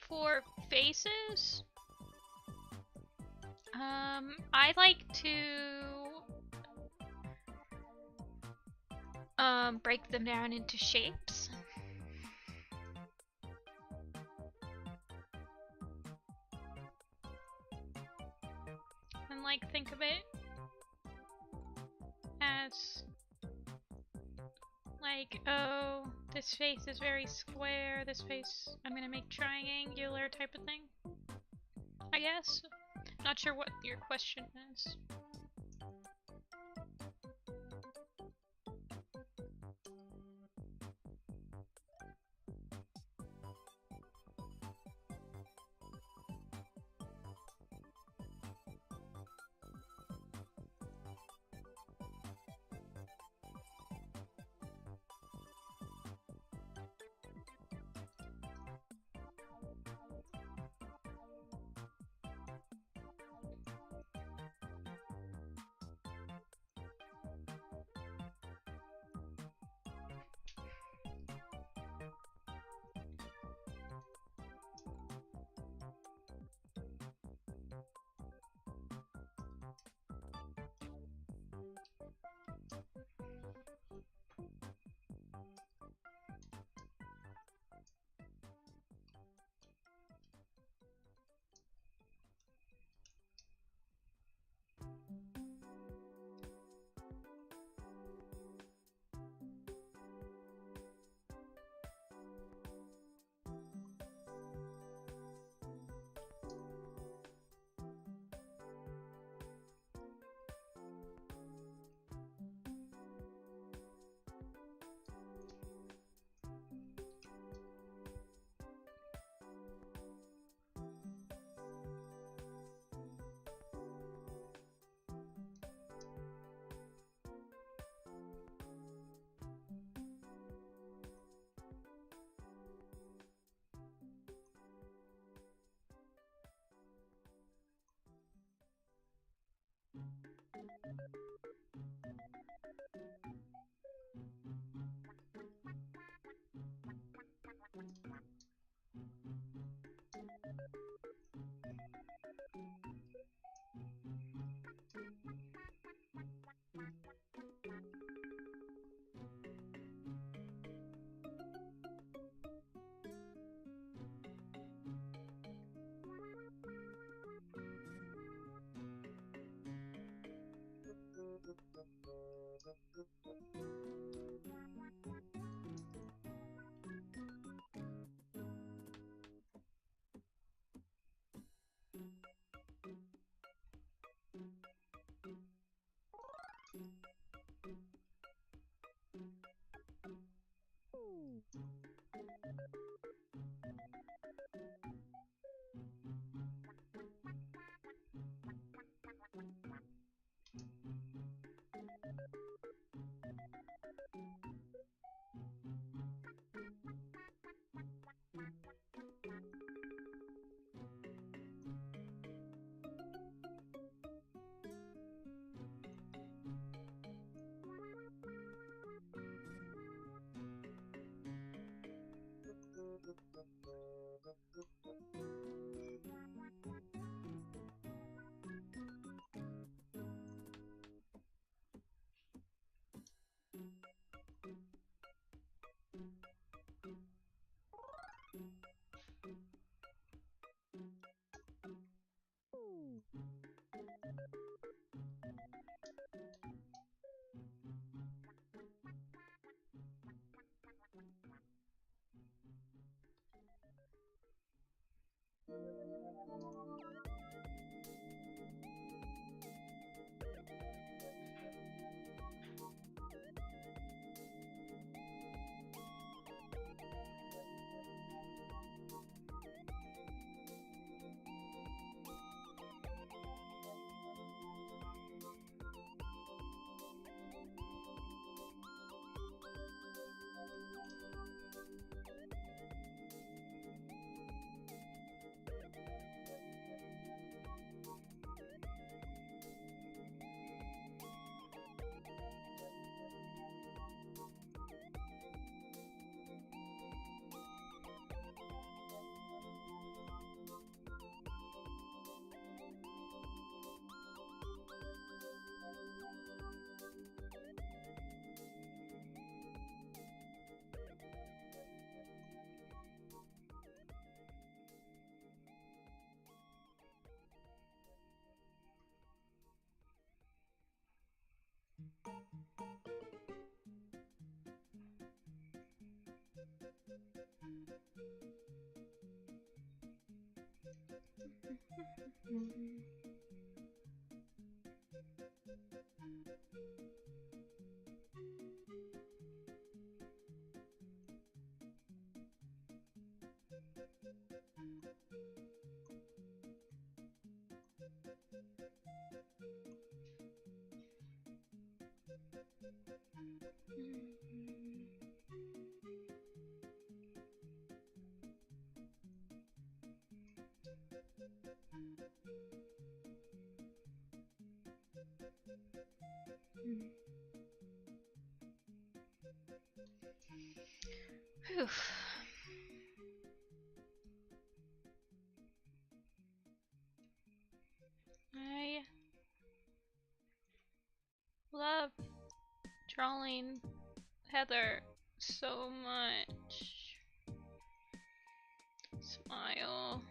For faces, I like to break them down into shapes. And like think of it as like, oh, this face is very square, this face I'm gonna make triangular type of thing, I guess. Not sure what your question is. Whew. I love drawing Heather so much. Smile.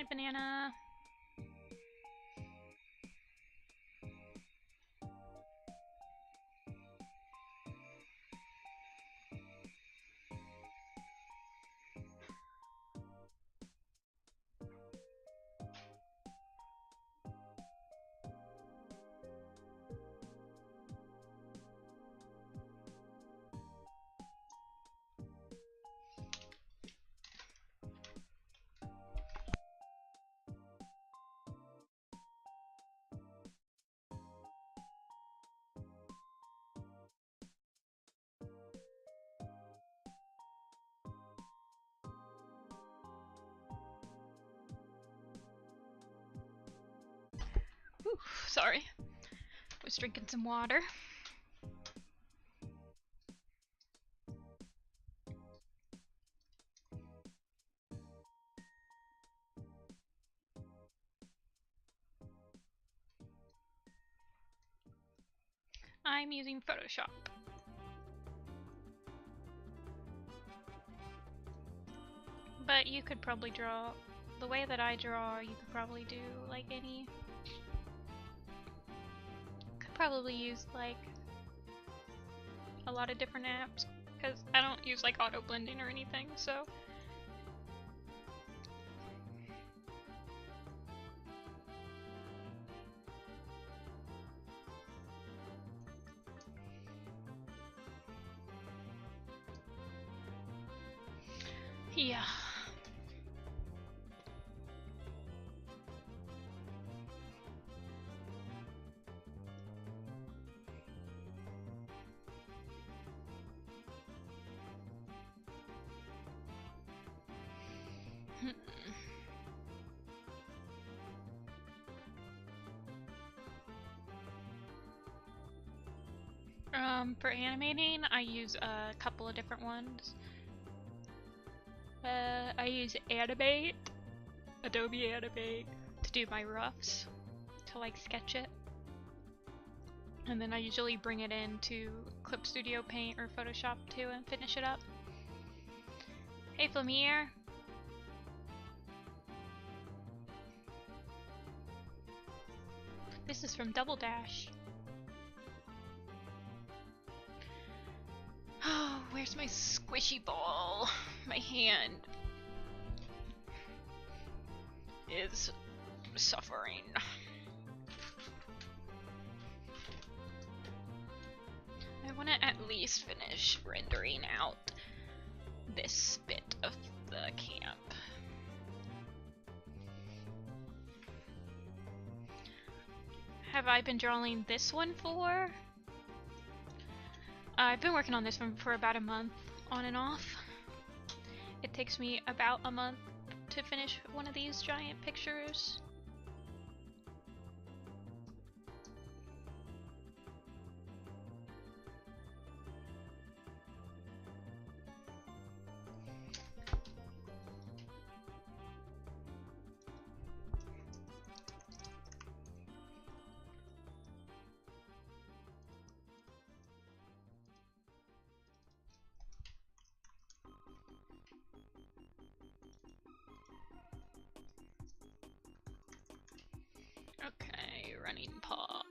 Hi, Banana. Sorry. Was drinking some water. I'm using Photoshop. But you could probably draw, the way that I draw, you could probably do like any, could probably use like a lot of different apps, because I don't use like auto blending or anything, so. Yeah. For animating, I use a couple of different ones. I use Animate, Adobe Animate, to do my roughs, to like sketch it. And then I usually bring it into Clip Studio Paint or Photoshop too and finish it up. Hey Flamir! This is from Double Dash. Oh, where's my squishy ball? My hand is suffering. I want to at least finish rendering out this bit of the camp. Have I been drawing this one for? I've been working on this one for about a month, on and off. It takes me about a month to finish one of these giant pictures. Okay, running paw.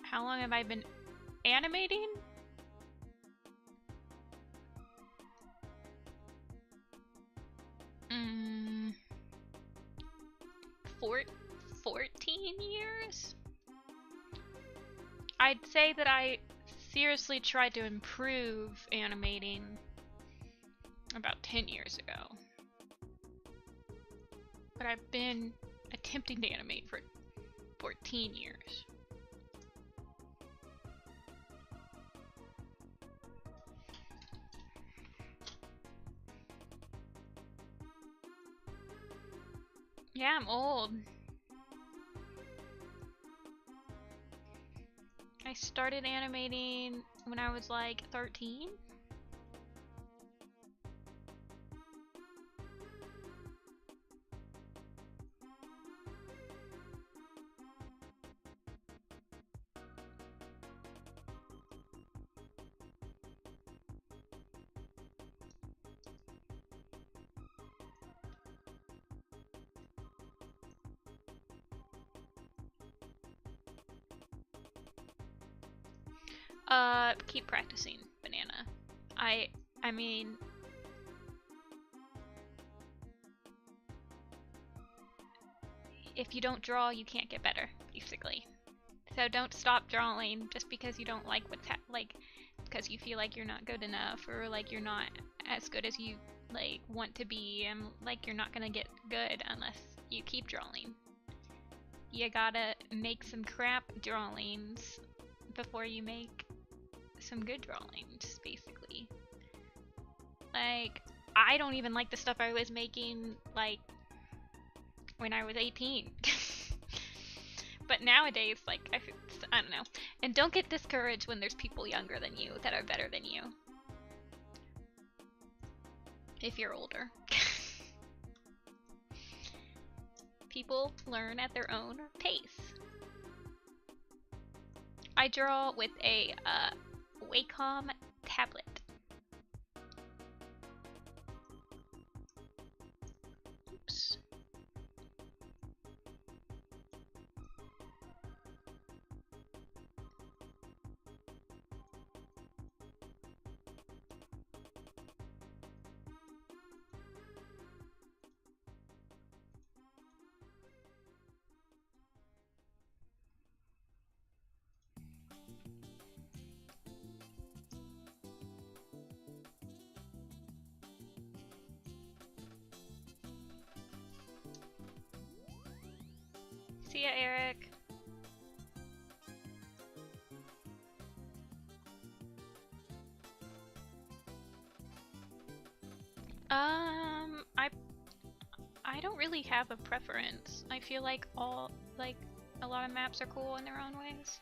How long have I been animating? Mm, 14 years? I'd say that I seriously tried to improve animating about 10 years ago. But I've been attempting to animate for 14 years. Yeah, I'm old. I started animating when I was like 13. Keep practicing, Banana. I mean, if you don't draw, you can't get better, basically. So don't stop drawing just because you don't like what's because you feel like you're not good enough, or like you're not as good as you like want to be, and like you're not gonna get good unless you keep drawing. You gotta make some crap drawings before you make some good drawings, basically. Like, I don't even like the stuff I was making like when I was 18. But nowadays, like, I don't know. And don't get discouraged when there's people younger than you that are better than you. If you're older. People learn at their own pace. I draw with a Wacom tablet. Oops. See ya, Eric. I don't really have a preference. I feel like a lot of maps are cool in their own ways.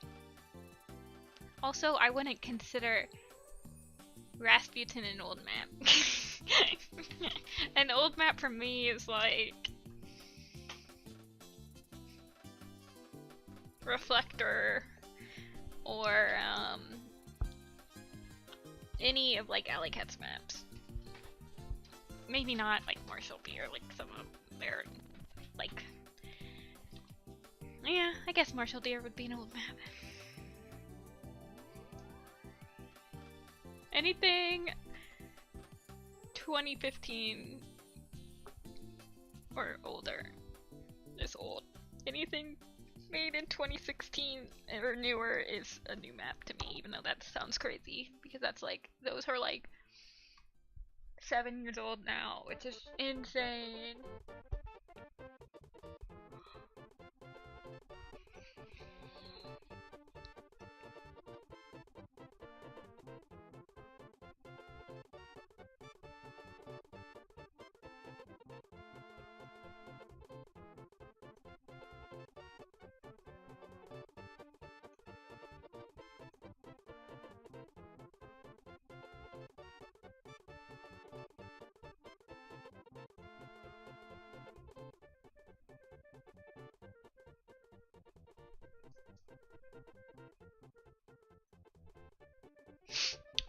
Also, I wouldn't consider Rasputin an old map. An old map for me is like Reflector or any of like Alley Cat's maps. Maybe not like Marshall Beer, like some of their like, yeah, I guess Marshall Deer would be an old map. Anything 2015 or older is old. Anything made in 2016 or newer is a new map to me, even though that sounds crazy, because that's like, those are like 7 years old now, which is insane.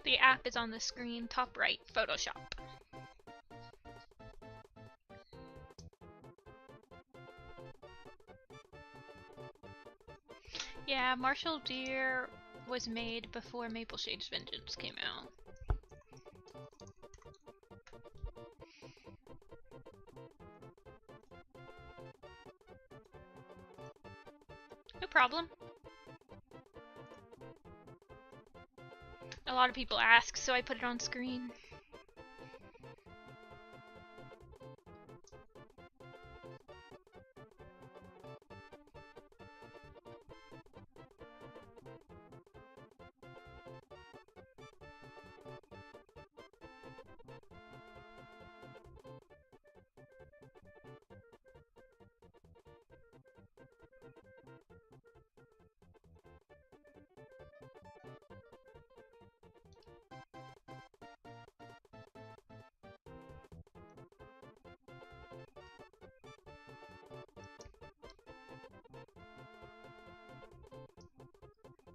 The app is on the screen, top right, Photoshop. Yeah, Marshall Deer was made before Maple Shade's Vengeance came out. No problem. A lot of people ask, so I put it on screen.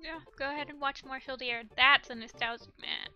Yeah, go ahead and watch Marshall Deer. That's a nostalgic map.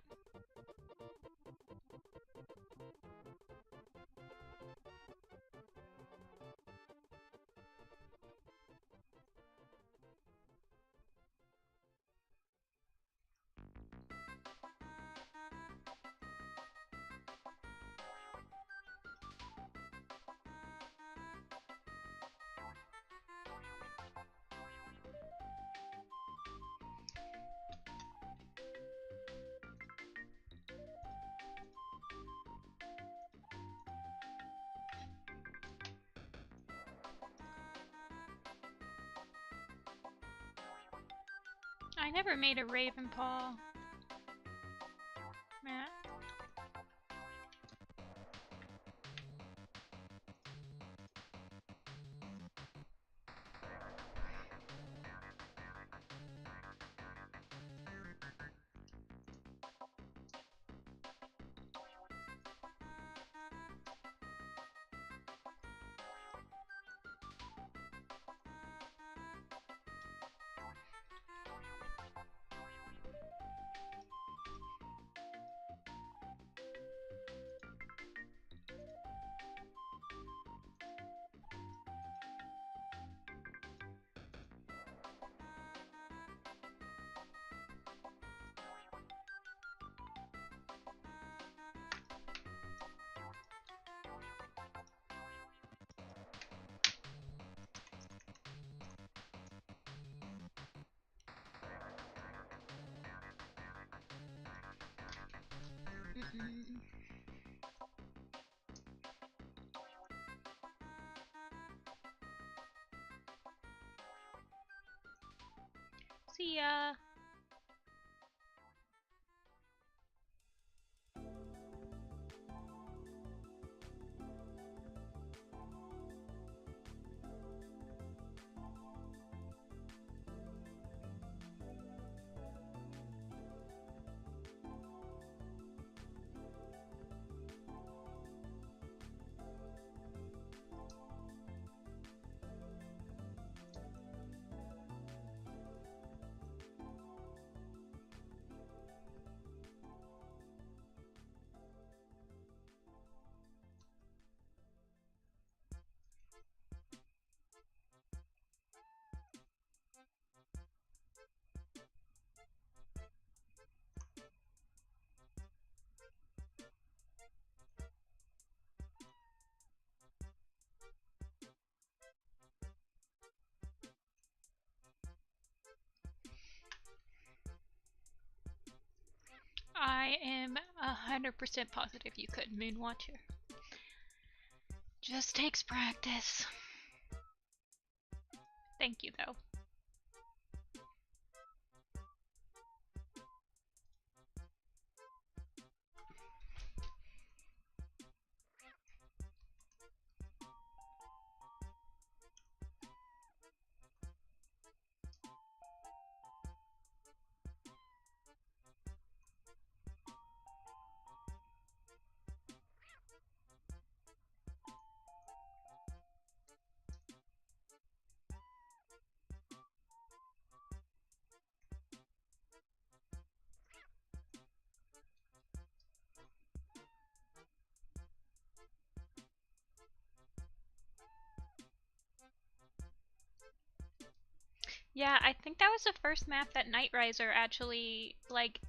I never made a Ravenpaw map. See ya. I am 100% positive you could, Moonwatcher. Just takes practice. Thank you, though. Yeah, I think that was the first map that Night Riser actually, like,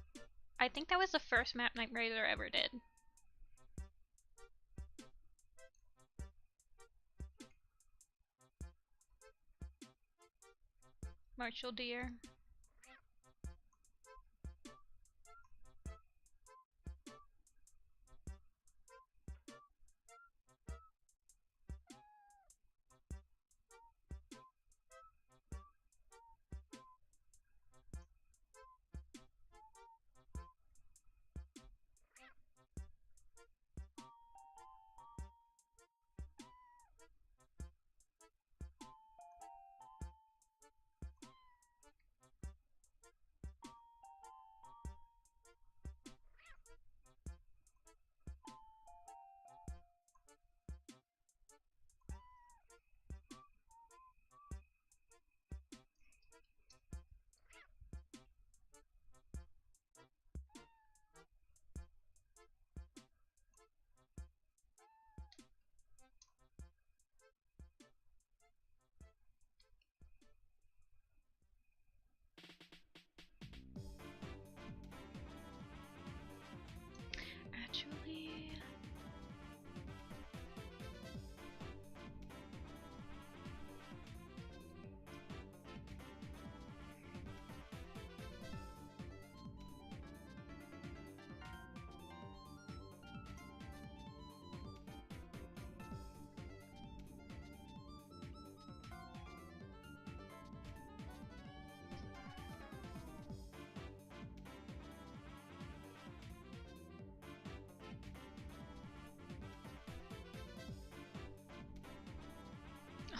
I think that was the first map Night Riser ever did. Marshall dear. Actually...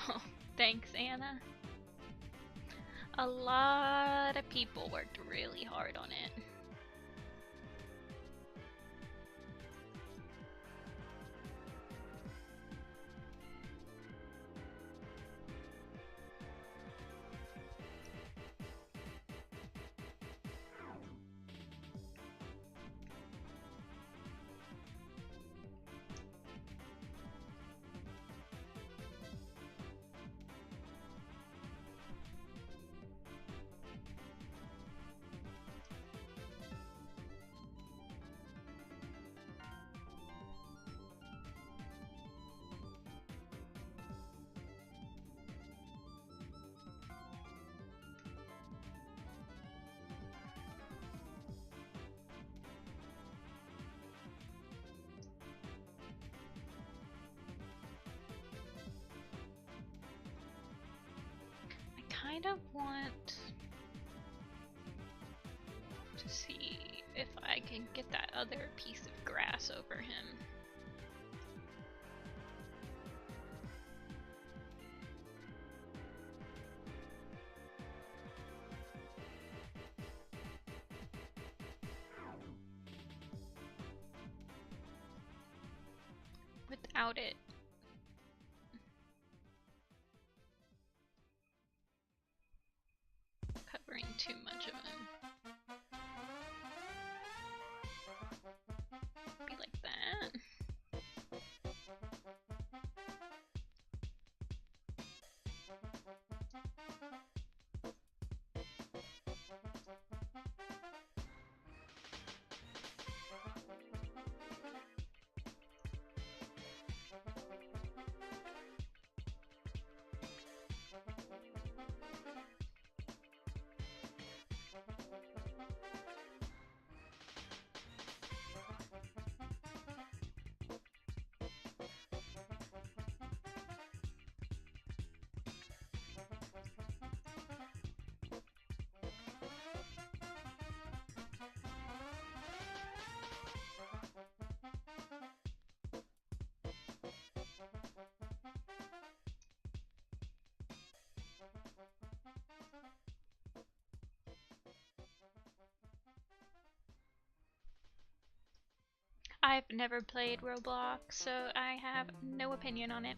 Oh, thanks, Anna. A lot of people worked really hard on it. kind of want to see if I can get that other piece of grass over him. Without it covering too much of him. Be like that. I've never played Roblox, so I have no opinion on it.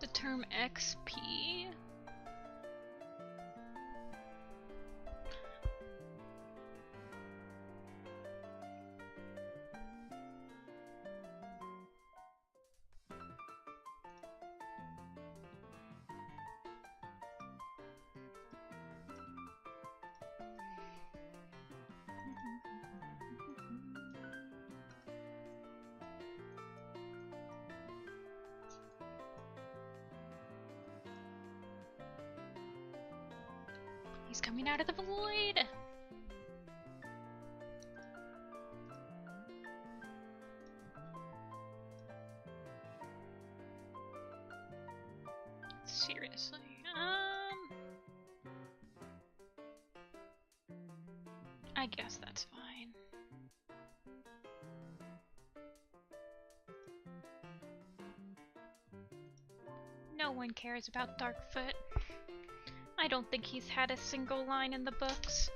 The term XP? He's coming out of the void! Seriously, I guess that's fine. No one cares about Darkfoot. I don't think he's had a single line in the books.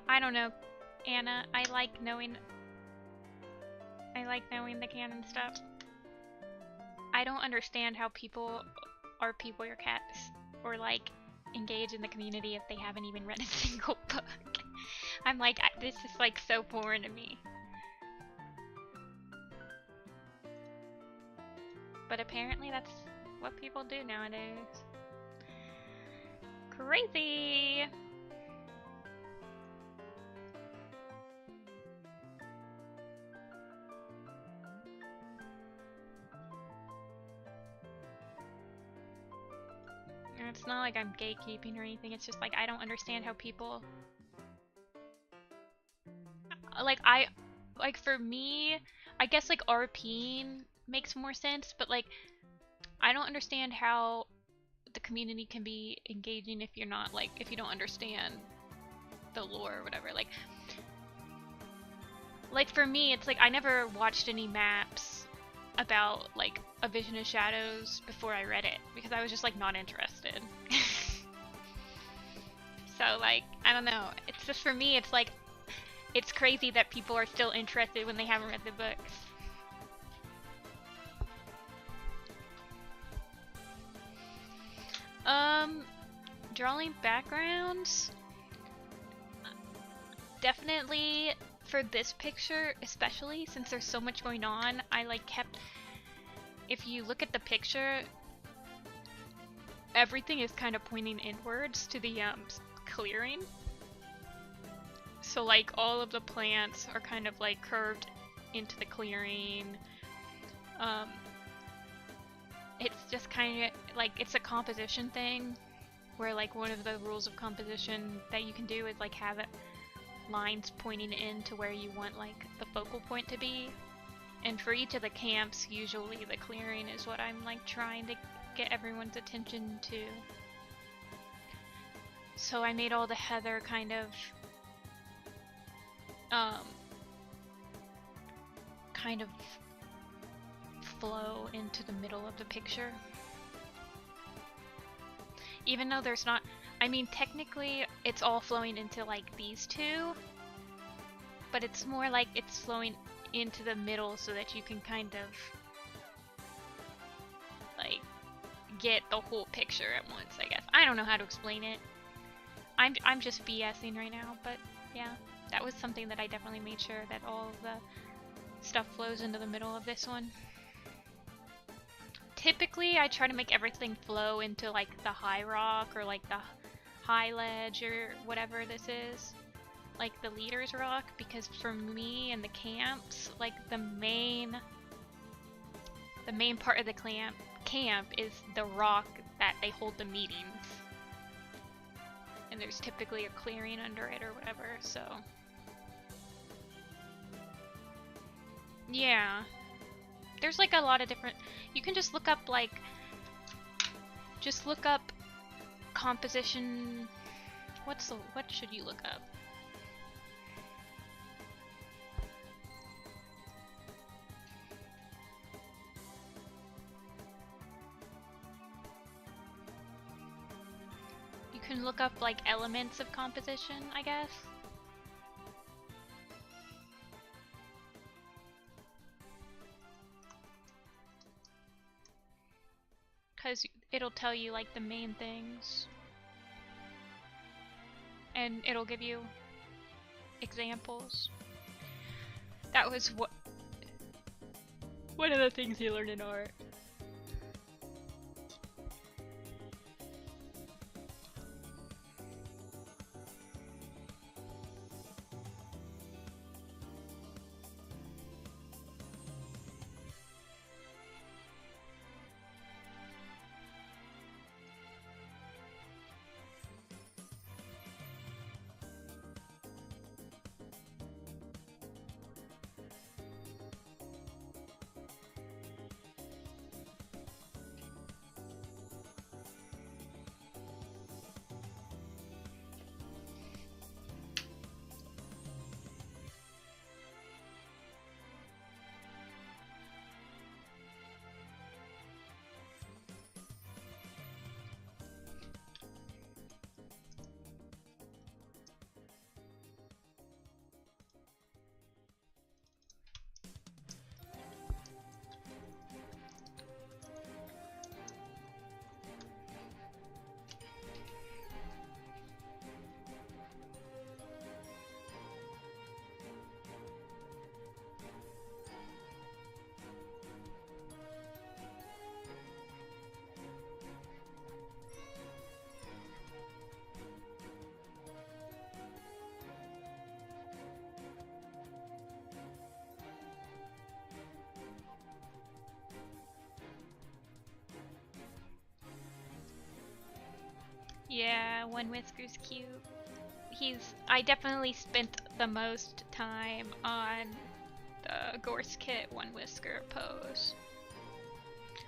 I don't know, Anna. I like knowing the canon stuff. I don't understand how people or cats or like engage in the community if they haven't even read a single book. I'm like, this is like so foreign to me. But apparently that's what people do nowadays. Crazy! It's not like I'm gatekeeping or anything, it's just like I don't understand how people... Like, for me, I guess like RPing makes more sense, but like, I don't understand how the community can be engaging if you're not like, if you don't understand the lore or whatever. Like for me, it's like I never watched any maps about like A Vision of Shadows before I read it because I was just like not interested. So like, I don't know, it's just for me, it's like it's crazy that people are still interested when they haven't read the books. Drawing backgrounds. Definitely for this picture, especially since there's so much going on, I like kept, if you look at the picture, everything is kind of pointing inwards to the clearing. So like all of the plants are kind of like curved into the clearing. It's just kind of like, it's a composition thing where like one of the rules of composition that you can do is like have it lines pointing in to where you want like the focal point to be. And for each of the camps, usually the clearing is what I'm like trying to get everyone's attention to. So I made all the heather kind of flow into the middle of the picture. Even though there's not, I mean technically it's all flowing into like these two, but it's more like it's flowing into the middle so that you can kind of like get the whole picture at once, I guess. I don't know how to explain it. I'm just BSing right now, but yeah, that was something that I definitely made sure that all of the stuff flows into the middle of this one. Typically, I try to make everything flow into like the high rock or like the high ledge or whatever this is, like the leader's rock, because for me and the camps, like the main part of the camp is the rock that they hold the meetings, and there's typically a clearing under it or whatever. So yeah, there's like a lot of different, you can just look up like, just look up composition, what should you look up? You can look up like elements of composition, I guess. Because it'll tell you like the main things, and it'll give you examples. That was one of the things you learned in art. Yeah, One Whisker's cute. I definitely spent the most time on the Gorse Kit One Whisker pose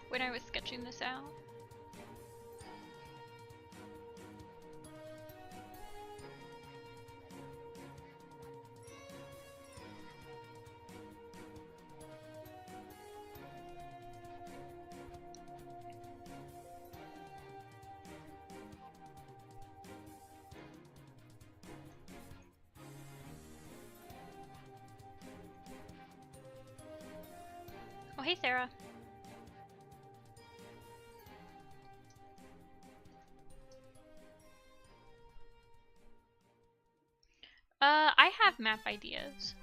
when I was sketching this out. hey Sarah. I have map ideas.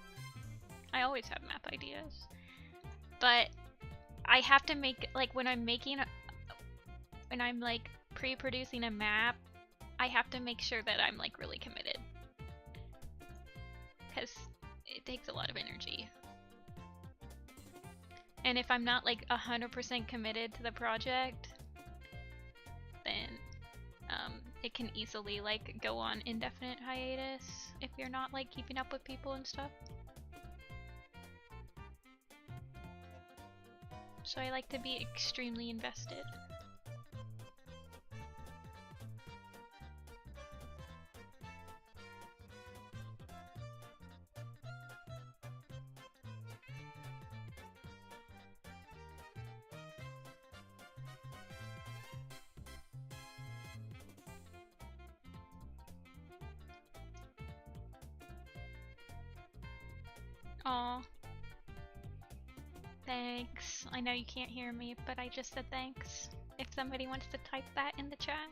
I always have map ideas. But I have to make, like, when I'm like pre-producing a map, I have to make sure that I'm like really committed. Because it takes a lot of energy. And if I'm not like 100% committed to the project, then it can easily like go on indefinite hiatus if you're not like keeping up with people and stuff. So I like to be extremely invested. Aw. Thanks. I know you can't hear me, but I just said thanks. If somebody wants to type that in the chat.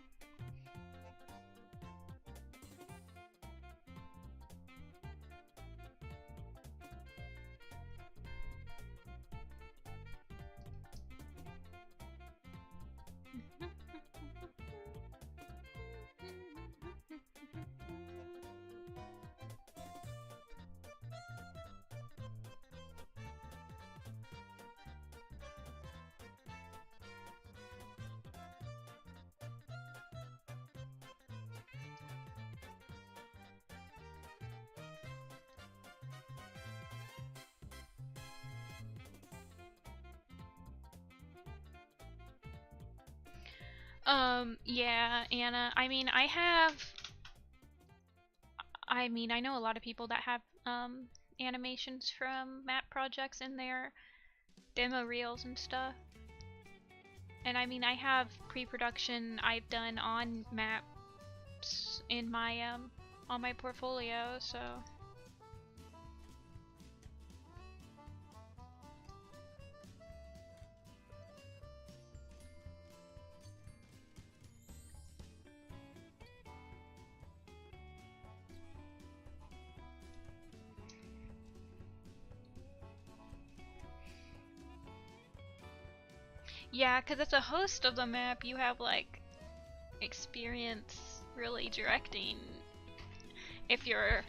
Yeah, Anna, I mean, I know a lot of people that have, animations from map projects in their demo reels and stuff. And I mean, I have pre-production I've done on maps in my, on my portfolio, so... Yeah, because as a host of the map, you have, like, experience really directing. If you're...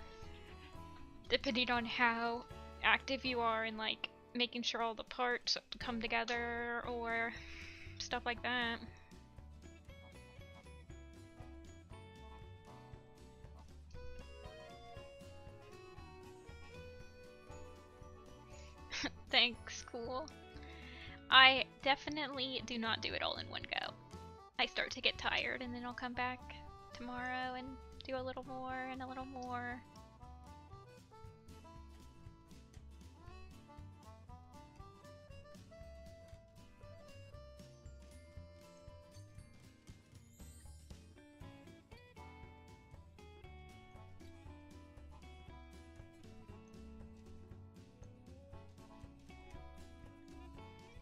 depending on how active you are in, like, making sure all the parts come together, or stuff like that. Thanks, cool. I definitely do not do it all in one go. I start to get tired and then I'll come back tomorrow and do a little more and a little more.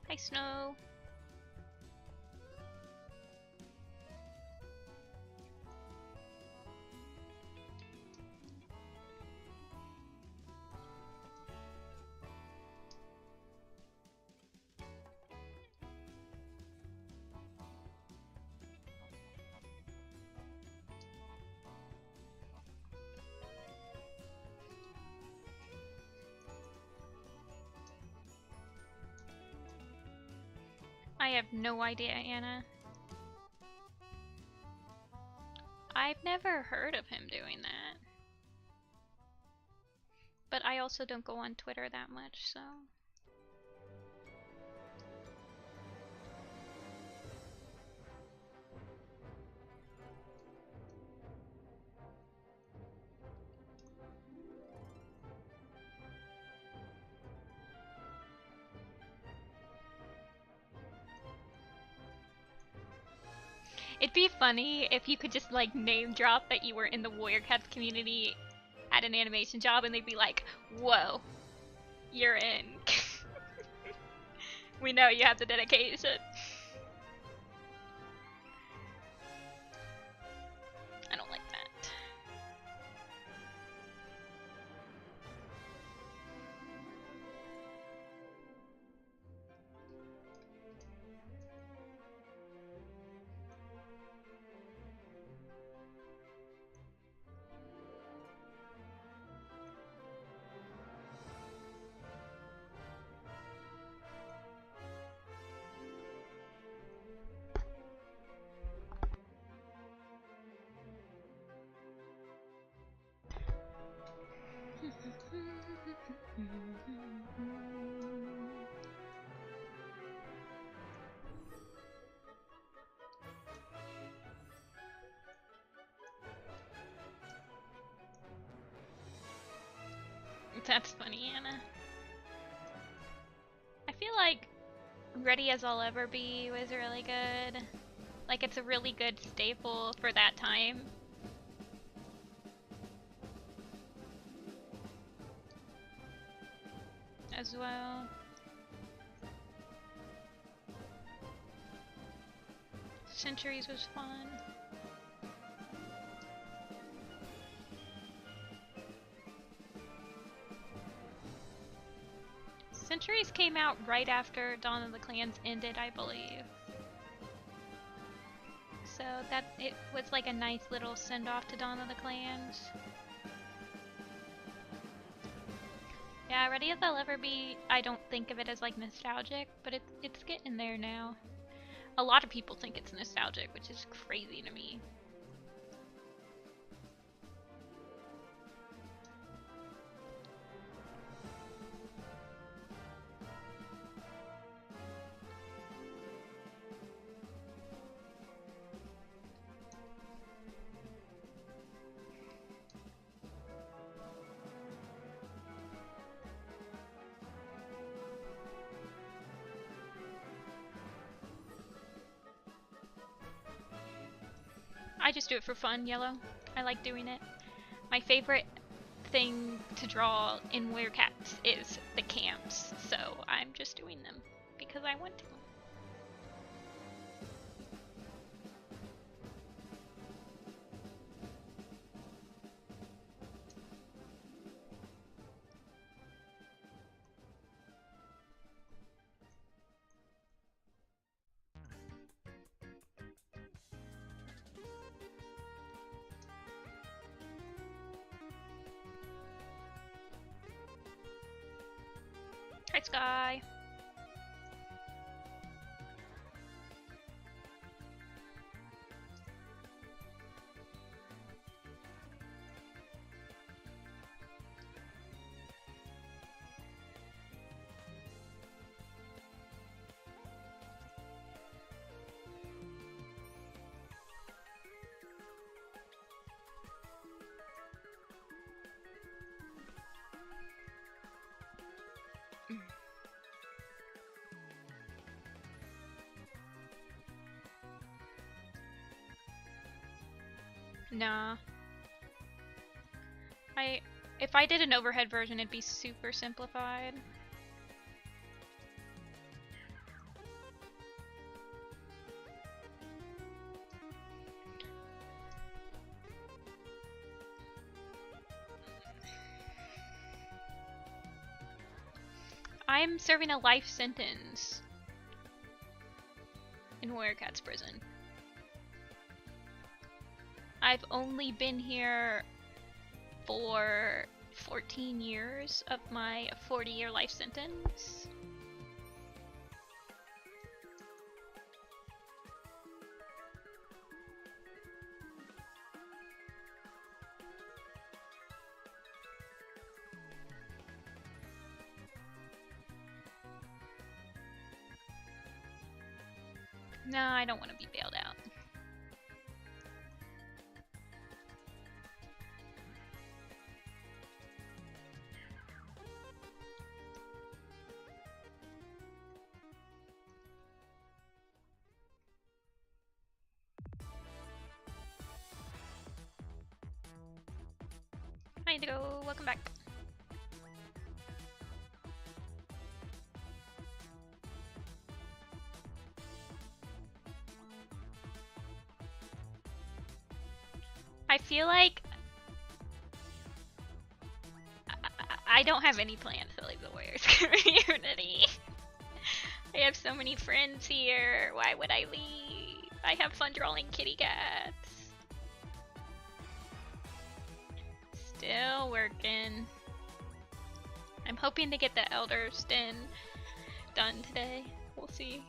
Hi, Snow. I have no idea, Anna. I've never heard of him doing that. But I also don't go on Twitter that much, so... It'd be funny if you could just like name drop that you were in the Warrior Cats community at an animation job and they'd be like, whoa, you're in. We know you have the dedication. I don't like that. That's funny, Anna. I feel like Ready as I'll Ever Be was really good. Like, it's a really good staple for that time. As well. Centuries was fun. Centuries came out right after Dawn of the Clans ended, I believe. So that it was like a nice little send-off to Dawn of the Clans. Yeah, Ready as I'll Ever Be, I don't think of it as like nostalgic, but it's getting there now. A lot of people think it's nostalgic, which is crazy to me. I just do it for fun, Yellow. I like doing it. My favorite thing to draw in Werecats is the camps, so I'm just doing them because I want to. Hi, Sky. Nah. If I did an overhead version, it'd be super simplified. I'm serving a life sentence in Werecats prison. I've only been here for 14 years of my 40-year life sentence. No, I don't want to be bailed out. Hi Indigo, welcome back. feel like I don't have any plans to leave the Warriors community. I have so many friends here. Why would I leave? I have fun drawing kitty cats. Still working. I'm hoping to get the Elder Sten done today. We'll see.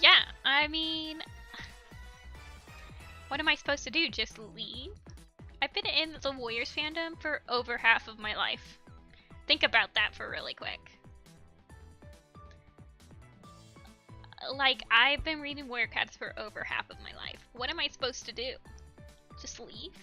Yeah, I mean, what am I supposed to do? Just leave? I've been in the Warriors fandom for over half of my life. Think about that for really quick. Like, I've been reading Warrior Cats for over half of my life. What am I supposed to do? Just leave?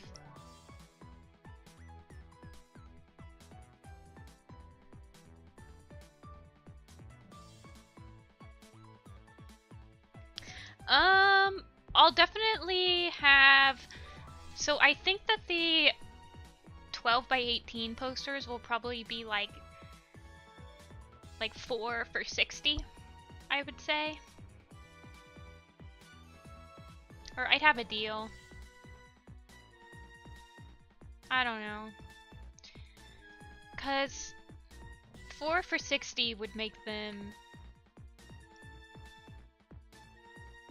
I'll definitely have... So I think that the 12 by 18 posters will probably be like 4 for 60, I would say. Or I'd have a deal. I don't know. 'Cause 4 for 60 would make them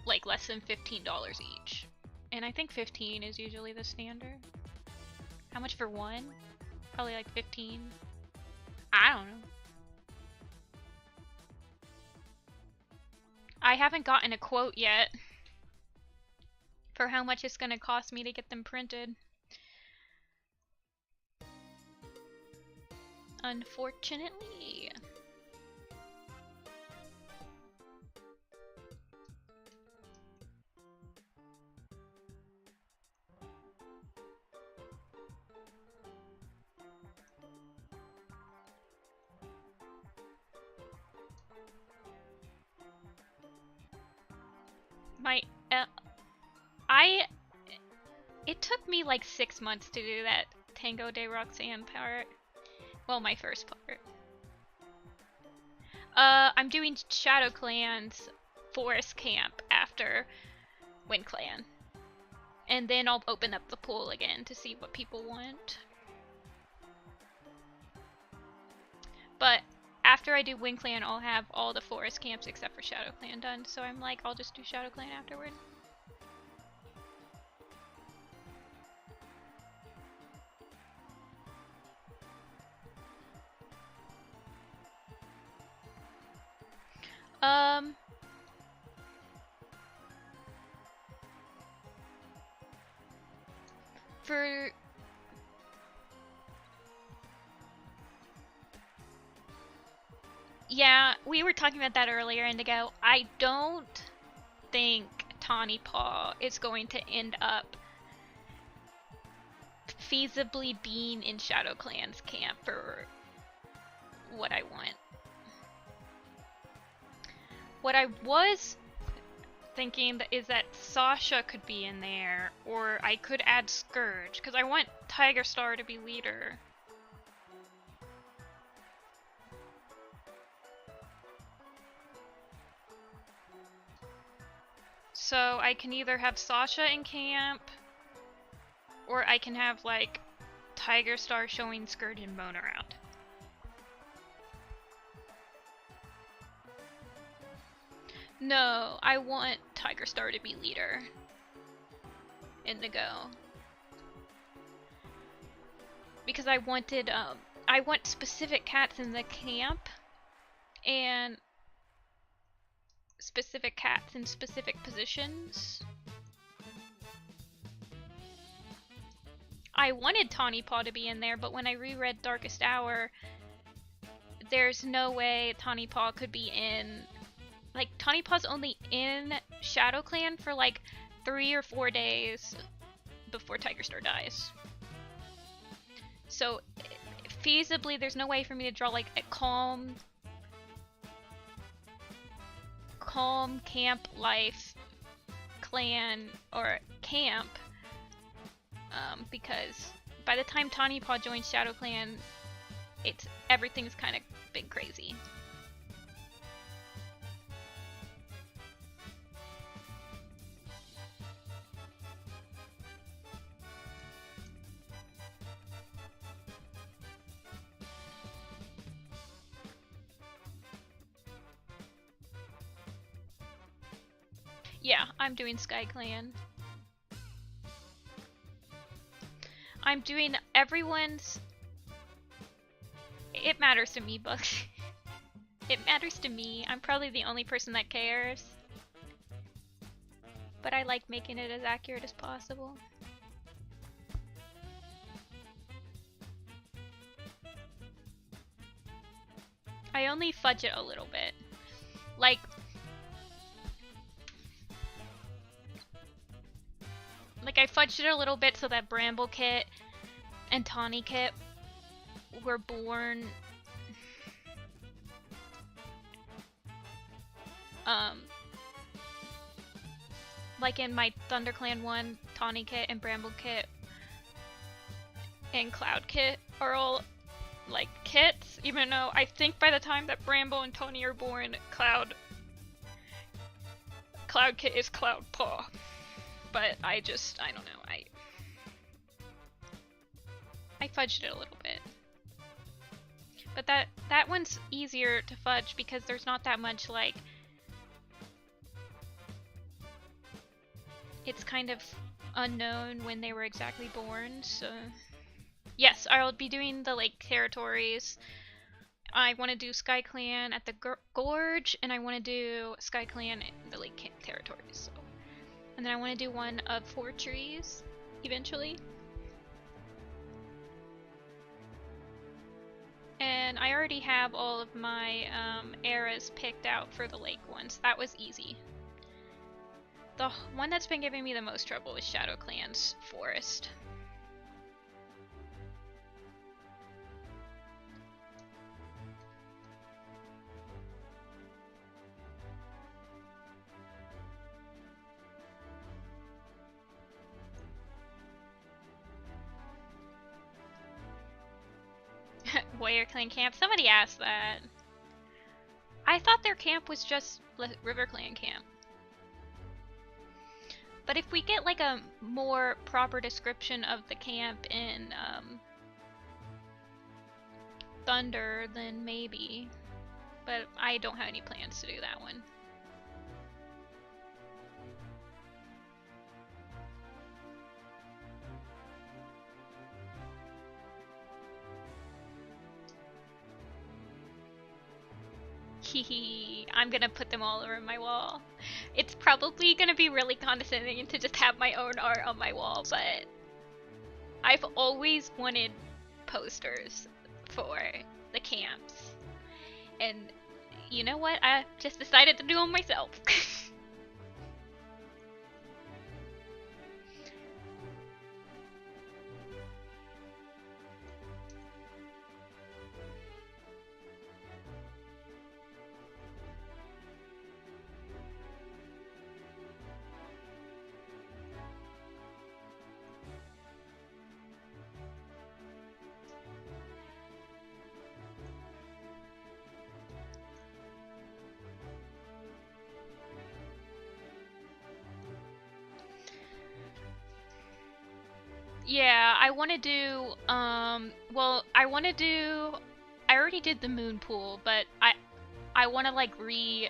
like less than $15 each. And I think 15 is usually the standard. How much for one? Probably like 15. I don't know. I haven't gotten a quote yet for how much it's gonna cost me to get them printed. Unfortunately. It took me like 6 months to do that Tango de Roxanne part. Well, my first part. I'm doing ShadowClan's Forest Camp after WindClan. And then I'll open up the pool again to see what people want. But after I do WindClan, I'll have all the forest camps except for ShadowClan done. So I'm like, I'll just do ShadowClan afterward. For... Yeah, we were talking about that earlier, Indigo. I don't think Tawny Paw is going to end up feasibly being in ShadowClan's camp for what I want. What I was thinking is that Sasha could be in there, or I could add Scourge, because I want Tiger Star to be leader. So I can either have Sasha in camp, or I can have like Tiger Star showing Scourge and Bone around. No, I want Tiger Star to be leader. Indigo. Because I wanted, I want specific cats in the camp, and specific cats in specific positions. I wanted Tawny Paw to be in there, but when I reread Darkest Hour, there's no way Tawny Paw could be in... Like, Tawny Paw's only in ShadowClan for like 3 or 4 days before Tiger Star dies. So, feasibly, there's no way for me to draw like a calm camp life clan or camp because by the time Tawny Paw joins ShadowClan, everything's kind of big crazy. Yeah, I'm doing SkyClan. I'm doing everyone's... It matters to me, Bugs. It matters to me. I'm probably the only person that cares. But I like making it as accurate as possible. I only fudge it a little bit. Like I fudged it a little bit so that Bramble Kit and Tawny Kit were born like in my ThunderClan one, Tawny Kit and Bramble Kit and Cloud Kit are all like kits, even though I think by the time that Bramble and Tawny are born, Cloud Kit is Cloud Paw. But I don't know, I fudged it a little bit. But that one's easier to fudge because there's not that much, like, it's kind of unknown when they were exactly born, so yes, I'll be doing the Lake Territories. I want to do SkyClan at the Gorge, and I want to do SkyClan in the Lake Territories. So. And then I want to do one of 4 trees, eventually. And I already have all of my eras picked out for the lake ones. That was easy. The one that's been giving me the most trouble is ShadowClan's Forest. Warrior Clan camp? Somebody asked that. I thought their camp was just River Clan camp. But if we get like a more proper description of the camp in Thunder, then maybe. But I don't have any plans to do that one. Hehe, I'm gonna put them all over my wall. It's probably gonna be really condescending to just have my own art on my wall, but I've always wanted posters for the camps. And you know what? I just decided to do them myself. Yeah, I want to do, well, I already did the moon pool, but I want to like redo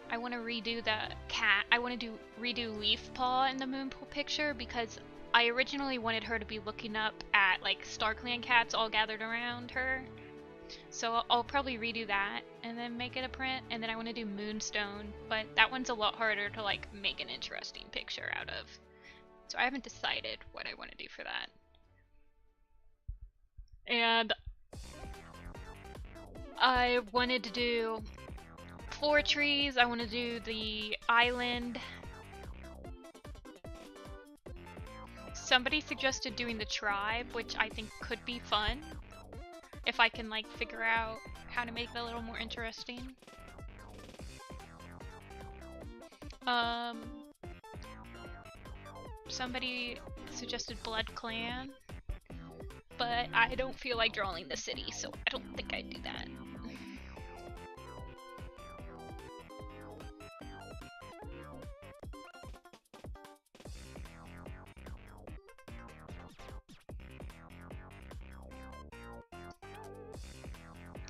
the cat. I want to redo Leaf Paw in the moon pool picture because I originally wanted her to be looking up at like StarClan cats all gathered around her. So I'll probably redo that and then make it a print, and then I want to do Moonstone, but that one's a lot harder to like make an interesting picture out of. So I haven't decided what I want to do for that. And I wanted to do 4 trees. I want to do the island. Somebody suggested doing the tribe, which I think could be fun. If I can like figure out how to make it a little more interesting. somebody suggested WindClan, but I don't feel like drawing the city, so I don't think I'd do that.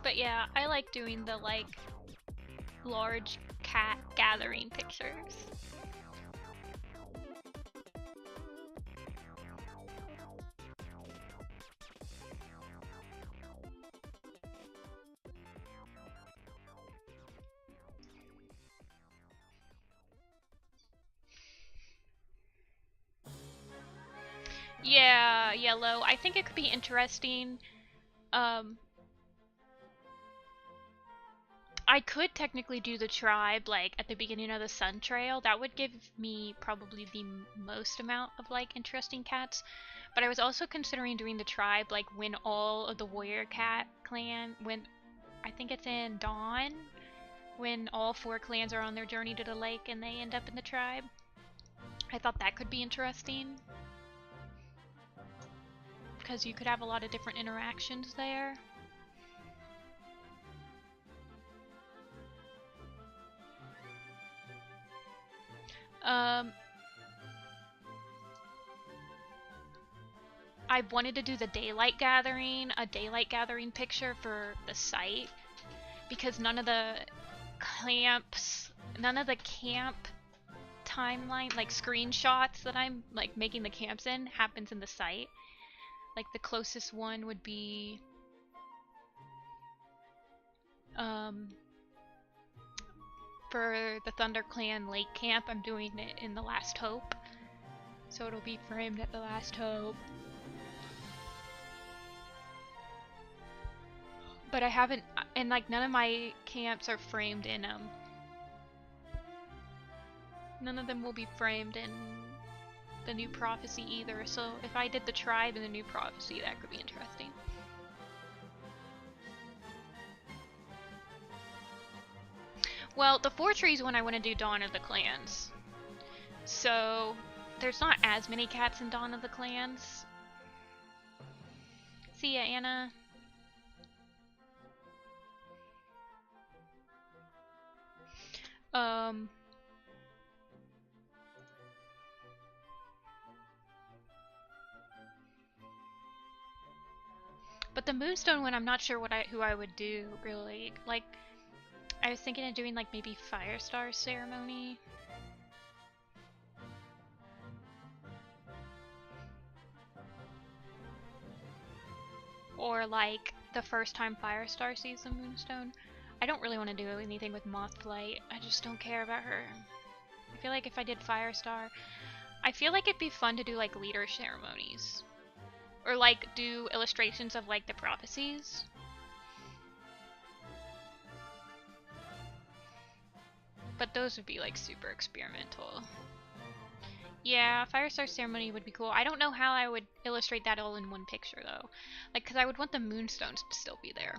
But yeah, I like doing the like large cat gathering pictures. Yeah, yellow. I think it could be interesting. I could technically do the tribe like at the beginning of the Sun Trail. That would give me probably the most amount of like interesting cats. But I was also considering doing the tribe like when all of the warrior cat clan, when I think it's in Dawn, when all 4 clans are on their journey to the lake and they end up in the tribe. I thought that could be interesting because you could have a lot of different interactions there. I wanted to do the a daylight gathering picture for the site, because none of the camp timeline, like screenshots that I'm like making the camps in, happens in the site. Like the closest one would be for the ThunderClan Lake Camp, I'm doing it in the Last Hope. So it'll be framed at the Last Hope. But I haven't, and like none of my camps are framed in none of them will be framed in the New Prophecy either. So if I did the tribe in the New Prophecy, that could be interesting. Well, the 4 trees one I want to do Dawn of the Clans. So there's not as many cats in Dawn of the Clans. See ya, Anna. But the Moonstone one, I'm not sure who I would do really. Like, I was thinking of doing like maybe Firestar Ceremony. Or like the first time Firestar sees the Moonstone. I don't really want to do anything with Mothlight. I just don't care about her. I feel like if I did Firestar, I feel like it'd be fun to do like leader ceremonies. Or like do illustrations of like the prophecies. But those would be like super experimental. Yeah, Firestar Ceremony would be cool. I don't know how I would illustrate that all in one picture though. Like, because I would want the Moonstones to still be there.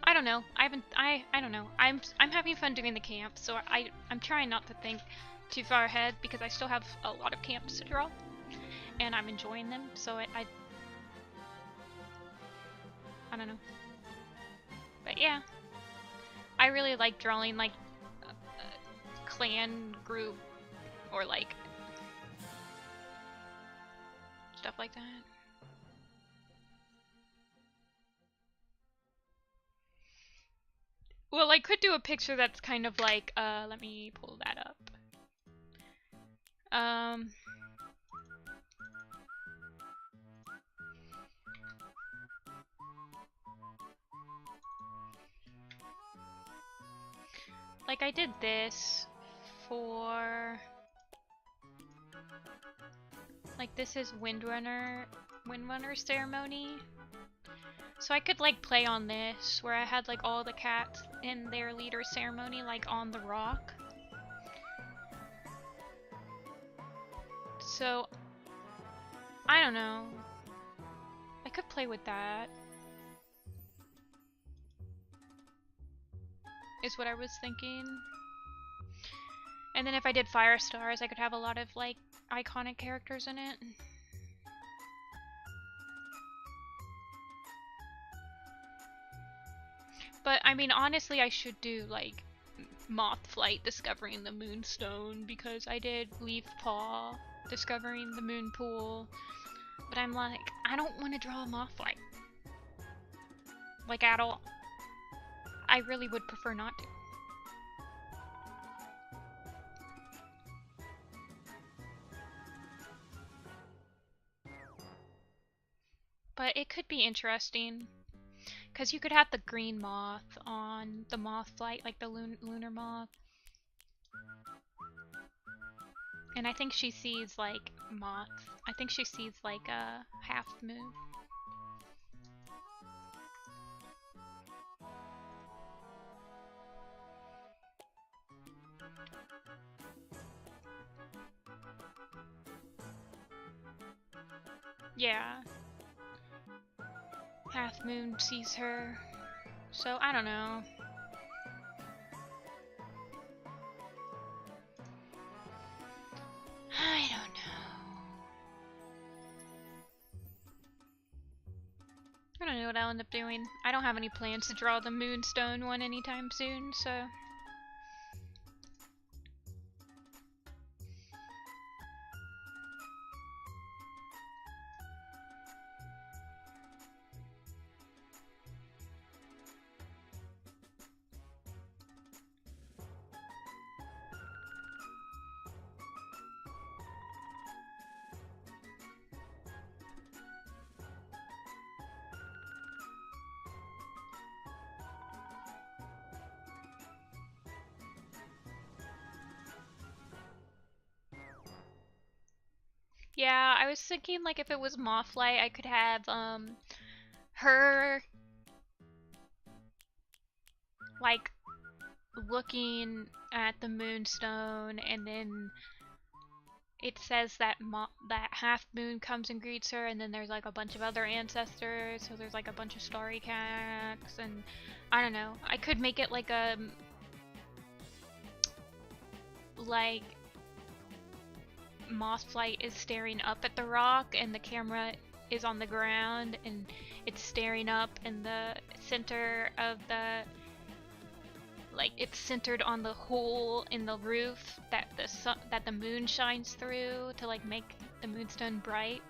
I don't know. I don't know. I'm having fun doing the camp, so I'm trying not to think too far ahead because I still have a lot of camps to draw, and I'm enjoying them. So I don't know. But yeah, I really like drawing like a clan group or like stuff like that. Well, I could do a picture that's kind of like, let me pull that up. Like I did this for, like this is Windrunner Ceremony. So I could like play on this, where I had like all the cats in their leader ceremony, like on the rock. So, I don't know. I could play with that. Is what I was thinking. And then if I did Fire Stars, I could have a lot of, like, iconic characters in it. But, I mean, honestly, I should do, like, Moth Flight discovering the Moonstone, because I did Leaf Paw discovering the Moon Pool. But I'm like, I don't want to draw a Moth Flight. Like, at all. I really would prefer not to. But it could be interesting. Because you could have the green moth on the moth flight, like the lunar moth. And I think she sees, like, moths. I think she sees, like, a half moon. Yeah. Half moon sees her. So, I don't know. I don't know. I don't know what I'll end up doing. I don't have any plans to draw the Moonstone one anytime soon, so... Yeah, I was thinking, like, if it was Mothlight, I could have, her, like, looking at the Moonstone, and then it says that that half moon comes and greets her, and then there's, like, a bunch of other ancestors, so there's, like, a bunch of starry cats, and I don't know. I could make it like a, like, Mothflight is staring up at the rock and the camera is on the ground and it's staring up in the center of the, like, it's centered on the hole in the roof that the moon shines through to, like, make the Moonstone bright,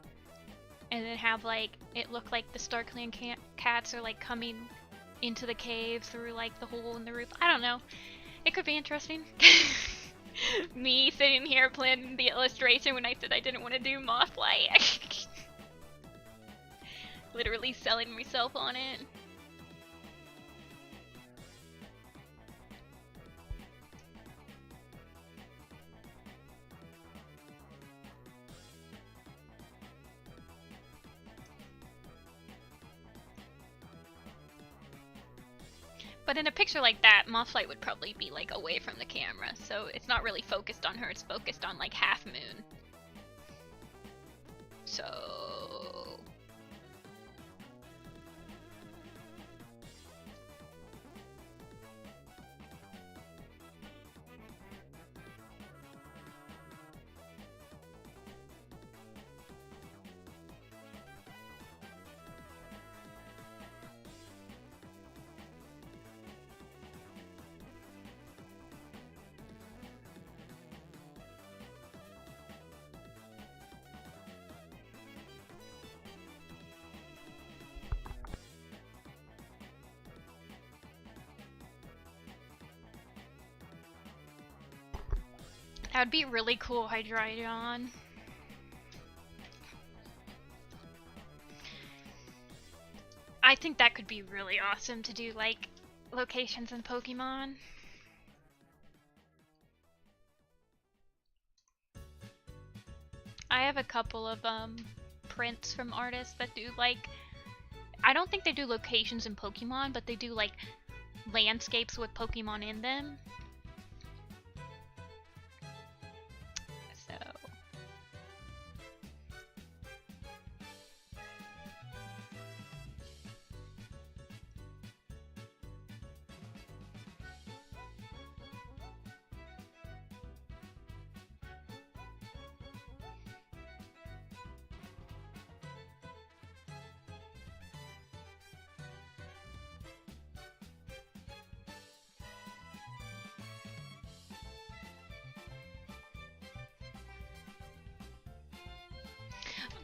and then have, like, it look like the StarClan cats are, like, coming into the cave through, like, the hole in the roof. I don't know. It could be interesting. Me sitting here planning the illustration when I said I didn't want to do Mothlight. Literally selling myself on it. But in a picture like that, Mothlight would probably be, like, away from the camera, so it's not really focused on her, it's focused on, like, half moon. So... that would be really cool, Hydreigon. I think that could be really awesome to do, like, locations in Pokemon. I have a couple of prints from artists that do, like, I don't think they do locations in Pokemon, but they do, like, landscapes with Pokemon in them. So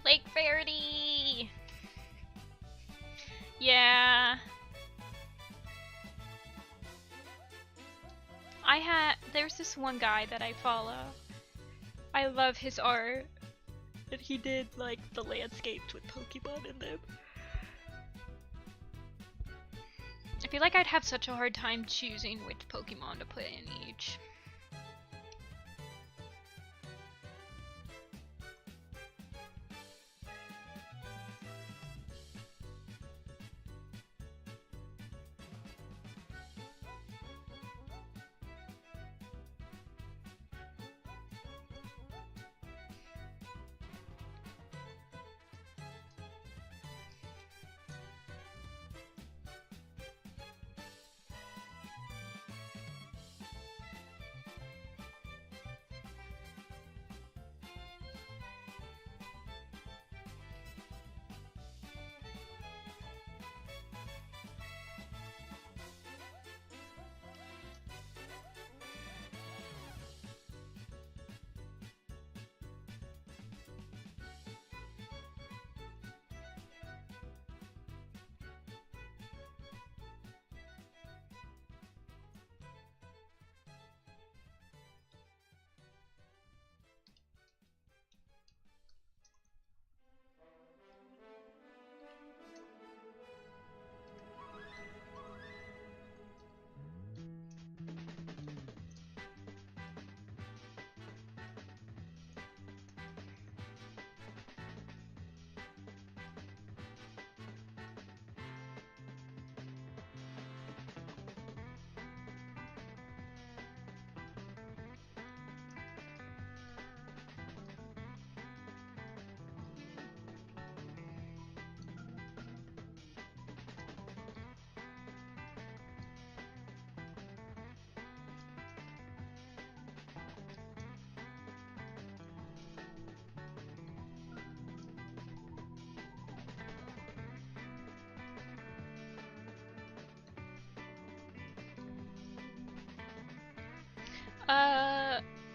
Lake Verity! Yeah. There's this one guy that I follow. I love his art. And he did like the landscapes with Pokemon in them. I feel like I'd have such a hard time choosing which Pokemon to put in each.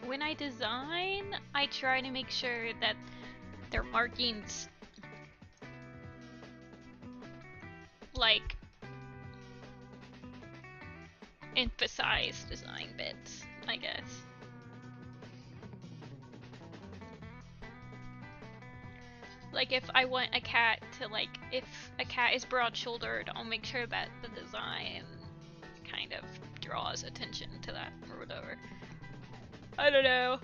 When I design, I try to make sure that their markings like emphasize design bits, I guess. Like if I want a cat to if a cat is broad-shouldered, I'll make sure that the design kind of draws attention to that or whatever. I don't know.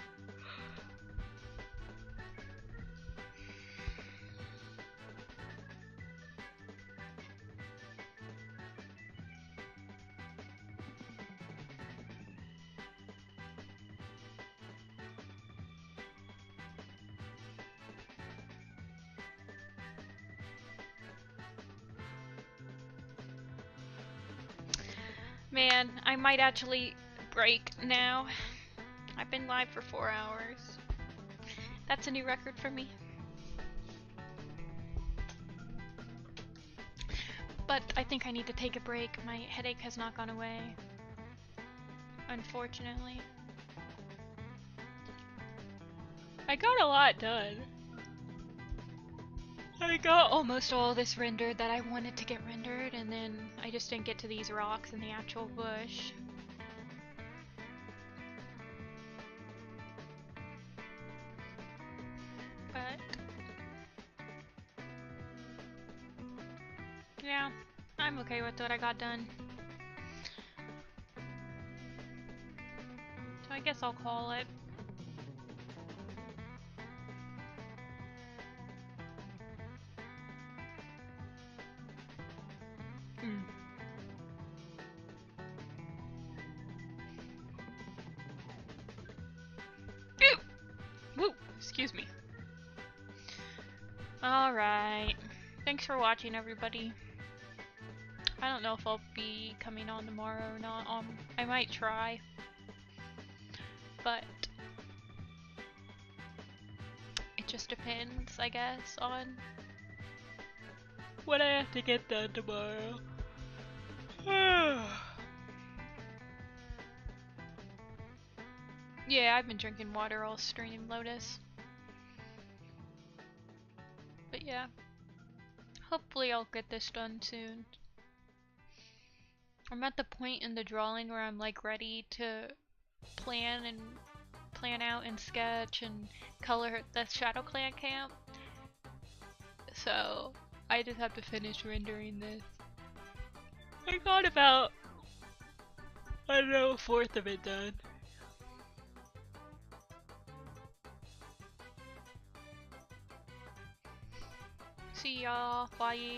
Man, I might actually break now. I've been live for 4 hours. That's a new record for me. But I think I need to take a break. My headache has not gone away. Unfortunately. I got a lot done. I got almost all this rendered that I wanted to get rendered, and then I just didn't get to these rocks in the actual bush. But yeah, I'm okay with what I got done. So I guess I'll call it. Woo! Excuse me. Alright. Thanks for watching, everybody. I don't know if I'll be coming on tomorrow or not. I might try. But it just depends, I guess, on what I have to get done tomorrow. Yeah, I've been drinking water all stream, Lotus. yeah. Hopefully I'll get this done soon. I'm at the point in the drawing where I'm like ready to plan out and sketch and color the ShadowClan camp. So I just have to finish rendering this. I got about, I don't know, a fourth of it done. See y'all. Bye.